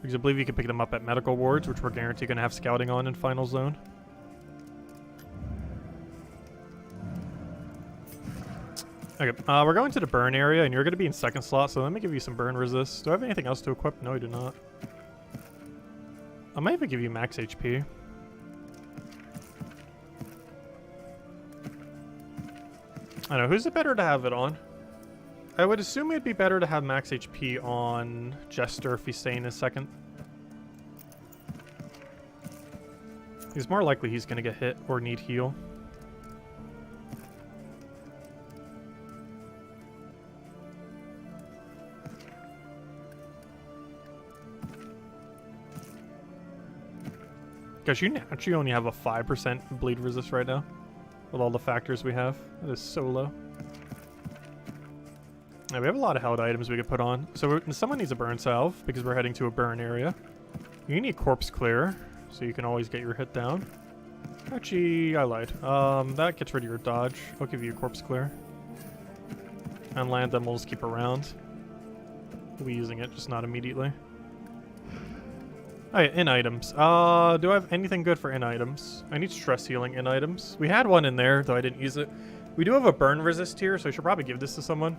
Because I believe you can pick them up at medical wards, which we're guaranteed going to have scouting on in final zone. Okay, we're going to the burn area, and you're going to be in second slot, so let me give you some burn resist. Do I have anything else to equip? No, I do not. I might even give you max HP. I don't know, who's it better to have it on? I would assume it'd be better to have max HP on Jester if he's staying in second. He's more likely he's going to get hit or need heal. Because you naturally only have a 5% bleed resist right now. With all the factors we have. That is so low. Yeah, we have a lot of held items we could put on. So someone needs a burn salve because we're heading to a burn area. You need corpse clear, so you can always get your hit down. Actually, I lied. That gets rid of your dodge. I'll give you a corpse clear. And land them, we'll just keep around. We'll be using it, just not immediately. Oh yeah, in items. Do I have anything good for in items? I need stress healing in items. We had one in there, though I didn't use it. We do have a burn resist here, so I should probably give this to someone.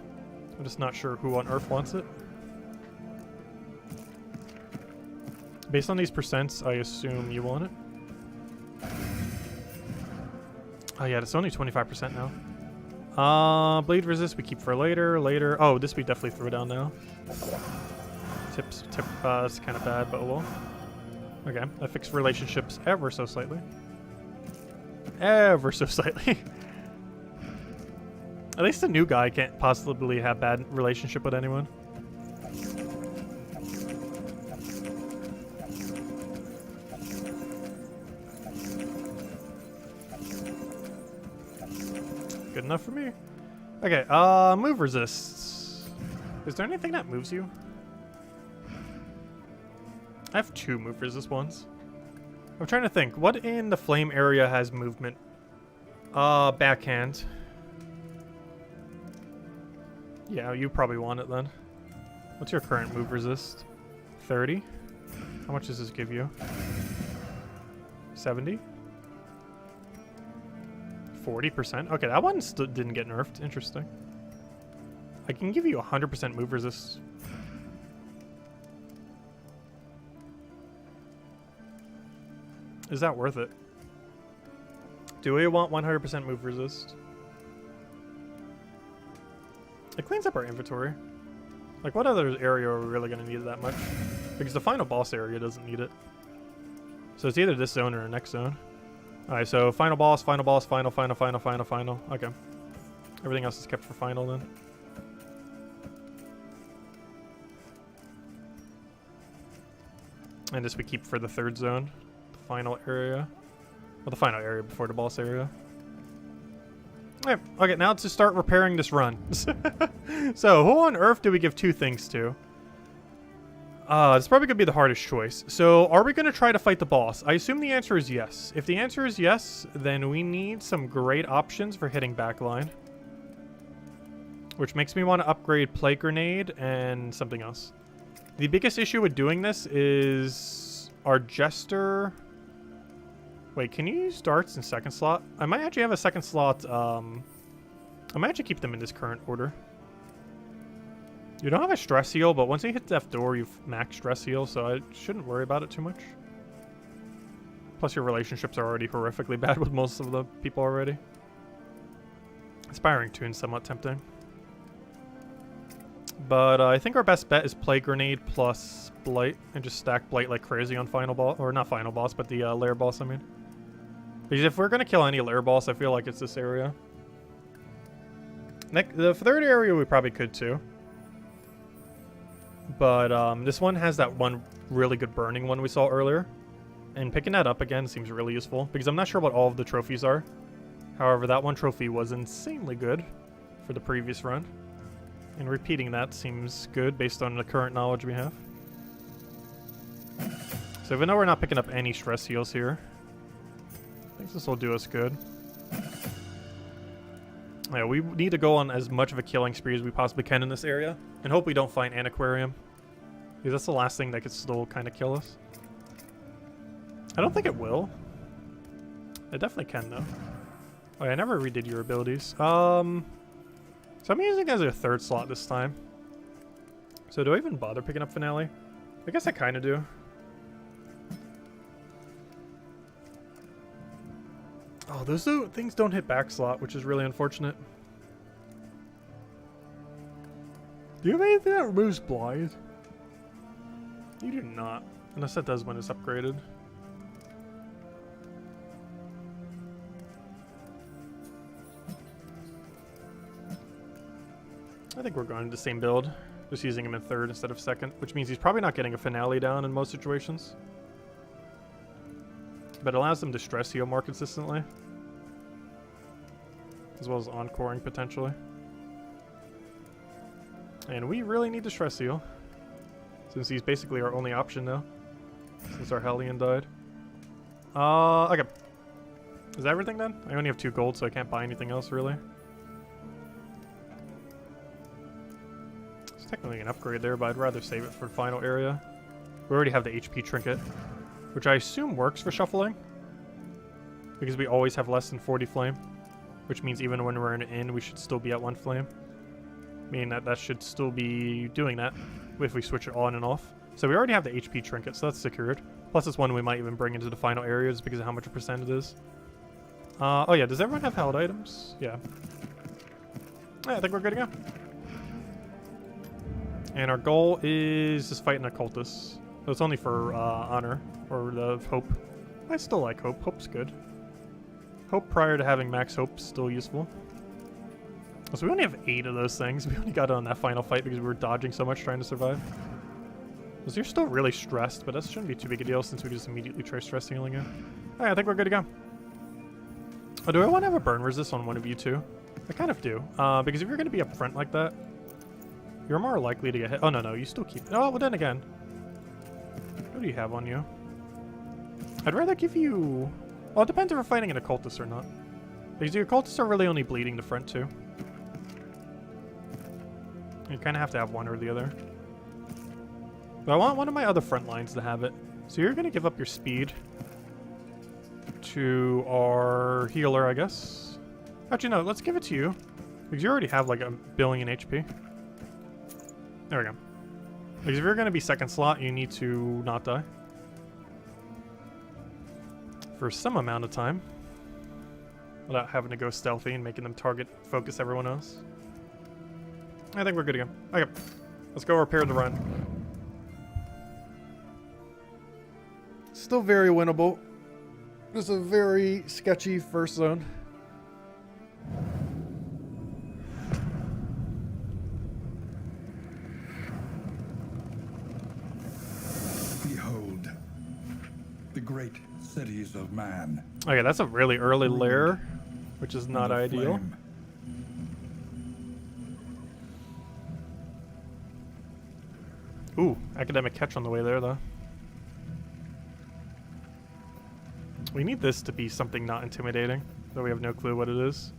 I'm just not sure who on Earth wants it. Based on these percents, I assume you want it. Oh yeah, it's only 25% now. Bleed resist we keep for later. Oh, this we definitely throw down now. Tip, it's kind of bad, but well. Okay, I fixed relationships ever so slightly. Ever so slightly. At least the new guy can't possibly have bad relationship with anyone. Good enough for me. Okay, move resists. Is there anything that moves you? I have 2 move resist ones. I'm trying to think. What in the flame area has movement? Backhand. Yeah, you probably want it then. What's your current move resist? 30? How much does this give you? 70? 40%? Okay, that one didn't get nerfed. Interesting. I can give you 100% move resist. Is that worth it? Do we want 100% move resist? It cleans up our inventory. Like, what other area are we really going to need that much? Because the final boss area doesn't need it. So it's either this zone or the next zone. Alright, so final boss, final. Okay. Everything else is kept for final then. And this we keep for the third zone. The final area. Well, the final area before the boss area. Alright, okay, now to start repairing this run. So, who on Earth do we give 2 things to? It's probably going to be the hardest choice. So, are we going to try to fight the boss? I assume the answer is yes. If the answer is yes, then we need some great options for hitting backline. Which makes me want to upgrade Plague Grenade and something else. The biggest issue with doing this is our Jester... Wait, can you use darts in second slot? I might actually have a second slot. I might actually keep them in this current order. You don't have a stress heal, but once you hit death door, you've max stress heal, so I shouldn't worry about it too much. Plus, your relationships are already horrifically bad with most of the people already. Inspiring Tune's somewhat tempting. But I think our best bet is Plague Grenade plus Blight, and just stack Blight like crazy on final boss, or not final boss, but the lair boss, I mean. Because if we're going to kill any lair boss, I feel like it's this area. The third area we probably could too. But this one has that one really good burning one we saw earlier. And picking that up again seems really useful. Because I'm not sure what all of the trophies are. However, that one trophy was insanely good for the previous run. And repeating that seems good based on the current knowledge we have. So even though we're not picking up any stress heals here, I think this will do us good. Yeah, we need to go on as much of a killing spree as we possibly can in this area. And hope we don't find an aquarium. Because that's the last thing that could still kind of kill us. I don't think it will. It definitely can though. Oh yeah, I never redid your abilities. So I'm using it as a third slot this time. So do I even bother picking up Finale? I guess I kind of do. Oh, those things don't hit back slot, which is really unfortunate. Do you have anything that removes blind? You do not. Unless that does when it's upgraded. I think we're going to the same build. Just using him in third instead of second. Which means he's probably not getting a Finale down in most situations. But it allows them to stress heal more consistently. As well as encoring potentially. And we really need to stress heal. Since he's basically our only option now. Since our Hellion died. Okay. Is that everything then? I only have 2 gold, so I can't buy anything else really. It's technically an upgrade there, but I'd rather save it for the final area. We already have the HP trinket. Which I assume works for shuffling. Because we always have less than 40 flame. Which means even when we're in an inn, we should still be at 1 flame. Meaning that should still be doing that if we switch it on and off. So we already have the HP trinket, so that's secured. Plus it's one we might even bring into the final areas because of how much % it is. Oh yeah, does everyone have held items? Yeah. Yeah, I think we're good to go. And our goal is just fighting a cultist. So it's only for honor, or the hope. I still like hope. Hope's good. Hope prior to having max hope is still useful. So we only have 8 of those things. We only got it on that final fight because we were dodging so much trying to survive. So you're still really stressed, but that shouldn't be too big a deal since we just immediately try stress healing you. Alright, I think we're good to go. Oh, do I want to have a burn resist on one of you too? I kind of do. Because if you're going to be up front like that, you're more likely to get hit. Oh, no, you still keep... Oh, well then again. What do you have on you? I'd rather give you... Well, it depends if we're fighting an occultist or not. Because the occultists are really only bleeding the front too. You kind of have to have one or the other. But I want one of my other front lines to have it. So you're going to give up your speed to our healer, I guess. Actually, no, let's give it to you. Because you already have like 1 billion HP. There we go. Because if you're going to be second slot, you need to not die. For some amount of time. Without having to go stealthy and making them target focus everyone else. I think we're good to go. Okay. Let's go repair the run. Still very winnable. Just a very sketchy first zone. Behold, the great cities of man. Okay, that's a really early lair, which is not ideal. Flame. Ooh, academic catch on the way there, though. We need this to be something not intimidating, though we have no clue what it is.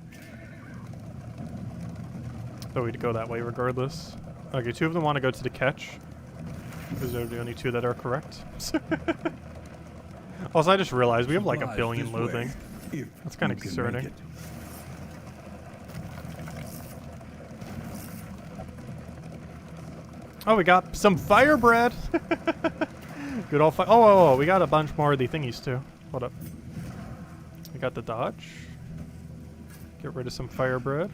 Though we'd go that way regardless. Okay, 2 of them want to go to the catch. Those are the only 2 that are correct. Also, I just realized we have like 1 billion loathing. That's kind of concerning. Oh, we got some fire bread. Good old fire. Oh, we got a bunch more of the thingies too. Hold up. We got the dodge. Get rid of some fire bread.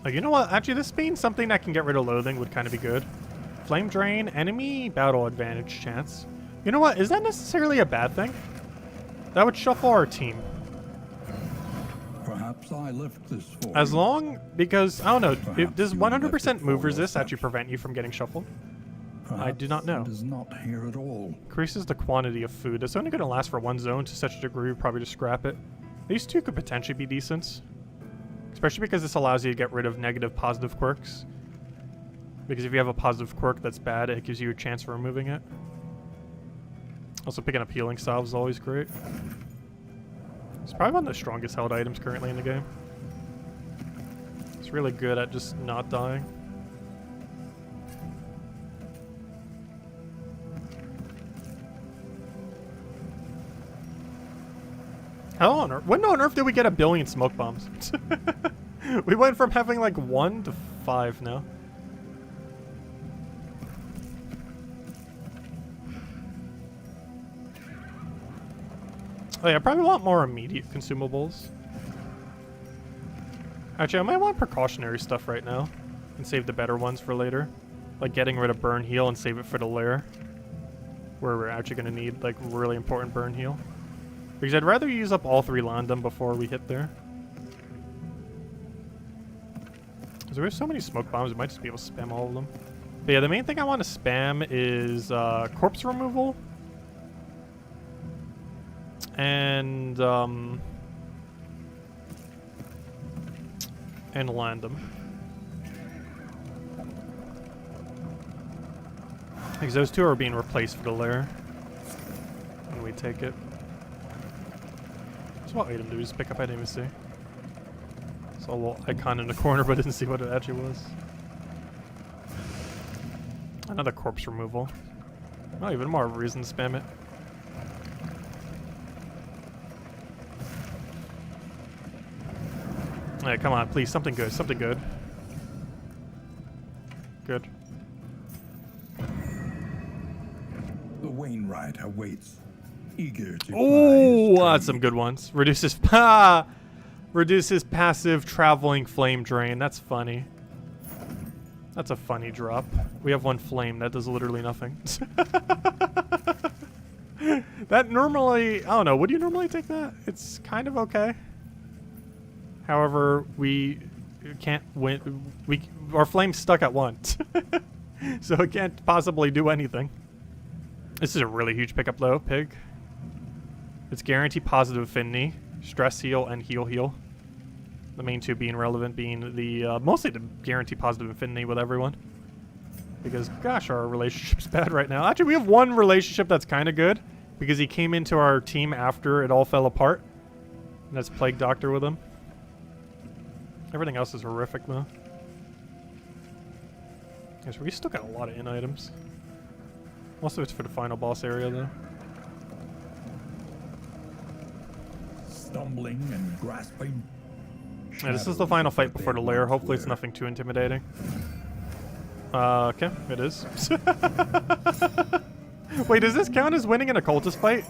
Oh, you know what? Actually, this being something that can get rid of loathing would kind of be good. Flame Drain, enemy battle advantage chance. You know what? Is that necessarily a bad thing? That would shuffle our team. Perhaps I left this for As you. long, because, I don't know, Perhaps does you 100% left it move for resist actually yourself. prevent you from getting shuffled? Perhaps I do not know. It is not here at all. Increases the quantity of food. It's only going to last for one zone to such a degree, we'd probably just scrap it. These two could potentially be decent. Especially because this allows you to get rid of negative positive quirks. Because if you have a positive quirk that's bad, it gives you a chance for removing it. Also, picking up healing salve is always great. It's probably one of the strongest held items currently in the game. It's really good at just not dying. How on earth? When on earth did we get 1 billion smoke bombs? We went from having like 1 to 5 now. Oh yeah, I probably want more immediate consumables. Actually, I might want precautionary stuff right now and save the better ones for later. Like getting rid of burn heal and save it for the lair, where we're actually going to need like really important burn heal. Because I'd rather use up all 3 Landum before we hit there. Because we have so many smoke bombs, we might just be able to spam all of them. But yeah, the main thing I want to spam is corpse removal. And Landum. Because those 2 are being replaced for the lair. And we take it. So what item do we just pick up? I didn't even see. Saw a little icon in the corner, but didn't see what it actually was. Another corpse removal. Oh, even more reason to spam it. Alright, come on, please, something good, something good. Good. The Wainwright awaits, eager to Oh, ply his that's some good ones. Reduces passive traveling flame drain. That's funny. That's a funny drop. We have 1 flame. That does literally nothing. That normally, I don't know. Would you normally take that? It's kind of okay. However, we can't win. Our flame's stuck at 1. So it can't possibly do anything. This is a really huge pickup though, Pig. It's guaranteed positive affinity, stress heal, and heal heal. The main 2 being relevant being the, mostly the guaranteed positive affinity with everyone. Because, gosh, our relationship's bad right now. Actually, we have 1 relationship that's kind of good. Because he came into our team after it all fell apart. And that's Plague Doctor with him. Everything else is horrific, though. Yes, we still got a lot of in items. Most of it's for the final boss area, though. stumbling and grasping. Yeah, this is the final fight before the lair. Hopefully it's nothing too intimidating. Okay, it is. Wait, does this count as winning in a cultist fight?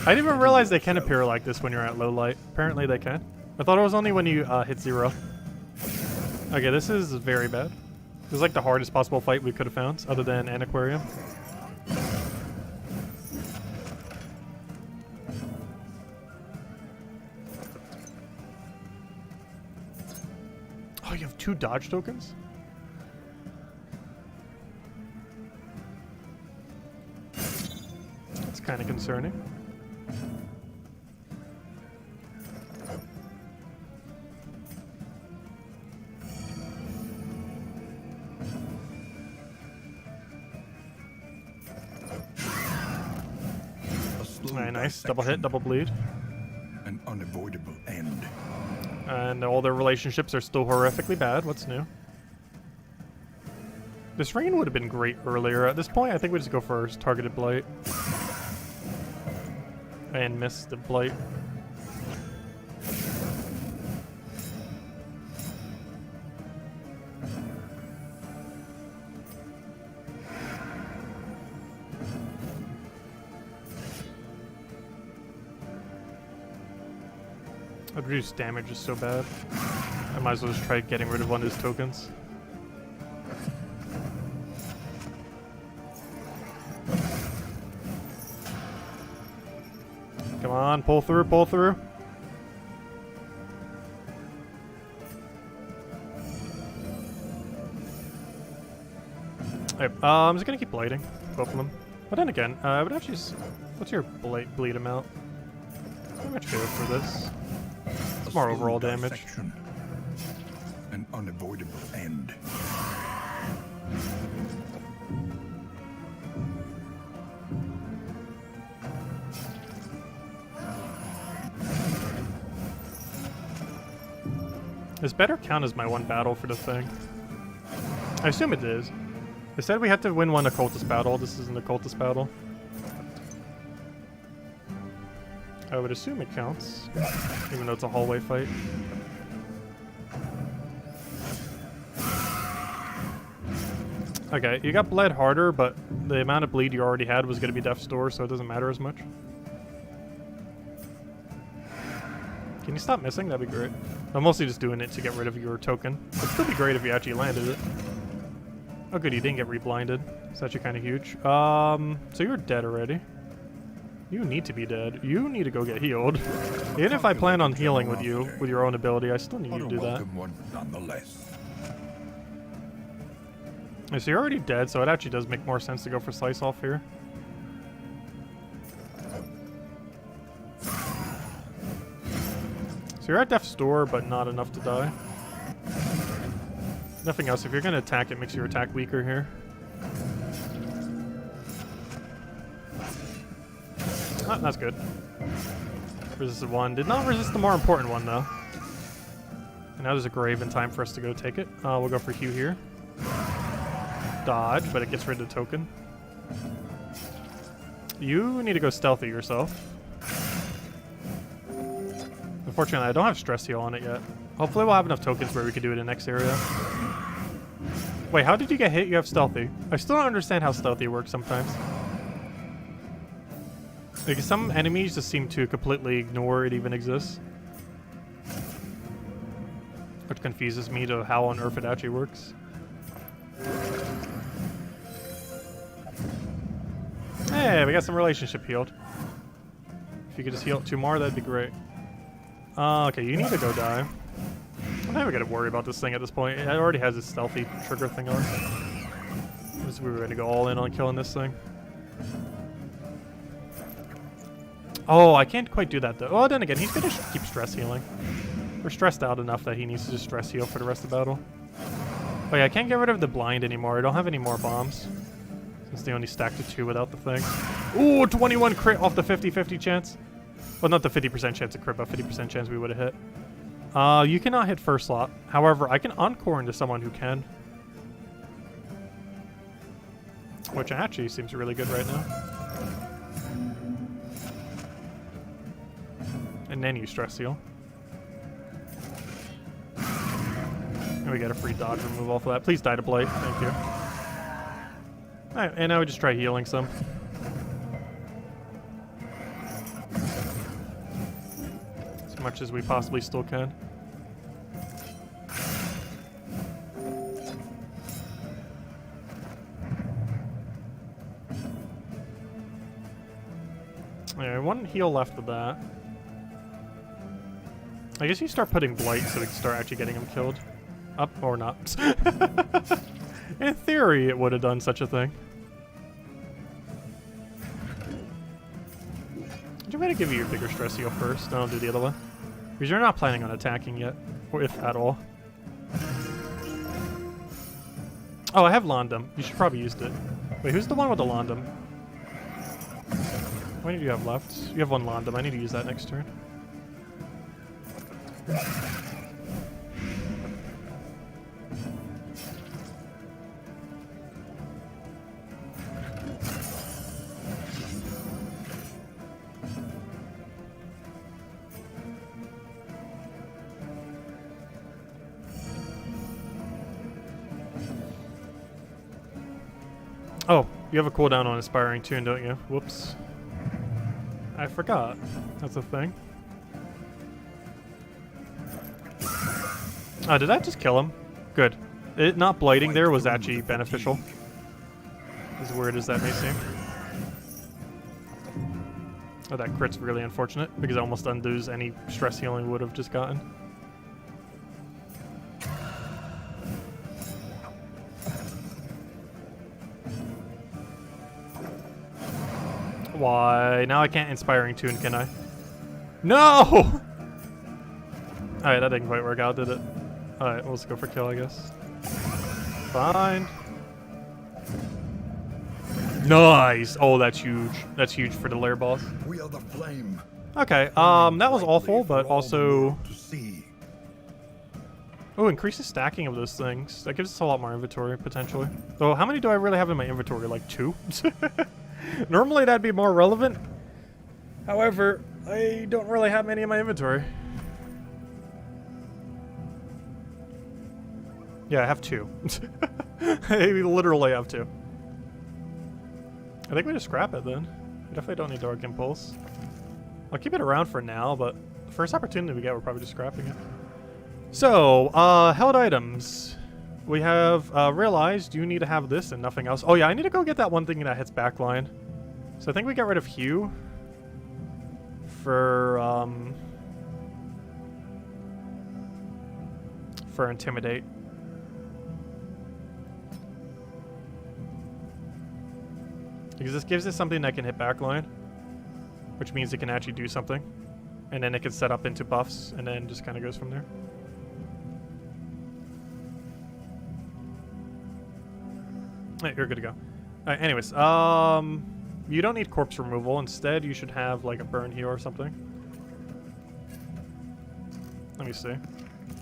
I didn't even realize they can appear like this when you're at low light. Apparently they can. I thought it was only when you hit 0. Okay, this is very bad. This is like the hardest possible fight we could have found, other than an aquarium. Oh, you have 2 dodge tokens? That's kind of concerning. Alright, nice. Double hit, double bleed. An unavoidable end. And all their relationships are still horrifically bad. What's new? This rain would have been great earlier. At this point, I think we just go for targeted blight. And miss the blight. Reduced damage is so bad. I might as well just try getting rid of one of his tokens. Come on, pull through, pull through. Alright, I'm just gonna keep blading both of them. But then again, I would actually just... What's your bleed amount? How much go for this? It's more overall damage. An unavoidable end. This better count as my one battle for the thing. I assume it is. They said we had to win one occultist battle. This isn't an occultist battle. I would assume it counts, even though it's a hallway fight. Okay, you got bled harder, but the amount of bleed you already had was going to be Death's Door, so it doesn't matter as much. Can you stop missing? That'd be great. I'm mostly just doing it to get rid of your token. It'd still be great if you actually landed it. Oh good, you didn't get reblinded. It's actually kind of huge. So you're dead already. You need to be dead. You need to go get healed. Even if I plan on healing with you, with your own ability, I still need you to do that. So you're already dead, so it actually does make more sense to go for Slice Off here. So you're at Death's Door, but not enough to die. Nothing else. If you're going to attack, it makes your attack weaker here. Ah, that's good. Resisted one. Did not resist the more important one, though. And now there's a grave in time for us to go take it. We'll go for Hugh here. Dodge, but it gets rid of the token. You need to go stealthy yourself. Unfortunately, I don't have stress heal on it yet. Hopefully we'll have enough tokens where we can do it in the next area. Wait, how did you get hit? You have stealthy. I still don't understand how stealthy works sometimes. Because some enemies just seem to completely ignore it even exists. Which confuses me to how on earth it actually works. Hey, we got some relationship healed. If you could just heal 2 more, that'd be great. Okay, you need to go die. I'm never gonna worry about this thing at this point. It already has its stealthy trigger thing on. We were gonna go all in on killing this thing. Oh, I can't quite do that though. Oh, then again, he's gonna keep stress healing. We're stressed out enough that he needs to just stress heal for the rest of the battle. Oh yeah, I can't get rid of the blind anymore. I don't have any more bombs. Since they only stacked to 2 without the thing. Ooh, 21 crit off the 50-50 chance. Well, not the 50% chance of crit, but 50% chance we would have hit. You cannot hit first slot. However, I can encore into someone who can. Which actually seems really good right now. And then you stress heal. And we get a free dodge remove off of that. Please die to Blight. Thank you. Alright, and now we just try healing some. As much as we possibly still can. Yeah, 1 heal left of that. I guess you start putting Blight so we can start actually getting him killed. Up or not. In theory, it would have done such a thing. I'm going to give you your bigger stress heal first, then I'll do the other one. Because you're not planning on attacking yet, or if at all. Oh, I have Londum. You should probably used it. Wait, who's the one with the Londum? How many do you have left? You have 1 Londum. I need to use that next turn. Oh, you have a cooldown on Inspiring Tune, don't you? Whoops. I forgot. That's a thing. Oh, did that just kill him? Good. It not blighting there was actually beneficial. As weird as that may seem. Oh, that crit's really unfortunate because it almost undoes any stress healing we would have just gotten. Why? Now I can't Inspiring Tune, can I? No! Alright, that didn't quite work out, did it? Alright, let's go for kill, I guess. Fine. Nice! Oh, that's huge. That's huge for the lair boss. We are the flame. Okay, that was awful, but also... Oh, increases stacking of those things. That gives us a lot more inventory, potentially. So how many do I really have in my inventory? Like 2? Normally that'd be more relevant. However, I don't really have many in my inventory. Yeah, I have 2. I literally have 2. I think we just scrap it then. We definitely don't need Dark Impulse. I'll keep it around for now, but the first opportunity we get, we're probably just scrapping it. So, held items. We have realized you need to have this and nothing else. Oh yeah, I need to go get that one thing that hits backline. So I think we get rid of Hue for Intimidate. Because this gives us something that can hit backline, which means it can actually do something. And then it can set up into buffs, and then just kind of goes from there. Right, you're good to go. Alright, anyways, you don't need corpse removal. Instead, you should have like a burn heal or something. Let me see.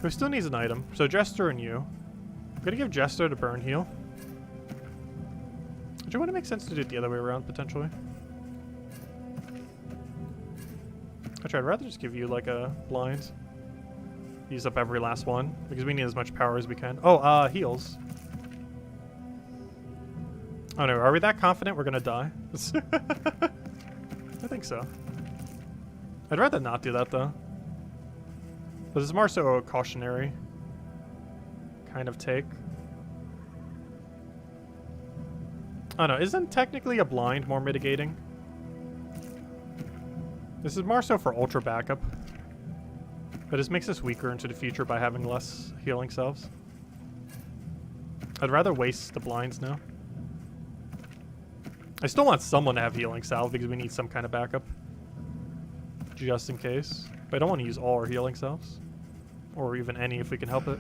Who still needs an item? So Jester and you. I'm gonna give Jester the burn heal. Which would it make sense to do it the other way around, potentially? Actually, I'd rather just give you like a blind. Use up every last one, because we need as much power as we can. Oh, heals. Oh no, are we that confident we're gonna die? I think so. I'd rather not do that though. This is more so a cautionary kind of take. Oh no, isn't technically a blind more mitigating? This is more so for ultra backup. But this makes us weaker into the future by having less healing selves. I'd rather waste the blinds now. I still want someone to have healing salve because we need some kind of backup. Just in case. But I don't want to use all our healing salves. Or even any if we can help it.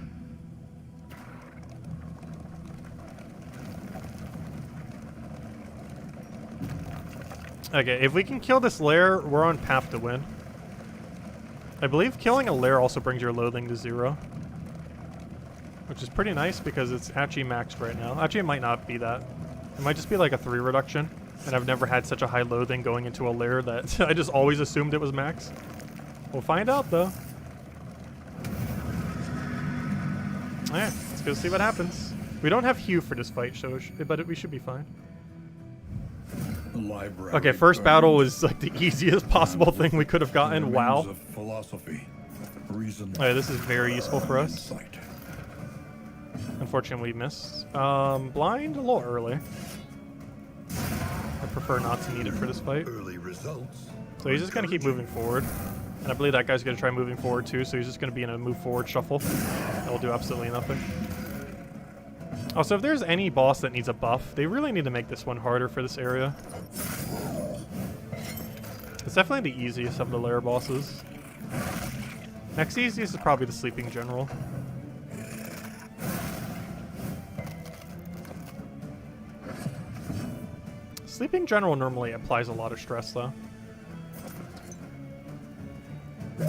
Okay, if we can kill this lair, we're on path to win. I believe killing a lair also brings your loathing to 0. Which is pretty nice because it's actually maxed right now. Actually, it might not be that. It might just be like a 3 reduction. And I've never had such a high loathing going into a lair that I just always assumed it was max. We'll find out though. Alright, let's go see what happens. We don't have Hue for this fight, so but we should be fine. Okay, first battle was like the easiest possible thing we could have gotten. Wow. Alright, this is very useful for us. Unfortunately, we missed. Blind a little early. I prefer not to need it for this fight. So he's just gonna keep moving forward. And I believe that guy's gonna try moving forward too, so he's just gonna be in a move forward shuffle. That will do absolutely nothing. Also, if there's any boss that needs a buff, they really need to make this one harder for this area. It's definitely the easiest of the lair bosses. Next easiest is probably the Sleeping General. Sleeping General normally applies a lot of stress though. The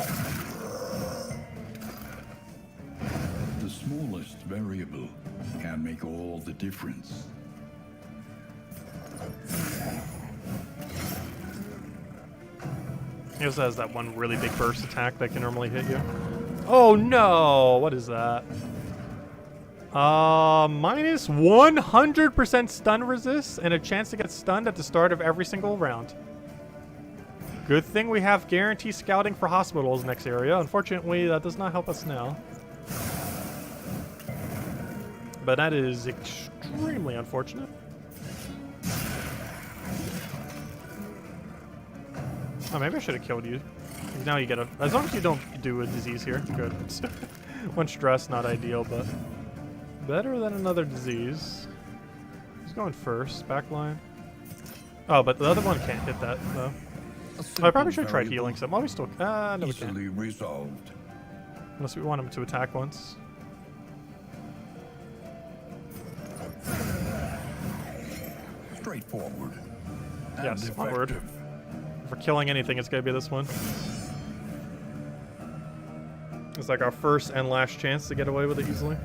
smallest variable can make all the difference. He also has that one really big burst attack that can normally hit you. Oh no! What is that? Minus 100% stun resist and a chance to get stunned at the start of every single round. Good thing we have guarantee scouting for hospitals next area. Unfortunately, that does not help us now. But that is extremely unfortunate. Oh, maybe I should have killed you. Now you get a... As long as you don't do a disease here. Good. One stress, not ideal, but... better than another disease. Who's going first? Backline? Oh, but the other one can't hit that, though. Oh, I probably should have tried healing some. Oh, we still... no, we can't. Easily resolved. Unless we want him to attack once. Straightforward. Yes, and onward. effective. If we're killing anything, it's gonna be this one. It's like our first and last chance to get away with it easily.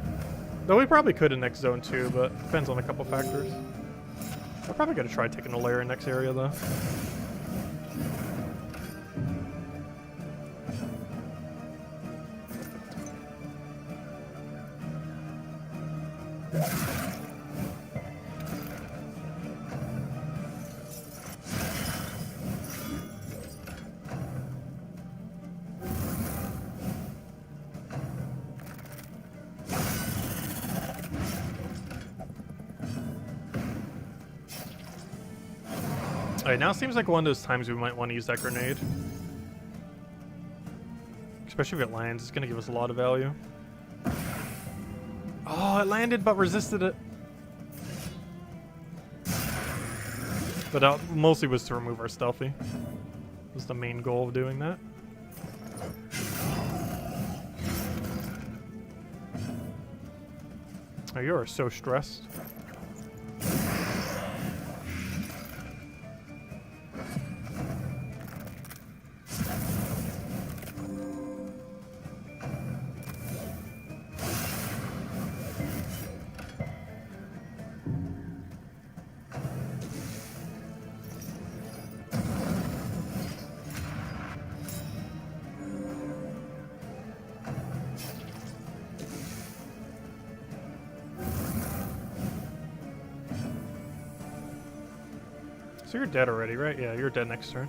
Though we probably could in next zone too, but depends on a couple factors. We're probably gonna try taking a layer in next area though. Alright, now seems like one of those times we might want to use that grenade. Especially if it lands, it's going to give us a lot of value. Oh, it landed but resisted it. But that mostly was to remove our stealthy. Was the main goal of doing that. Oh, you are so stressed. So you're dead already, right? Yeah, you're dead next turn.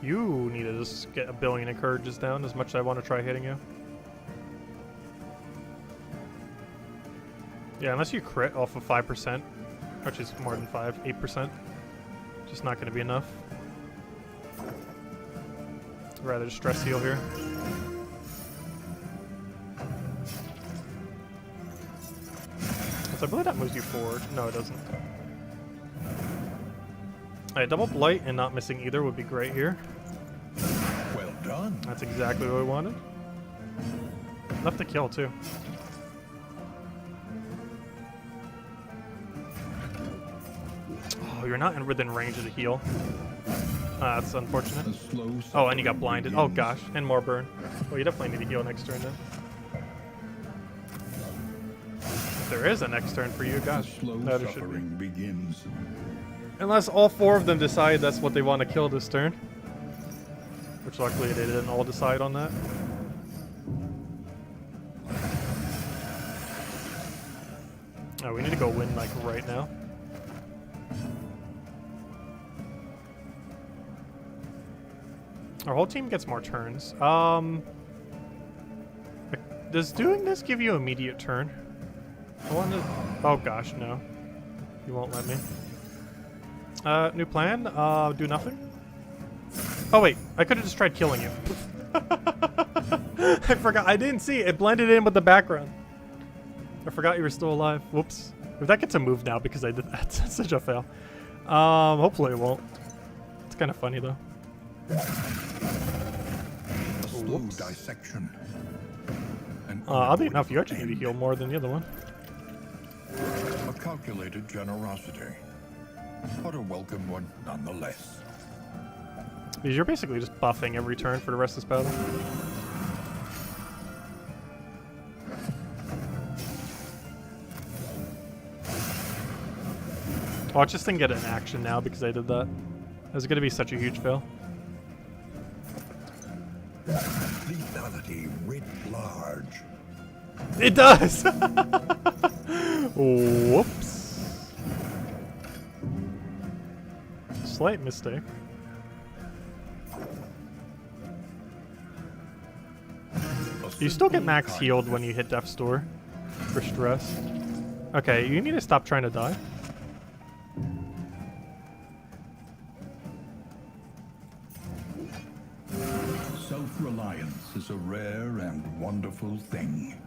You need to just get 1 billion encourages down as much as I want to try hitting you. Yeah, unless you crit off of 5%, which is more than 5, 8%. Just not going to be enough. I'd rather just stress heal here. I believe that moves you forward. No, it doesn't. Alright, double blight and not missing either would be great here. Well done. That's exactly what we wanted. Enough to kill, too. Oh, you're not within range of the heal. That's unfortunate. Oh, and you got blinded. Oh, gosh. And more burn. Well, you definitely need to heal next turn, then. There is a next turn for you, gosh. Slow No, there should suffering begins. Unless all 4 of them decide that's what they want to kill this turn. Which luckily they didn't all decide on that. Oh, we need to go win like right now. Our whole team gets more turns. Does doing this give you immediate turn? I want to... Oh gosh, no. You won't let me. New plan? Do nothing? Oh wait, I could have just tried killing you. I forgot, I didn't see it. It blended in with the background. I forgot you were still alive. Whoops. If that gets a move now because I did that. That's such a fail. Hopefully it won't. It's kind of funny though. A slow dissection. Oddly enough, you actually need to heal more than the other one. A calculated generosity, but a welcome one nonetheless. Because you're basically just buffing every turn for the rest of this battle. Watch this thing get an action now because I did that. It's going to be such a huge fail. Lethality writ large. It does! Whoops. Slight mistake. You still get max healed when you hit Death's Door. for stress. Okay, you need to stop trying to die. Self-reliance is a rare and wonderful thing.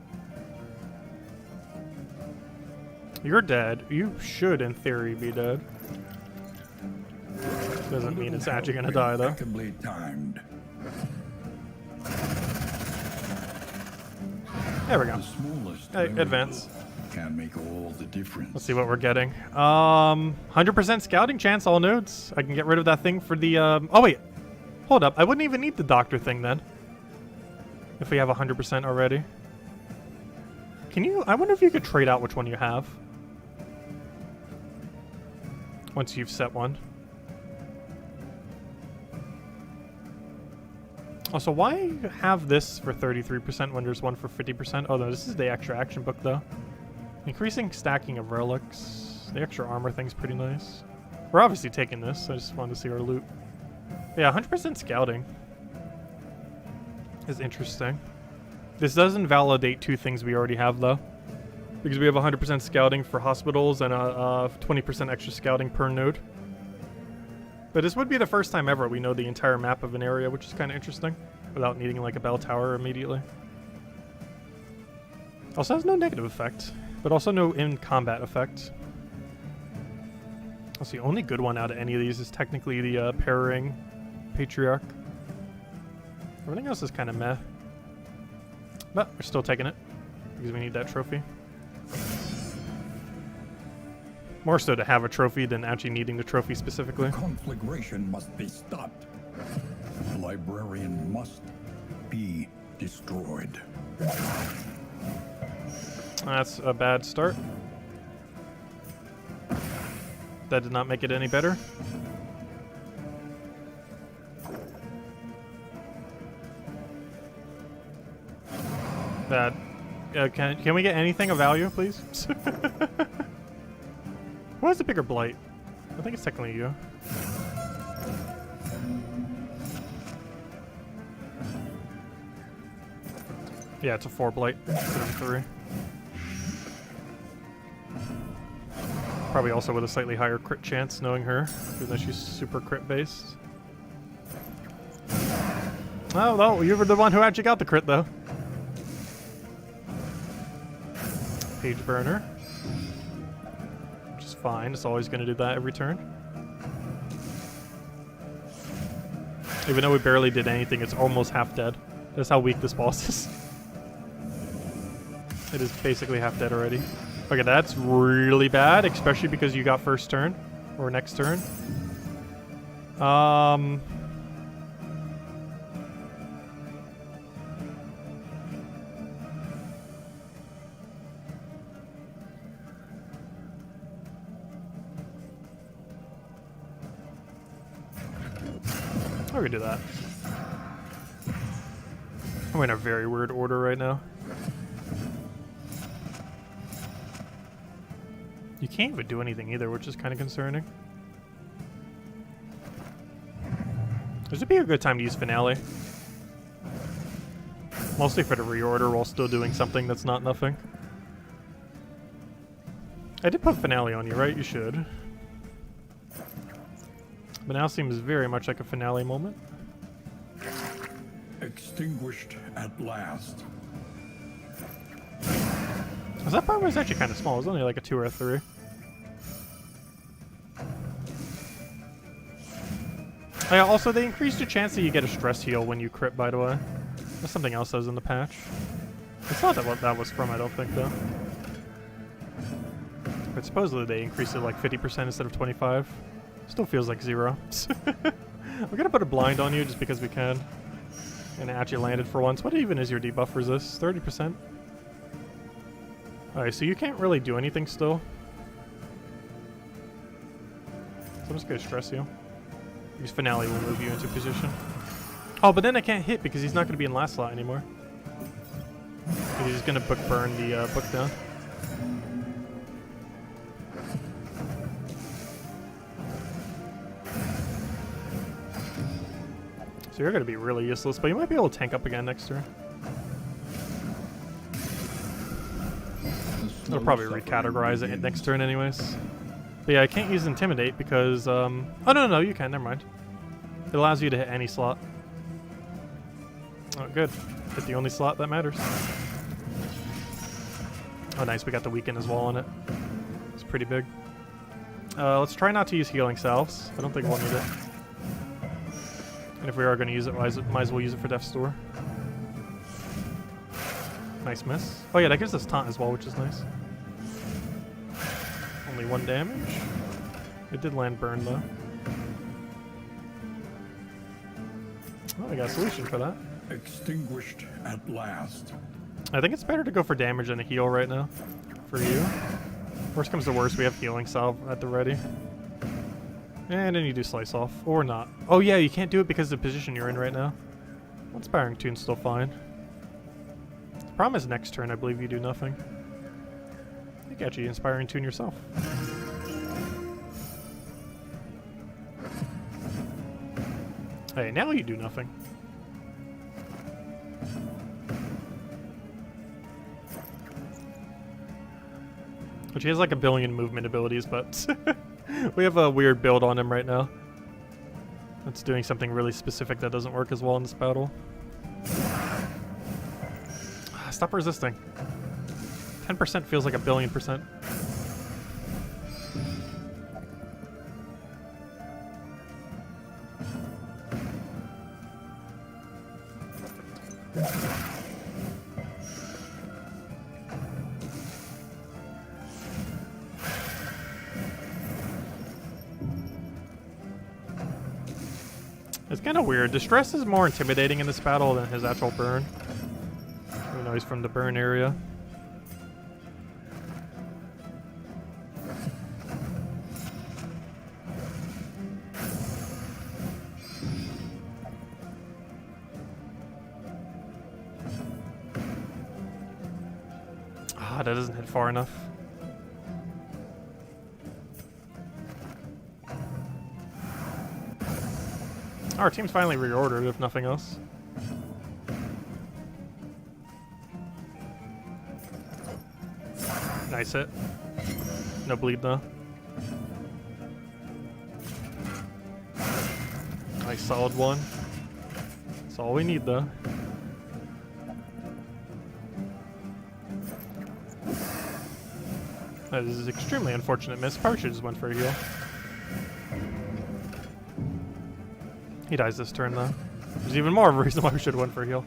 You're dead. You should, in theory, be dead. Doesn't mean it's actually gonna die, though. Impeccably timed. There we go. The smallest Hey, advance. can make all the difference. Let's see what we're getting. 100% scouting chance, all nodes. I can get rid of that thing for the, oh wait. Hold up. I wouldn't even need the doctor thing then. If we have 100% already. Can you, I wonder if you could trade out which one you have. Once you've set one. Also, why have this for 33% when there's one for 50%? Oh no, this is the extra action book though. Increasing stacking of relics. The extra armor thing's pretty nice. We're obviously taking this. I just wanted to see our loot. Yeah, 100% scouting is interesting. This does invalidate two things we already have though. Because we have 100% scouting for hospitals and 20% extra scouting per node. But this would be the first time ever we know the entire map of an area, which is kind of interesting, without needing like a bell tower immediately. Also has no negative effect, but also no in-combat effect. That's the only good one out of any of these is technically the Parring Patriarch. Everything else is kind of meh. But we're still taking it, because we need that trophy. More so to have a trophy than actually needing the trophy specifically. Conflagration must be stopped. The librarian must be destroyed. That's a bad start. That did not make it any better. That can we get anything of value, please? Who has a bigger blight? I think it's technically you. Yeah, it's a 4 blight instead of 3. Probably also with a slightly higher crit chance, knowing her, even though she's super crit based. Oh, no, you were the one who actually got the crit, though. Page burner. Which is fine, it's always going to do that every turn. Even though we barely did anything, it's almost half dead. That's how weak this boss is. It is basically half dead already. Okay, that's really bad, especially because you got first turn. Or next turn. We can do that. I'm in a very weird order right now. You can't even do anything either, which is kind of concerning. This would be a good time to use Finale. Mostly for the reorder while still doing something that's not nothing. I did put Finale on you, right? You should. But now seems very much like a finale moment. Extinguished at last. So that part was actually kind of small. It was only like a 2 or a 3. Oh yeah, also they increased your chance that you get a stress heal when you crit, by the way. That's something else that was in the patch. It's not that what that was from, I don't think, though. But supposedly they increased it like 50% instead of 25. Still feels like 0. We're gonna put a blind on you just because we can. And it actually landed for once. What even is your debuff resist? 30%? Alright, so you can't really do anything still. So I'm just gonna stress you. Because Finale will move you into position. Oh, but then I can't hit because he's not gonna be in last slot anymore. He's just gonna book burn the book down. So you're going to be really useless, but you might be able to tank up again next turn. I'll probably recategorize it next turn anyways. But yeah, I can't use Intimidate because, oh no, you can, never mind. It allows you to hit any slot. Oh, good. Hit the only slot that matters. Oh nice, we got the weaken as well on it. It's pretty big. Let's try not to use healing salves. I don't think we'll need it. And if we are going to use it, might as well use it for Death's Door. Nice miss. Oh yeah, that gives us taunt as well, which is nice. Only 1 damage. It did land burn though. Oh, I got a solution for that. Extinguished at last. I think it's better to go for damage than a heal right now. For you. Worst comes to worst, we have healing salve at the ready. And then you do slice off. Or not. Oh yeah, you can't do it because of the position you're in right now. Inspiring Tune's still fine. The problem is next turn, I believe you do nothing. You can actually Inspiring Tune yourself. Hey, now you do nothing. Which he has like a billion movement abilities, but we have a weird build on him right now. That's doing something really specific that doesn't work as well in this battle. Stop resisting. 10% feels like a billion%. It's kind of weird. Distress is more intimidating in this battle than his actual burn. We know he's from the burn area. Ah, that doesn't hit far enough. Our team's finally reordered, if nothing else. Nice hit. No bleed though. Nice solid one. That's all we need though. That is an extremely unfortunate miss. Probably should just went for a heal. He dies this turn though. There's even more of a reason why we should have went for a heal.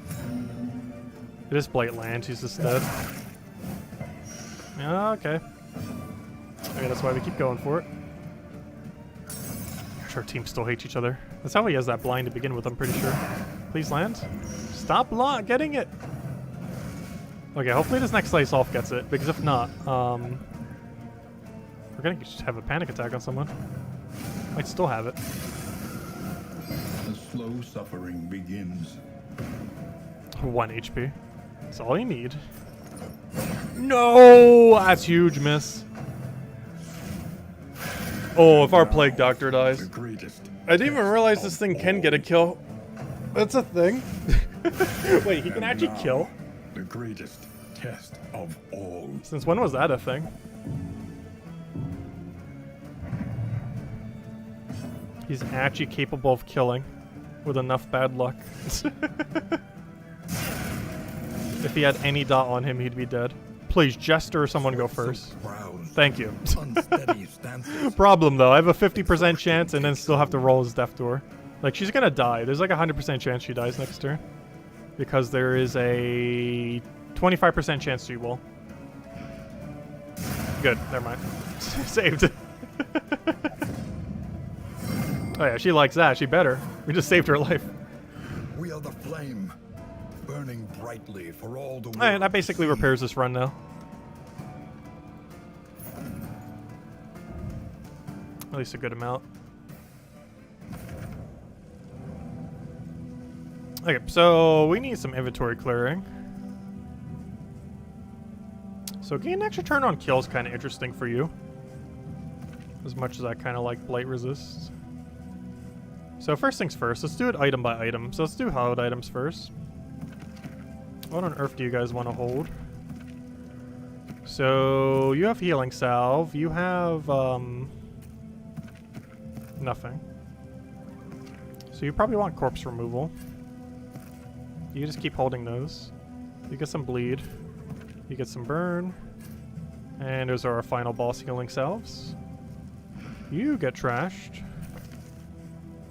It is Blight land, he's just dead. Yeah, okay. Okay, that's why we keep going for it. Gosh, our teams still hate each other. That's how he has that blind to begin with, I'm pretty sure. Please land. Stop getting it! Okay, hopefully this next slice off gets it, because if not, we're gonna just have a panic attack on someone. Might still have it. The slow suffering begins. 1 HP. That's all you need. No! That's huge miss. Oh, if our Plague Doctor dies. I didn't even realize this thing can get a kill. That's a thing. Wait, he can actually kill? The greatest test of all. Since when was that a thing? He's actually capable of killing with enough bad luck. If he had any dot on him, he'd be dead. Please, Jester or someone go first. Thank you. Problem though, I have a 50% chance and then still have to roll his Death Door. Like, she's gonna die. There's like a 100% chance she dies next turn. Because there is a 25% chance she will. Good, never mind. Saved. Oh yeah, she likes that. She better. We just saved her life. We are the flame, burning brightly for all the world. And that basically repairs this run now. At least a good amount. Okay, so we need some inventory clearing. So getting an extra turn on kill is kind of interesting for you. As much as I kind of like Blight Resist. So first things first, let's do it item by item. So let's do hallowed items first. What on earth do you guys want to hold? So you have healing salve. You have nothing. So you probably want corpse removal. You just keep holding those. You get some bleed. You get some burn. And those are our final boss healing salves. You get trashed.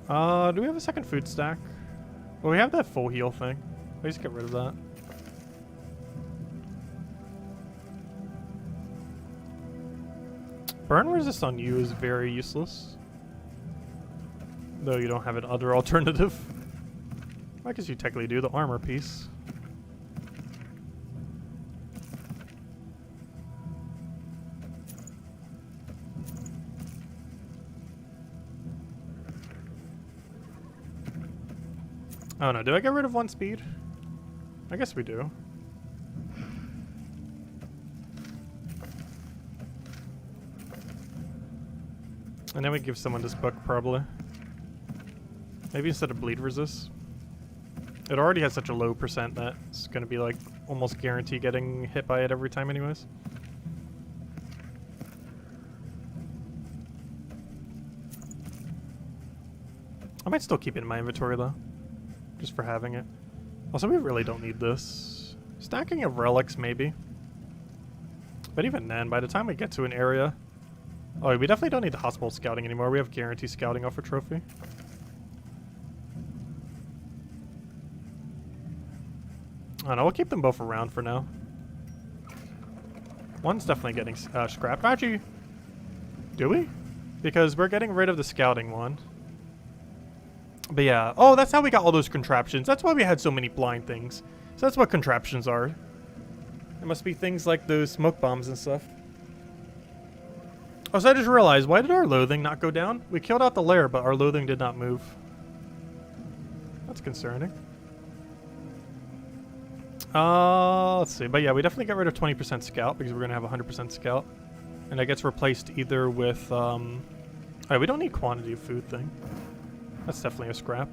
Do we have a second food stack? Well, we have that full heal thing. Let's get rid of that. Burn resist on you is very useless. Though you don't have an other alternative. I guess you technically do the armor piece. Oh no, did I get rid of 1 speed? I guess we do. And then we give someone this book, probably. Maybe instead of bleed resist. It already has such a low percent that it's gonna be like almost guarantee getting hit by it every time anyways. I might still keep it in my inventory though. Just for having it. Also, we really don't need this. Stacking of relics, maybe. But even then, by the time we get to an area... Oh, we definitely don't need the hospital scouting anymore. We have guarantee scouting off a trophy. I don't know, we'll keep them both around for now. One's definitely getting scrapped. Actually, do we? Because we're getting rid of the scouting one. But yeah, oh, that's how we got all those contraptions. That's why we had so many blind things. So that's what contraptions are. It must be things like those smoke bombs and stuff. Oh, so I just realized, why did our loathing not go down? We killed out the lair, but our loathing did not move. That's concerning. Let's see. But yeah, we definitely got rid of 20% scout because we're going to have 100% scout. And that gets replaced either with, alright, we don't need quantity of food thing. That's definitely a scrap.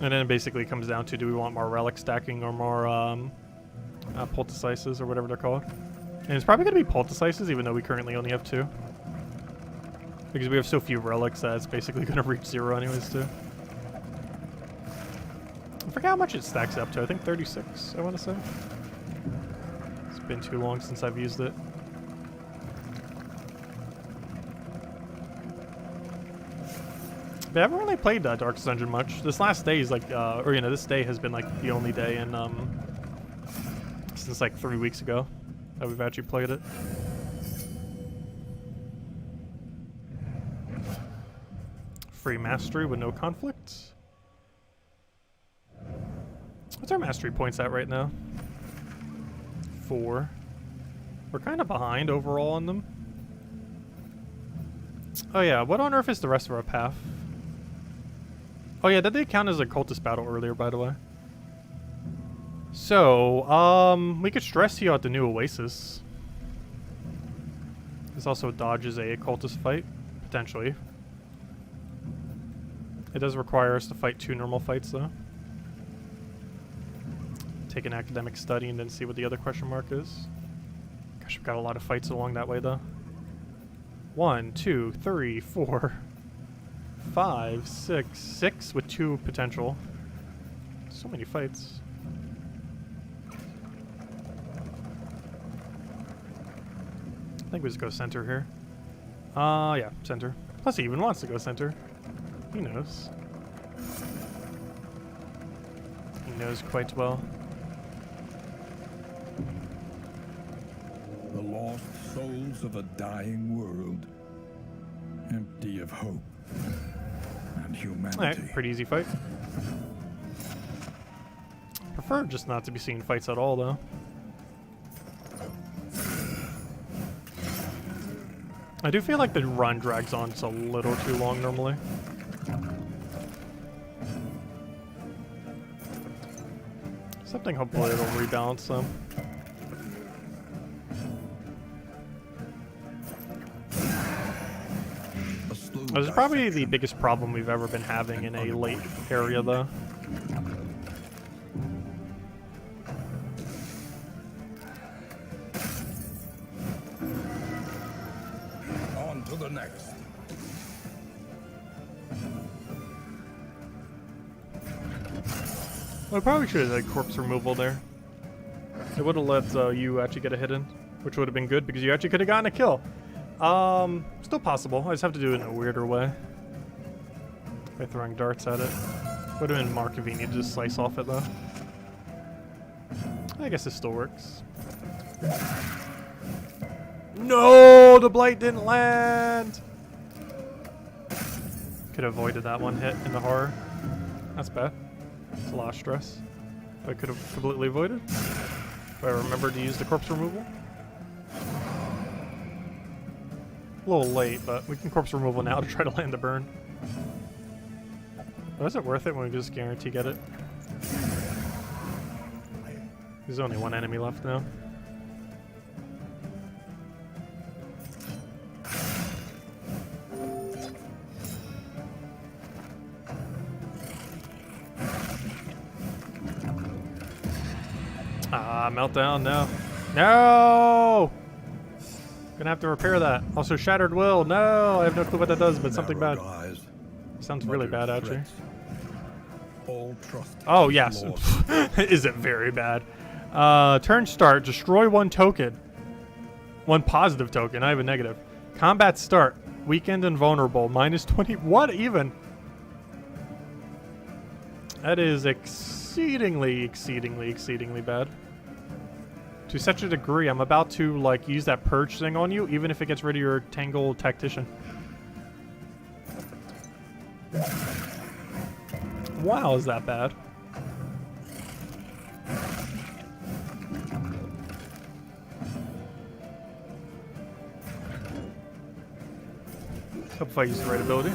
And then it basically comes down to, do we want more relic stacking or more poultices or whatever they're called. And it's probably going to be poultices even though we currently only have 2. Because we have so few relics that it's basically going to reach 0 anyways too. I forget how much it stacks up to. I think 36, I want to say. It's been too long since I've used it. But I haven't really played Darkest Dungeon much. This last day is like, or you know, this day has been like the only day in, since like 3 weeks ago that we've actually played it. Free mastery with no conflict. What's our mastery points at right now? 4. We're kind of behind overall on them. Oh yeah, what on earth is the rest of our path? Oh yeah, did they count as a cultist battle earlier, by the way? So, we could stress heal at the new Oasis. This also dodges a cultist fight, potentially. It does require us to fight 2 normal fights, though. Take an academic study and then see what the other question mark is. Gosh, we've got a lot of fights along that way, though. 1, 2, 3, 4, 5, 6. 6 with 2 potential. So many fights. I think we just go center here. Yeah, center. Plus he even wants to go center. He knows. He knows quite well. The lost souls of a dying world, empty of hope and humanity. Alright, pretty easy fight. Prefer just not to be seeing fights at all, though. I do feel like the run drags on just a little too long normally. Something hopefully it'll rebalance them. This is probably the biggest problem we've ever been having in a late area, though. next. I probably should have had corpse removal there. It would have let you actually get a hit in, which would have been good because you actually could have gotten a kill. Still possible. I just have to do it in a weirder way. By throwing darts at it. Would have been more convenient to just slice off it though. I guess it still works. No, the blight didn't land. Could have avoided that one hit in the horror. That's bad. It's a lot of stress. I could have completely avoided. If I remember to use the corpse removal. A little late, but we can corpse removal now to try to land the burn. But is it worth it when we just guarantee get it? There's only one enemy left now. Ah, meltdown, no. No! Gonna have to repair that. Also, Shattered Will, no! I have no clue what that does, but something bad. Sounds really bad, actually. Oh, yes. Is it very bad? Turn start, destroy one token. One positive token, I have a negative. Combat start, weakened and vulnerable, -20. What even? That is exceedingly bad. To such a degree, I'm about to like use that purge thing on you, even if it gets rid of your Tangle tactician. Wow, is that bad? Hope if I use the right ability.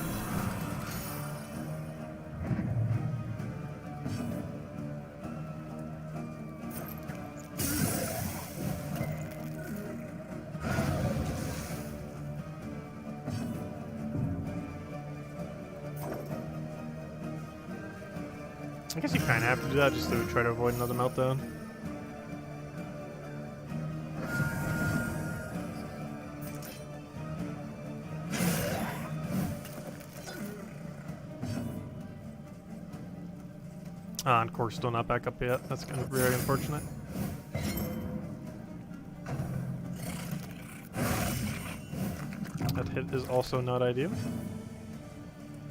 I guess you kind of have to do that just to try to avoid another meltdown. Ah, and Core's still not back up yet. That's kind of very unfortunate. That hit is also not ideal.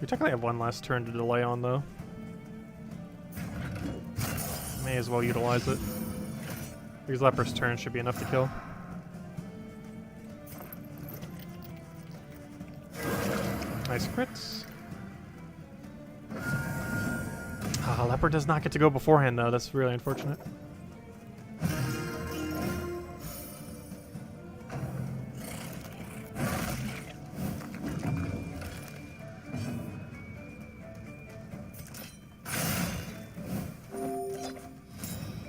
We technically have one last turn to delay on though. May as well utilize it. Because Leper's turn should be enough to kill. Nice crits. Leper does not get to go beforehand though, that's really unfortunate.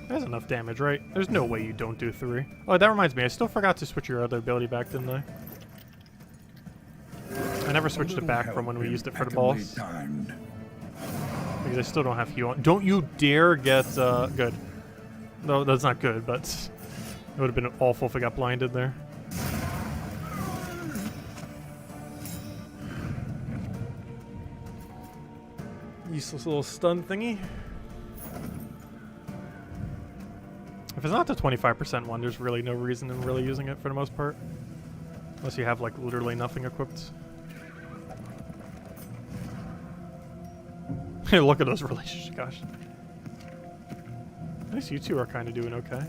That's enough damage, right? There's no way you don't do 3. Oh, that reminds me, I still forgot to switch your other ability back, didn't I? I never switched it back from when we used it for the boss. Because I still don't have heal on. Don't you dare get, good. No, that's not good, but it would have been awful if I got blinded there. Useless little stun thingy. If it's not the 25% one, there's really no reason in really using it for the most part. Unless you have, like, literally nothing equipped. Look at those relationships, gosh. At least you two are kind of doing okay.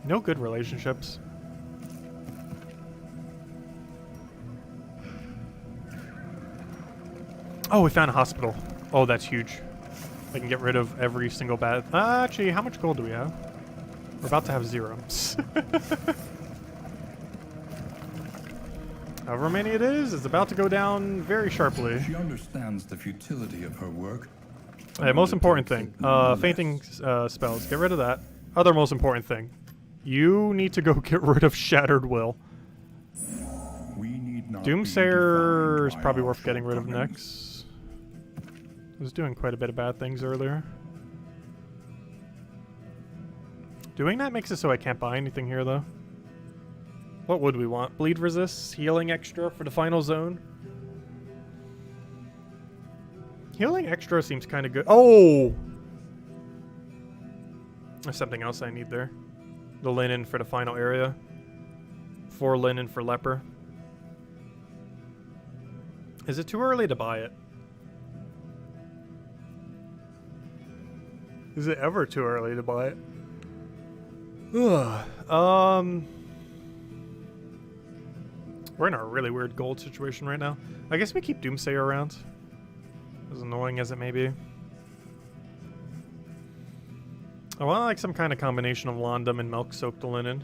No good relationships. Oh, we found a hospital. Oh, that's huge. I can get rid of every single bad... actually, how much gold do we have? We're about to have 0. However many it is, it's about to go down very sharply. She understands the futility of her work. Hey, most important thing. Fainting spells. Get rid of that. Other most important thing. You need to go get rid of Shattered Will. Doomsayer is probably worth getting rid of next. I was doing quite a bit of bad things earlier. Doing that makes it so I can't buy anything here, though. What would we want? Bleed resist, healing extra for the final zone. Healing extra seems kind of good. Oh! There's something else I need there. The linen for the final area. 4 linen for leper. Is it too early to buy it? Is it ever too early to buy it? Ugh. We're in a really weird gold situation right now. I guess we keep Doomsayer around. As annoying as it may be. I want like some kind of combination of Londum and Milk Soaked Linen.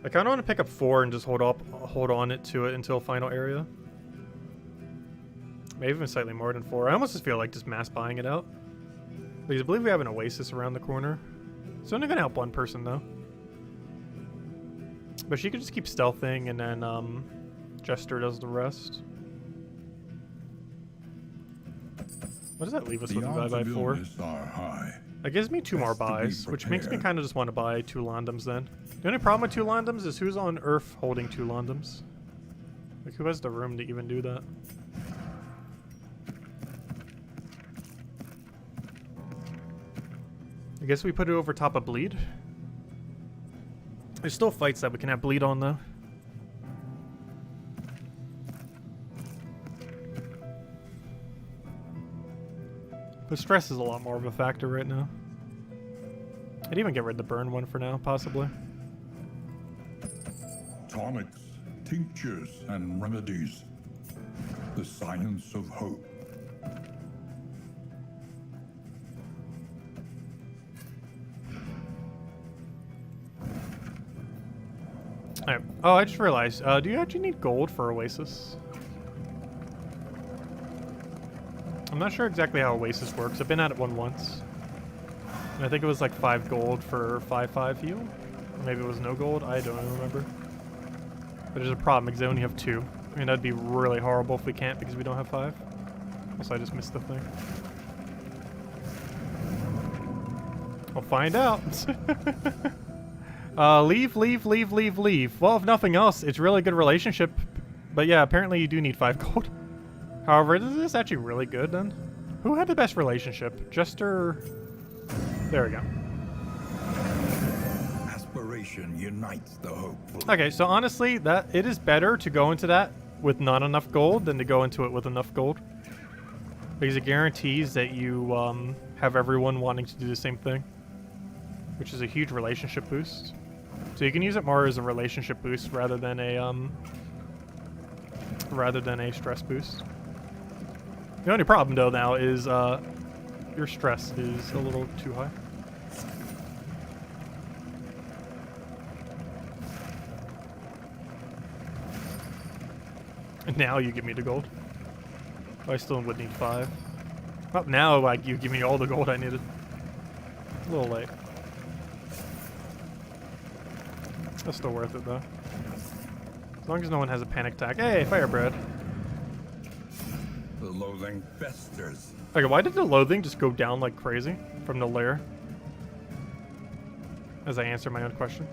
I kind of want to pick up 4 and just hold on to it until final area. Maybe even slightly more than 4. I almost just feel like just mass buying it out. Because I believe we have an Oasis around the corner. It's only going to help one person though. But she could just keep stealthing and then Jester does the rest. What does that leave us with a buy 4? That gives me 2 more buys, which makes me kind of just want to buy 2 Londums then. The only problem with 2 Londums is who's on Earth holding 2 Londums? Like, who has the room to even do that? I guess we put it over top of Bleed. There's still fights that we can have Bleed on, though. But stress is a lot more of a factor right now. I'd even get rid of the burn one for now, possibly. Tonics, tinctures, and remedies. The science of hope. Alright. Oh, I just realized. Do you actually need gold for Oasis? I'm not sure exactly how Oasis works. I've been at it once. And I think it was like 5 gold for 5/5 heal. Or maybe it was no gold. I don't even remember. But there's a problem because I only have 2. I mean, that'd be really horrible if we can't because we don't have 5. Also, I just missed the thing. I'll find out. Leave. Well, if nothing else, it's really good relationship. But yeah, apparently you do need 5 gold. However, is this actually really good then? Who had the best relationship? Jester... There we go. Aspiration unites the hopeful. Okay, so honestly, it is better to go into that with not enough gold than to go into it with enough gold. Because it guarantees that you have everyone wanting to do the same thing. Which is a huge relationship boost. So you can use it more as a relationship boost rather than a stress boost. The only problem though now is your stress is a little too high. And now you give me the gold. I still would need 5. Well, now like you give me all the gold I needed. A little late. That's still worth it though. As long as no one has a panic attack. Hey, Firebread. The loathing festers. Okay, why did the loathing just go down like crazy from the lair? As I answer my own question.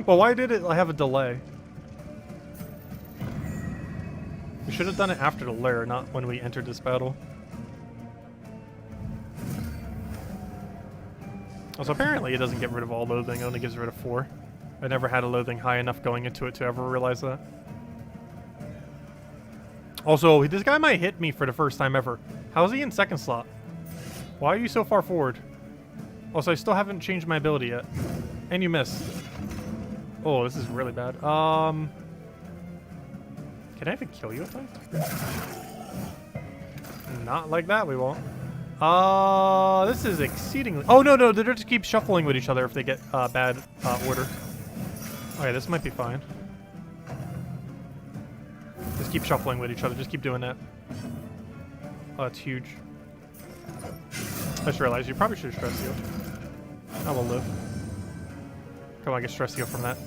Well, why did it have a delay? We should have done it after the lair, not when we entered this battle. Also, apparently it doesn't get rid of all loathing, it only gives rid of 4. I never had a loathing high enough going into it to ever realize that. Also, this guy might hit me for the first time ever. How is he in second slot? Why are you so far forward? Also, I still haven't changed my ability yet. And you missed. Oh, this is really bad. Can I even kill you at that? Not like that, we won't. This is exceedingly... Oh, no, they just keep shuffling with each other if they get bad order. Okay, this might be fine. Just keep shuffling with each other. Just keep doing that. Oh, it's huge. I just realized you probably should have stress healed. I will live. Come on, get stress heal from that.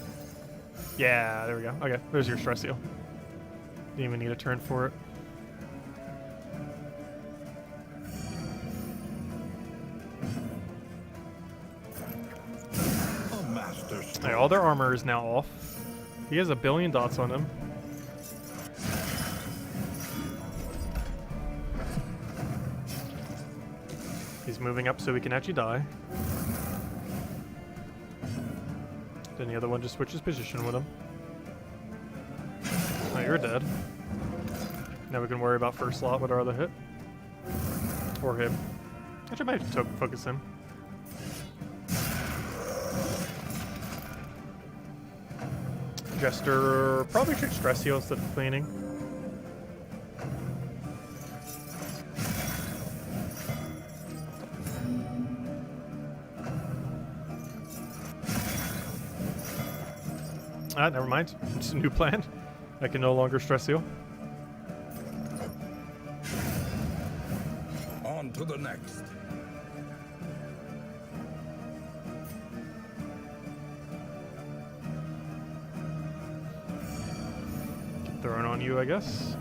Yeah, there we go. Okay, there's your stress heal. Didn't even need a turn for it. master Hey, all their armor is now off. He has 1 billion dots on him. He's moving up so he can actually die. Then the other one just switches position with him. Oh, you're dead. Now we can worry about first slot with our other hit. Or him. Actually, I might have to focus him. Jester probably should stress heal instead of cleaning. Ah, never mind. It's a new plan. I can no longer stress heal. On to the next. Get thrown on you, I guess.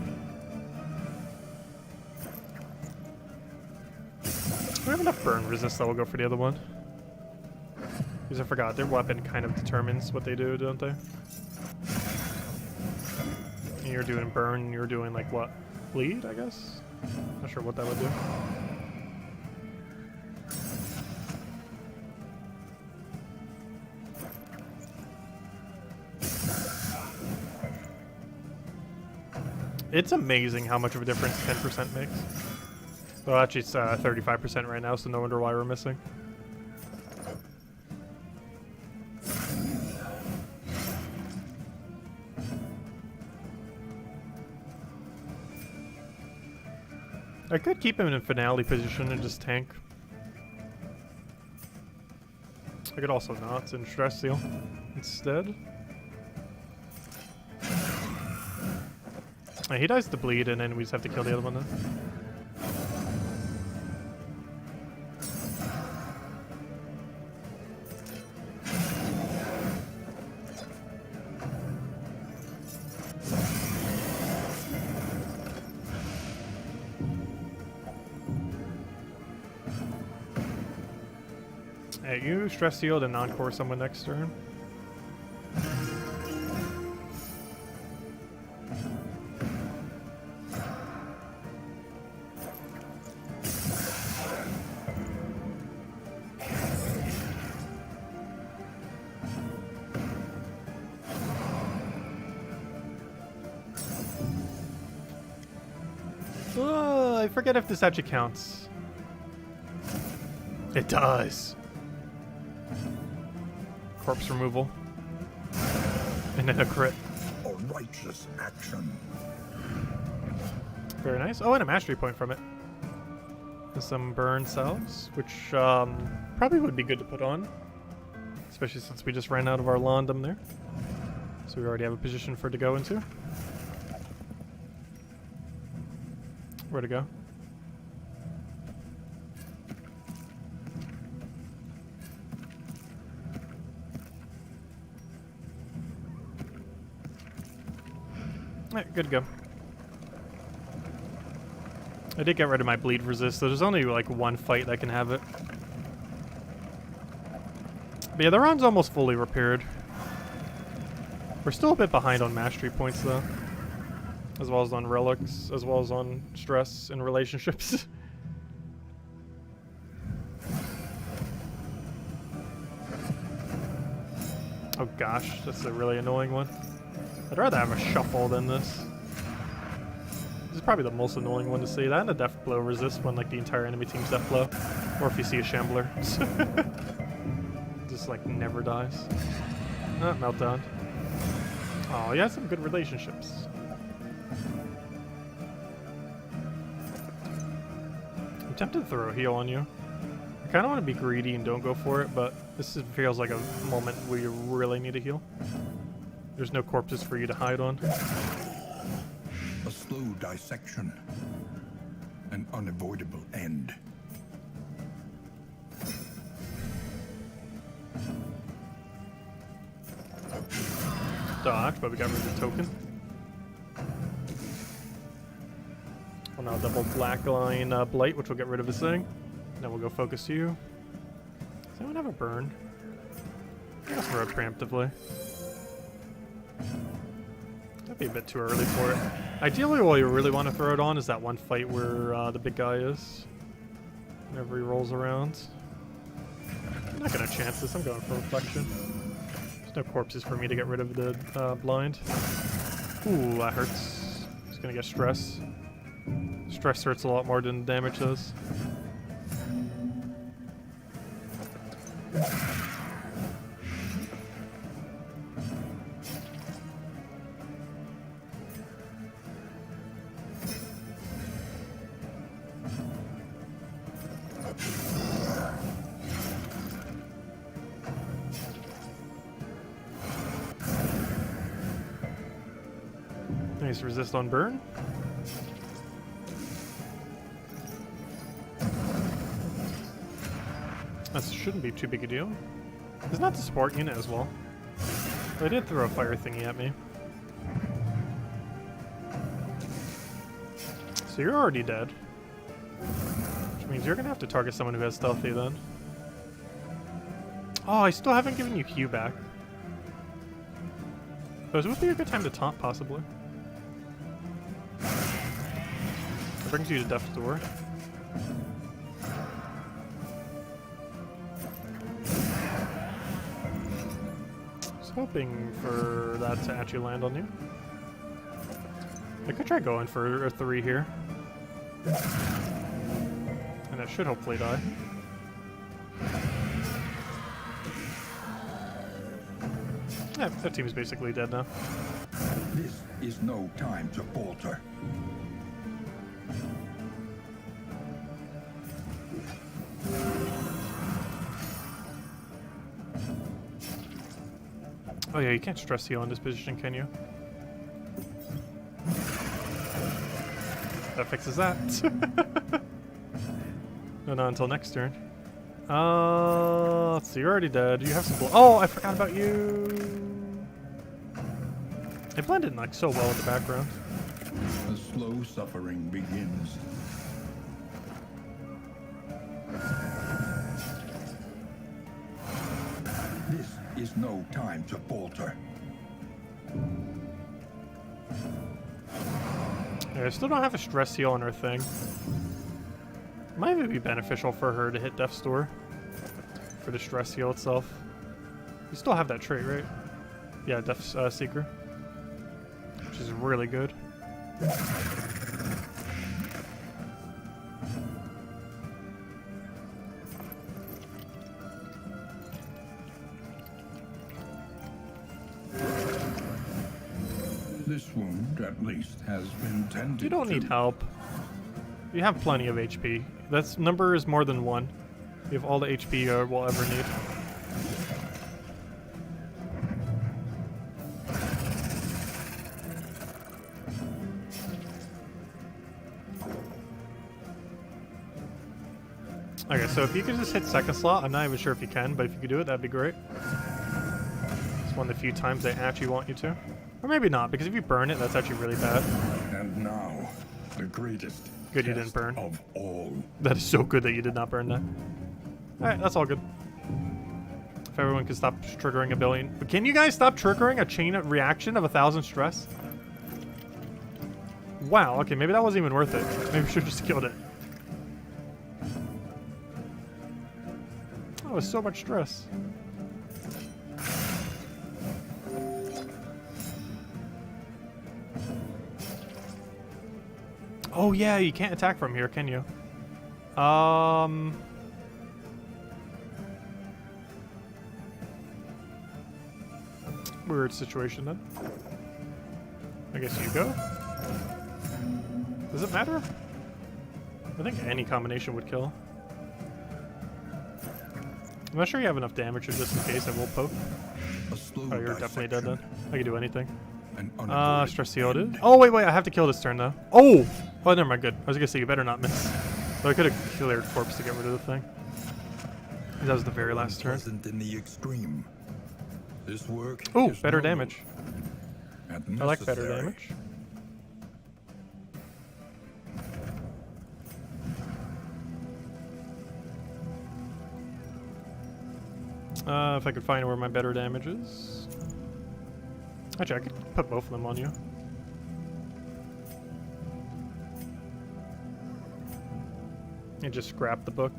We have enough burn resist that will go for the other one. Because I forgot, their weapon kind of determines what they do, don't they? And you're doing burn, you're doing like what? Bleed, I guess? Not sure what that would do. It's amazing how much of a difference 10% makes. Well, actually it's 35% right now, so no wonder why we're missing. I could keep him in finale position and just tank. I could also not and stress seal instead. He dies to bleed and then we just have to kill the other one then. Hey, you stress healed and non-core someone next turn. I forget if this actually counts. It does. Corpse removal. And then a crit. A righteous action. Very nice. Oh, and a mastery point from it. And some burn cells, which probably would be good to put on. Especially since we just ran out of our Londum there. So we already have a position for it to go into. Where to go? Alright, good to go. I did get rid of my bleed resist, so there's only like one fight that can have it. But yeah, the round's almost fully repaired. We're still a bit behind on mastery points though. As well as on relics, as well as on stress and relationships. Oh gosh, that's a really annoying one. I'd rather have a shuffle than this. This is probably the most annoying one to see. That and a death blow resist when like the entire enemy team's death blow. Or if you see a shambler. Just like never dies. Oh, meltdown. Oh, you had some good relationships. I'm tempted to throw a heal on you. I kind of want to be greedy and don't go for it, but this feels like a moment where you really need a heal. There's no corpses for you to hide on. A slow dissection. An unavoidable end. Dodge, but we got rid of the token. Well, now double black line blight, which will get rid of this thing. Then we'll go focus you. Does anyone have a burn? I'll throw it preemptively. That'd be a bit too early for it. Ideally, what you really want to throw it on is that one fight where the big guy is. Whenever he rolls around. I'm not gonna chance this, I'm going for reflection. There's no corpses for me to get rid of the blind. Ooh, that hurts. Just gonna get stress. Stress hurts a lot more than damage does. Nice resist on burn. That shouldn't be too big a deal. It's not the support unit as well. They did throw a fire thingy at me. So you're already dead. Which means you're gonna have to target someone who has stealthy then. Oh, I still haven't given you Q back. Those would be a good time to taunt, possibly. That brings you to death's door. Just hoping for that to actually land on you. I could try going for a 3 here. And that should hopefully die. Yeah, that team is basically dead now. This is no time to falter. Oh yeah, you can't stress heal in this position, can you? That fixes that. No, not until next turn. Let's see, you're already dead. You have some Oh, I forgot about you. They blended like so well in the background. The slow suffering begins. This is no time to falter. Yeah, I still don't have a stress heal on her thing. Might even be beneficial for her to hit Death's Door for the stress heal itself. You still have that trait, right? Yeah, Death's Seeker, which is really good. This wound, at least, has been tended to. You don't need help. You have plenty of HP. That number is more than 1. You have all the HP you will ever need. Okay, so if you could just hit second slot, I'm not even sure if you can, but if you could do it, that'd be great. It's one of the few times they actually want you to. Or maybe not, because if you burn it, that's actually really bad. And now, the greatest. Good you didn't burn. Of all. That is so good that you did not burn that. Alright, that's all good. If everyone could stop triggering a billion. But can you guys stop triggering a chain reaction of 1,000 stress? Wow, okay, maybe that wasn't even worth it. Maybe we should have just killed it. Oh, it's so much stress. Oh yeah, you can't attack from here, can you? Weird situation then. I guess you go. Does it matter? I think any combination would kill. I'm not sure you have enough damage, or just in case I will poke. Oh, you're definitely dead then. I can do anything. Stress heal it is. Oh, wait, I have to kill this turn though. Oh! Oh, never mind, good. I was gonna say you better not miss. But I could have cleared corpse to get rid of the thing. That was the very last turn. In the extreme. This work. Ooh, better damage. I like better damage. If I could find where my better damage is. Actually, I could put both of them on you. And just scrap the book.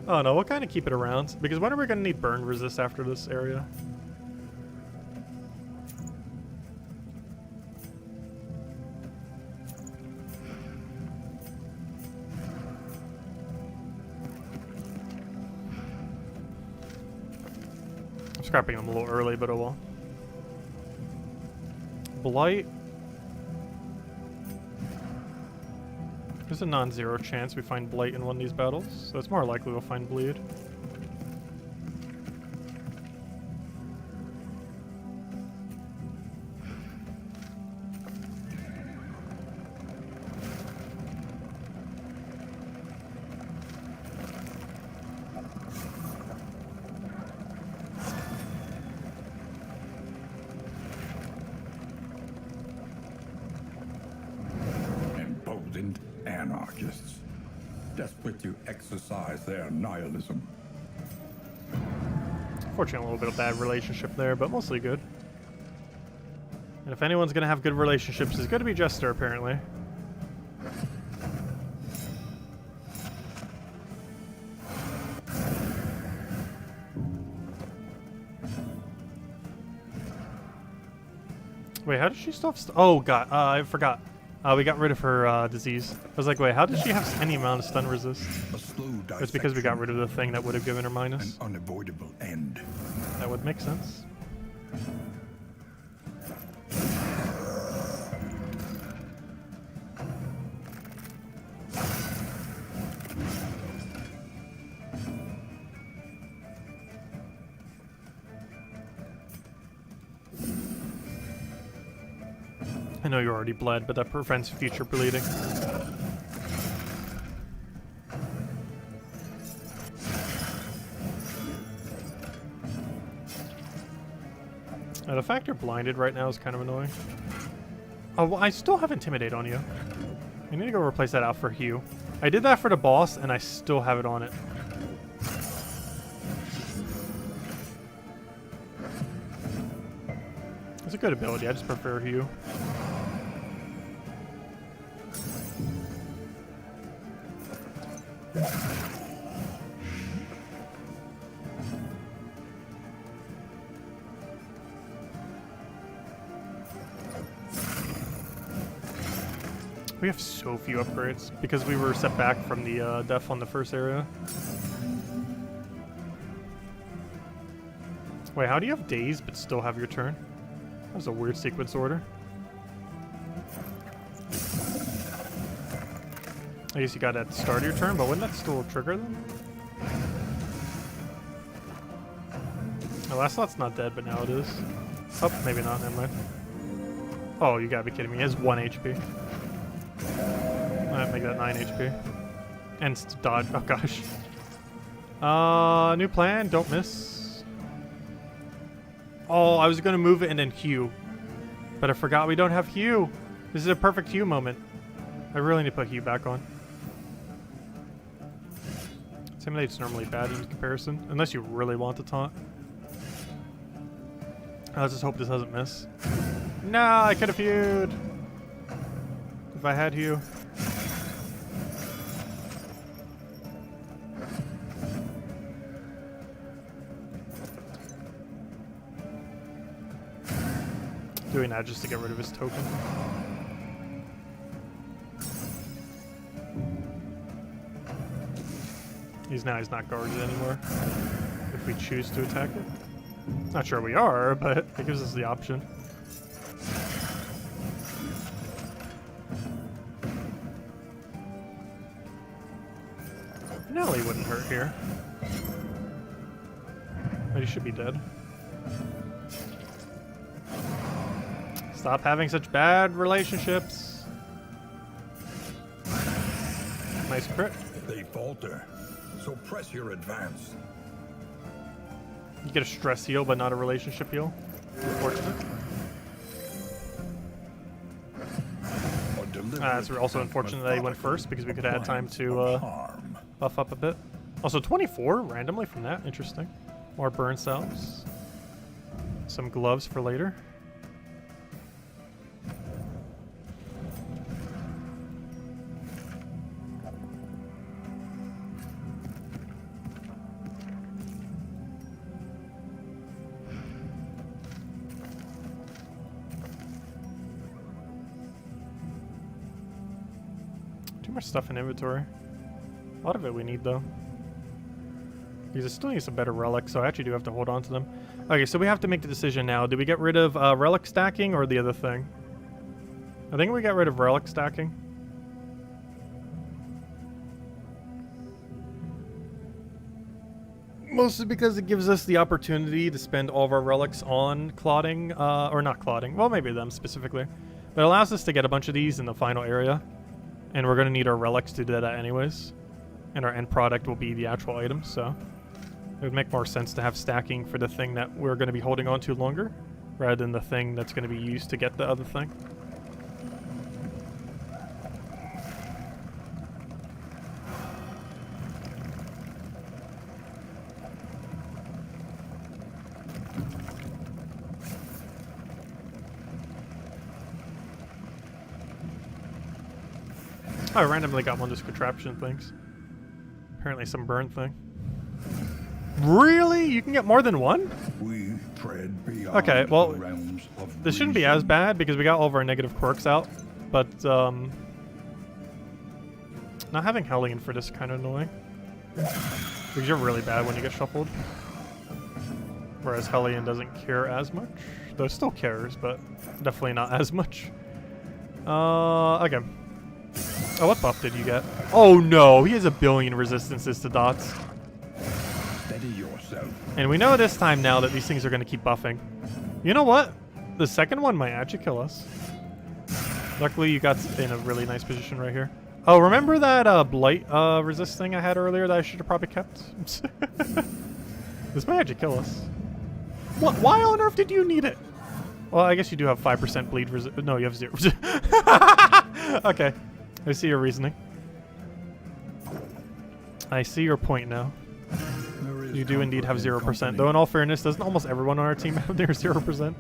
Oh no, we'll kind of keep it around. Because when are we going to need burn resist after this area? I'm scrapping them a little early, but oh well. Blight. There's a non-zero chance we find Blight in one of these battles, so it's more likely we'll find Bleed. Anarchists, desperate to exercise their nihilism. Fortunately, a little bit of bad relationship there, but mostly good. And if anyone's gonna have good relationships, it's gonna be Jester, apparently. Wait, how did she still have oh god, I forgot. We got rid of her disease. I was like, wait, how did she have any amount of stun resist? It's because we got rid of the thing that would have given her minus. An unavoidable end. That would make sense. I know you're already bled, but that prevents future bleeding. The fact you're blinded right now is kind of annoying. Oh, well, I still have Intimidate on you. I need to go replace that out for Hue. I did that for the boss, and I still have it on it. It's a good ability, I just prefer Hue. We have so few upgrades because we were set back from the death on the first area. Wait, how do you have days but still have your turn? That was a weird sequence order. I guess you got it at the start of your turn, but wouldn't that still trigger them? Oh, last slot's not dead, but now it is. Oh, maybe not, never mind. Oh, you gotta be kidding me. He has 1 HP. I'd make that 9 HP. And dodge. Oh gosh. New plan. Don't miss. Oh, I was gonna move it and then Hue, but I forgot we don't have Hue. This is a perfect Hue moment. I really need to put Hue back on. Intimidate's normally bad in comparison, unless you really want to taunt. Let's just hope this doesn't miss. No, I could have Hued. If I had Hue. Doing that just to get rid of his token. He's not guarded anymore. If we choose to attack it. Not sure we are, but it gives us the option. No, he wouldn't hurt here. But he should be dead. Stop having such bad relationships. Nice crit. They falter, so press your advance. You get a stress heal, but not a relationship heal. Unfortunate. It's also unfortunate that he went first because we could have had time to buff up a bit. Also 24 randomly from that. Interesting. More burn cells. Some gloves for later. Too much stuff in inventory. A lot of it we need though. Because I still need some better relics, so I actually do have to hold on to them. Okay, so we have to make the decision now. Do we get rid of relic stacking or the other thing? I think we got rid of relic stacking. Mostly because it gives us the opportunity to spend all of our relics on clotting, or not clotting. Well, maybe them specifically. But it allows us to get a bunch of these in the final area. And we're going to need our relics to do that anyways. And our end product will be the actual item, so it would make more sense to have stacking for the thing that we're going to be holding on to longer, rather than the thing that's going to be used to get the other thing. I randomly got one of those contraption things. Apparently some burn thing. Really? You can get more than one? We tread beyond okay, well, the realms of this shouldn't be as bad because we got all of our negative quirks out, but not having Hellion for this is kind of annoying. Because you're really bad when you get shuffled. Whereas Hellion doesn't care as much. Though it still cares, but definitely not as much. Okay. Oh, what buff did you get? Oh no, he has a billion resistances to dots. Steady yourself. And we know this time now that these things are going to keep buffing. You know what? The second one might actually kill us. Luckily, you got in a really nice position right here. Oh, remember that blight resist thing I had earlier that I should have probably kept? This might actually kill us. What? Why on earth did you need it? Well, I guess you do have 5% bleed resist. No, you have 0. Okay. I see your reasoning. I see your point now. You do indeed have 0%. Though in all fairness, doesn't almost everyone on our team have their 0%?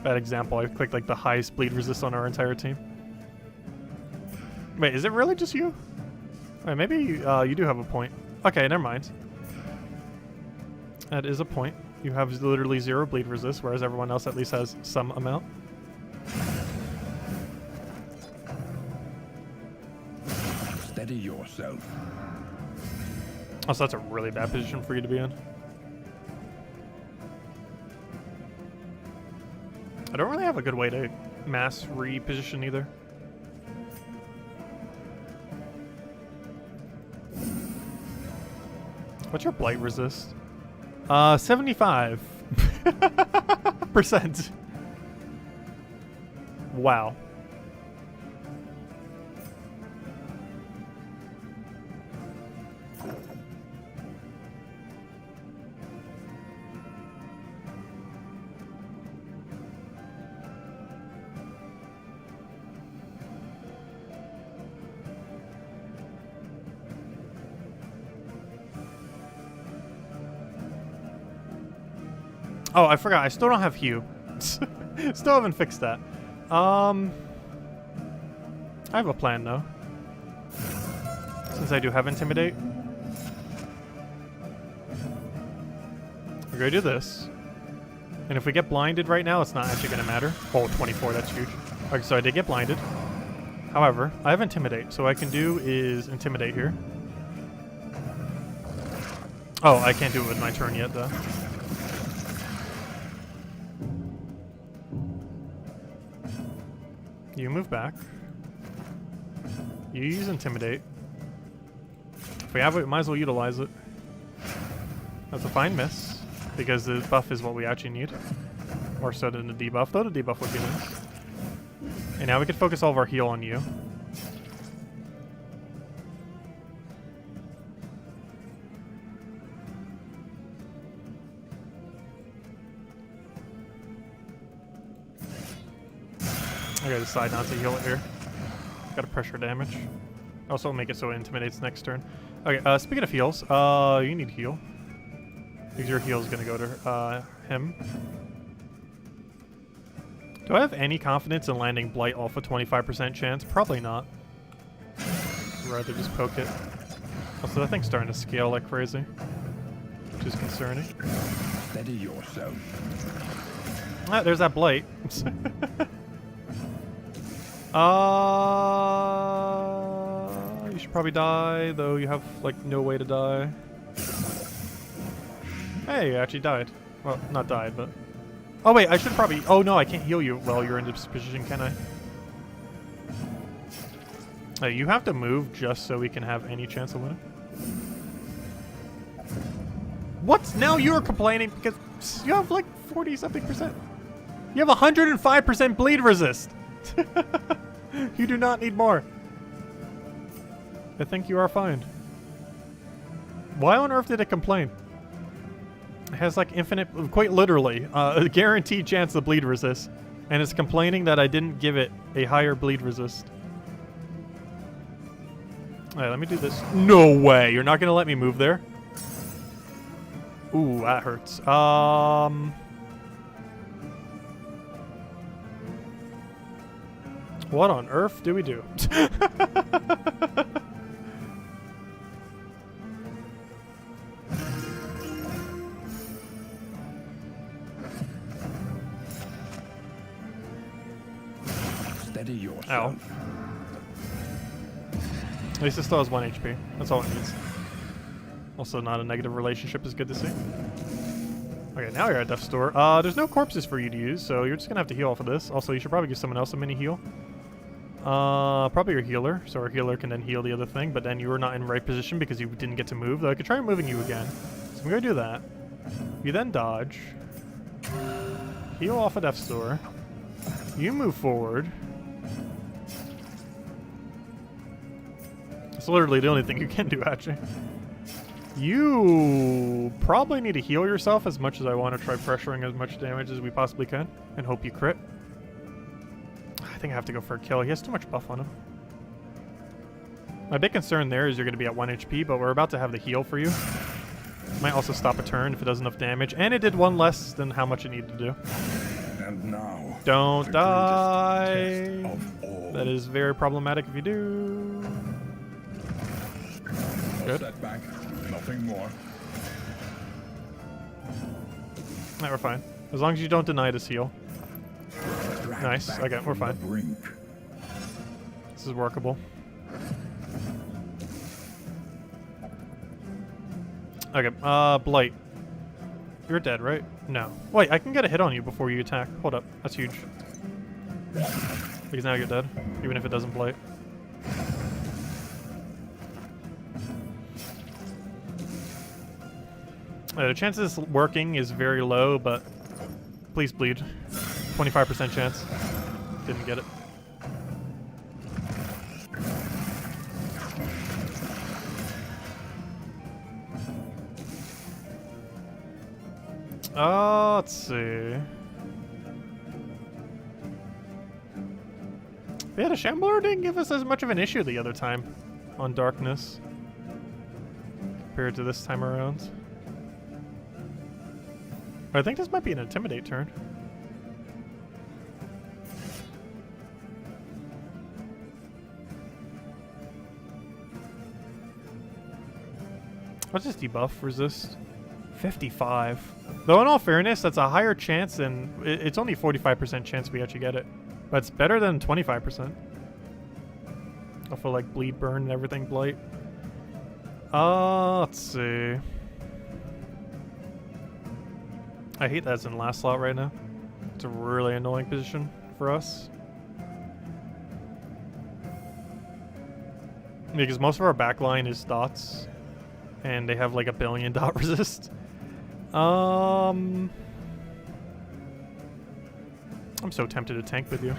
Bad example. I clicked like the highest bleed resist on our entire team. Wait, is it really just you? Wait, maybe you do have a point. Okay, never mind. That is a point. You have literally 0 bleed resist, whereas everyone else at least has some amount. Steady yourself. Oh, so that's a really bad position for you to be in. I don't really have a good way to mass reposition either. What's your blight resist? 75%. Wow. Oh, I forgot. I still don't have Hue. Still haven't fixed that. I have a plan, though. Since I do have Intimidate. We're going to do this. And if we get blinded right now, it's not actually going to matter. Oh, 24. That's huge. Okay, so I did get blinded. However, I have Intimidate. So what I can do is Intimidate here. Oh, I can't do it with my turn yet, though. You move back. You use Intimidate. If we have it, we might as well utilize it. That's a fine miss, because the buff is what we actually need. More so than the debuff, though the debuff would be nice. And now we can focus all of our heal on you. I gotta decide not to heal it here. Gotta pressure damage. Also make it so it intimidates next turn. Okay, speaking of heals, you need heal. Because your heal's gonna go to him. Do I have any confidence in landing Blight off a 25% chance? Probably not. I'd rather just poke it. Also, that thing's starting to scale like crazy, which is concerning. Steady yourself. Ah, there's that Blight. You should probably die, though you have, like, no way to die. Hey, you actually died. Well, not died, but... Oh, wait, I should probably... Oh, no, I can't heal you while you're in this position, can I? You have to move just so we can have any chance of winning. What? Now you're complaining because you have, like, 40-something%. You have 105% bleed resist. You do not need more. I think you are fine. Why on earth did it complain? It has like infinite, quite literally, a guaranteed chance of bleed resist. And it's complaining that I didn't give it a higher bleed resist. Alright, let me do this. No way! You're not gonna let me move there? Ooh, that hurts. What on earth do we do? Steady yourself. Ow. At least it still has 1 HP. That's all it needs. Also, not a negative relationship is good to see. Okay, now you're at Death's Door. There's no corpses for you to use, so you're just gonna have to heal off of this. Also, you should probably give someone else a mini heal. Probably your healer, so our healer can then heal the other thing, but then you were not in the right position because you didn't get to move, though I could try moving you again. So I'm gonna do that. You then dodge. Heal off of Death's Door. You move forward. That's literally the only thing you can do, actually. You probably need to heal yourself as much as I want to try pressuring as much damage as we possibly can and hope you crit. I think I have to go for a kill. He has too much buff on him. My big concern there is you're going to be at 1 HP, but we're about to have the heal for you. Might also stop a turn if it does enough damage, and it did 1 less than how much it needed to do. And now, don't die. That is very problematic if you do. Good. Setback. Nothing more. Alright, we're fine. As long as you don't deny this heal. Nice. Okay, we're fine. This is workable. Okay, Blight. You're dead, right? No. Wait, I can get a hit on you before you attack. Hold up. That's huge. Because now you're dead, even if it doesn't Blight. The chance of this working is very low, but please bleed. 25% chance. Didn't get it. Let's see. Yeah, the Shambler didn't give us as much of an issue the other time on Darkness compared to this time around. I think this might be an Intimidate turn. What's this debuff? Resist? 55. Though in all fairness, that's a higher chance than... It's only 45% chance we actually get it. But it's better than 25%. I feel like Bleed, Burn, and everything Blight. Let's see. I hate that it's in last slot right now. It's a really annoying position for us. Because most of our backline is dots. And they have like 1 billion dot resist. I'm so tempted to tank with you.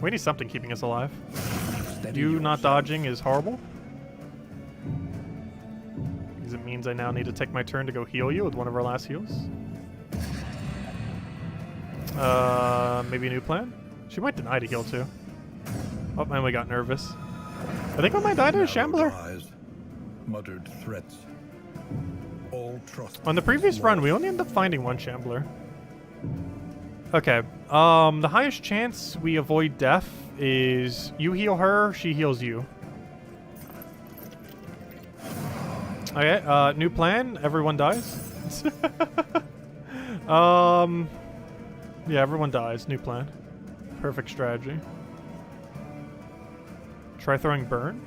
We need something keeping us alive. You not dodging is horrible. Because it means I now need to take my turn to go heal you with one of our last heals. Maybe a new plan? She might deny to heal too. Oh, and we got nervous. I think I might die to a Shambler. Eyes, muttered threats. All trust. On the previous run, we only ended up finding one Shambler. Okay. The highest chance we avoid death is you heal her, she heals you. Okay, new plan. Everyone dies. Yeah, everyone dies. New plan. Perfect strategy. Try throwing burn.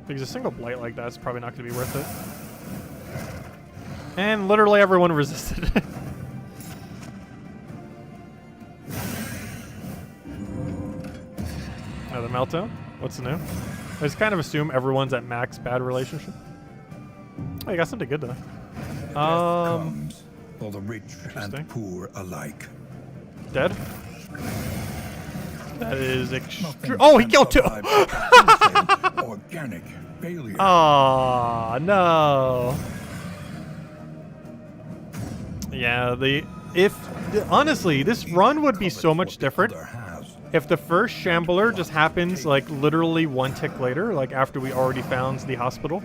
Because a single blight like that's probably not going to be worth it. And literally everyone resisted it. Another meltdown. What's new? I just kind of assume everyone's at max bad relationship. Oh, you got something good though. Comes for the rich and poor alike. Dead? That is extreme. Oh, he killed two! Organic failure. Aw, no. Yeah, honestly, this run would be so much different if the first Shambler just happens like literally one tick later, like after we already found the hospital.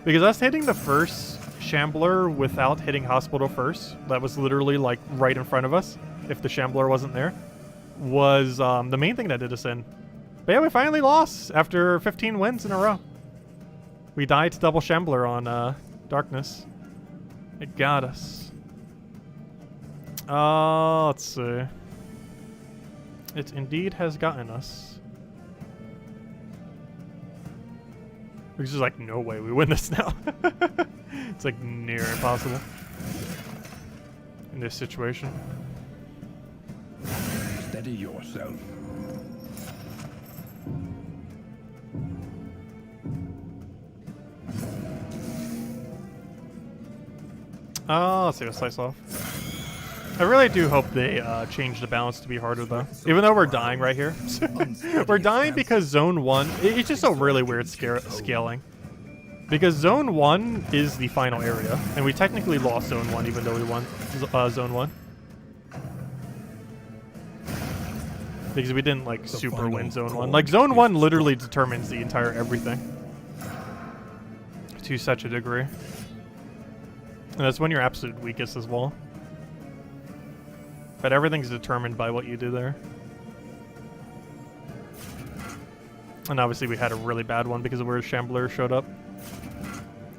Because us hitting the first Shambler without hitting hospital first, that was literally like right in front of us, if the Shambler wasn't there, was the main thing that did us in. But yeah, we finally lost after 15 wins in a row. We died to double Shambler on Darkness. It got us. Let's see. It indeed has gotten us. There's just like no way we win this now. It's like near impossible in this situation. Steady yourself. Let's see, a slice off. I really do hope they change the balance to be harder though. Even though we're dying right here. We're dying because Zone 1, it's just a really weird scaling. Because Zone 1 is the final area, and we technically lost Zone 1 even though we won Zone 1. Because we didn't like super win Zone 1. Like Zone 1 literally determines the entire everything. To such a degree. And that's when you're absolute weakest as well. But everything's determined by what you do there. And obviously we had a really bad one because of where Shambler showed up.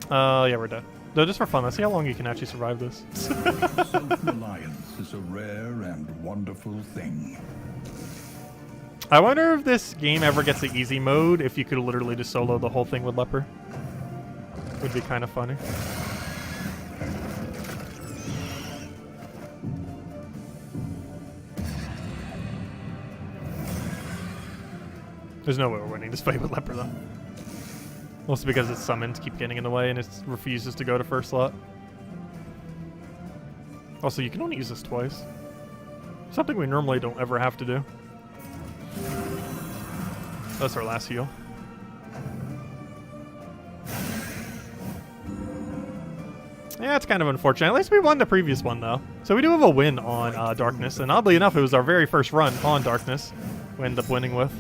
Yeah, we're dead. No, just for fun, let's see how long you can actually survive this. Self-reliance is a rare and wonderful thing. I wonder if this game ever gets the easy mode, if you could literally just solo the whole thing with Leper. Would be kind of funny. There's no way we're winning this fight with Leper, though. Mostly because its summons keep getting in the way and it refuses to go to first slot. Also, you can only use this twice. Something we normally don't ever have to do. That's our last heal. Yeah, it's kind of unfortunate. At least we won the previous one, though. So we do have a win on Darkness, and oddly enough, it was our very first run on Darkness we ended up winning with.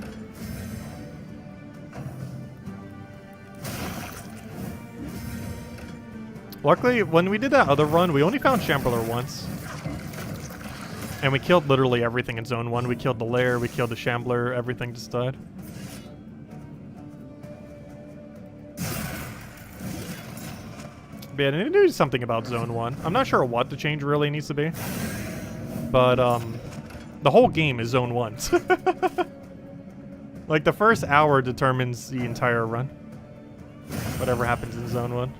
Luckily, when we did that other run, we only found Shambler once. And we killed literally everything in Zone 1. We killed the lair, we killed the Shambler, everything just died. But yeah, I need to do something about Zone 1. I'm not sure what the change really needs to be. But, the whole game is Zone 1. Like, the first hour determines the entire run. Whatever happens in Zone 1.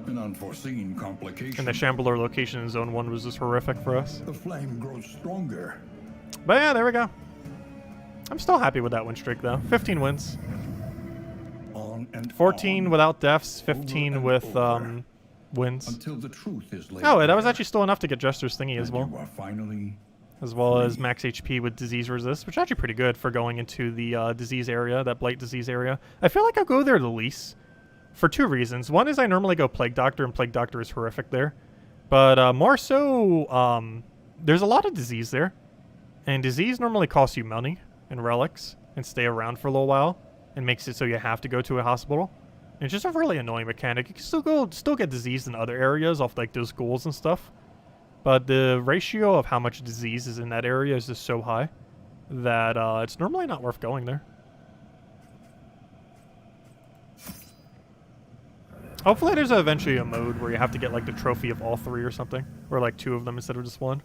An unforeseen complication. And the Shambler location in Zone 1 was just horrific for us. The flame grows stronger. But yeah, there we go. I'm still happy with that win streak, though. 15 wins. On and 14 on, without deaths, 15 with wins. until the truth is laid Oh, that was bare, actually still enough to get Jester's thingy as and well. you are finally As well as max HP with disease resist, which is actually pretty good for going into the disease area, that blight disease area. I feel like I'll go there the least. For two reasons. One is I normally go Plague Doctor, and Plague Doctor is horrific there. But more so, there's a lot of disease there. And disease normally costs you money and relics and stay around for a little while and makes it so you have to go to a hospital. And it's just a really annoying mechanic. You can still get disease in other areas off like those ghouls and stuff. But the ratio of how much disease is in that area is just so high that it's normally not worth going there. Hopefully there's eventually a mode where you have to get like the trophy of all 3 or something. Or like 2 of them instead of just 1.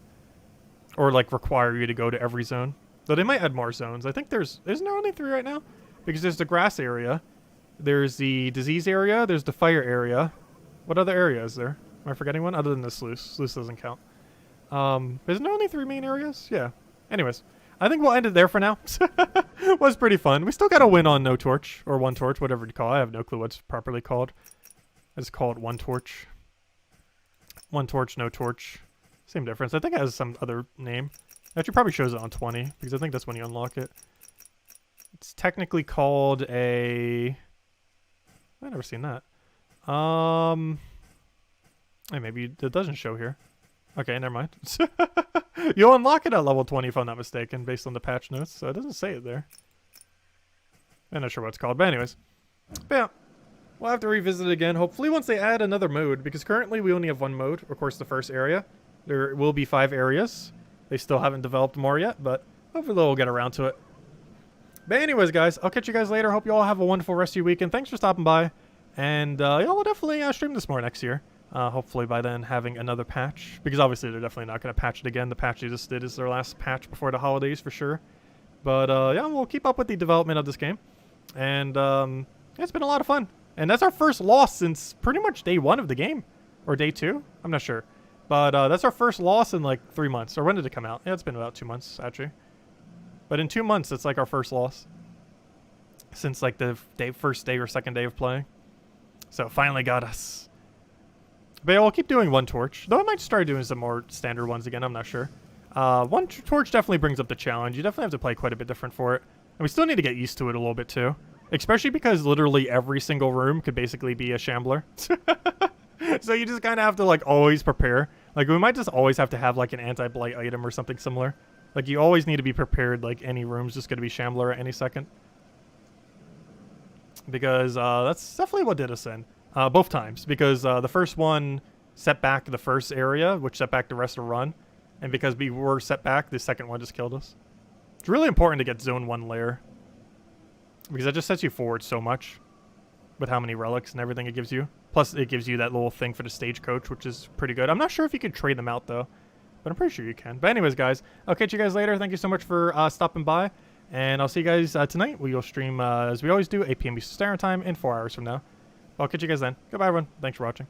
Or like require you to go to every zone. Though they might add more zones. I think isn't there only 3 right now? Because there's the grass area. There's the disease area. There's the fire area. What other area is there? Am I forgetting one? Other than the sluice. Sluice doesn't count. Isn't there only 3 main areas? Yeah. Anyways, I think we'll end it there for now. Was pretty fun. We still got to win on no torch. Or 1 torch, whatever you call it. I have no clue what's properly called. It's called 1 torch. 1 torch, no torch. Same difference. I think it has some other name. Actually probably shows it on 20. Because I think that's when you unlock it. It's technically called a... I've never seen that. Hey, maybe it doesn't show here. Okay, never mind. You'll unlock it at level 20 if I'm not mistaken, based on the patch notes. So it doesn't say it there. I'm not sure what it's called, but anyways. But yeah, we'll have to revisit it again. Hopefully once they add another mode, because currently we only have 1 mode. Of course, the first area. There will be 5 areas. They still haven't developed more yet, but hopefully they'll get around to it. But anyways, guys, I'll catch you guys later. Hope you all have a wonderful rest of your weekend. Thanks for stopping by. And yeah, we'll definitely stream this more next year. Hopefully by then having another patch. Because obviously they're definitely not going to patch it again. The patch they just did is their last patch before the holidays for sure. But yeah, we'll keep up with the development of this game. And yeah, it's been a lot of fun. And that's our first loss since pretty much day 1 of the game. Or day 2? I'm not sure. But that's our first loss in like 3 months. Or when did it come out? Yeah, it's been about 2 months actually. But in 2 months, it's like our first loss. Since like the first day or second day of playing. So finally got us. But yeah, we'll keep doing 1 torch. Though I might start doing some more standard ones again, I'm not sure. 1 torch definitely brings up the challenge. You definitely have to play quite a bit different for it. And we still need to get used to it a little bit too. Especially because literally every single room could basically be a shambler. So you just kind of have to like always prepare. Like we might just always have to have like an anti-blight item or something similar. Like you always need to be prepared like any room's just going to be shambler at any second. Because that's definitely what did us in. Both times. Because the first one set back the first area, which set back the rest of the run. And because we were set back, the second one just killed us. It's really important to get zone 1 lair. Because that just sets you forward so much. With how many relics and everything it gives you. Plus it gives you that little thing for the stagecoach, which is pretty good. I'm not sure if you could trade them out though. But I'm pretty sure you can. But anyways, guys, I'll catch you guys later. Thank you so much for stopping by. And I'll see you guys tonight. We'll stream, as we always do, 8 p.m. Eastern Standard Time in 4 hours from now. I'll catch you guys then. Goodbye, everyone. Thanks for watching.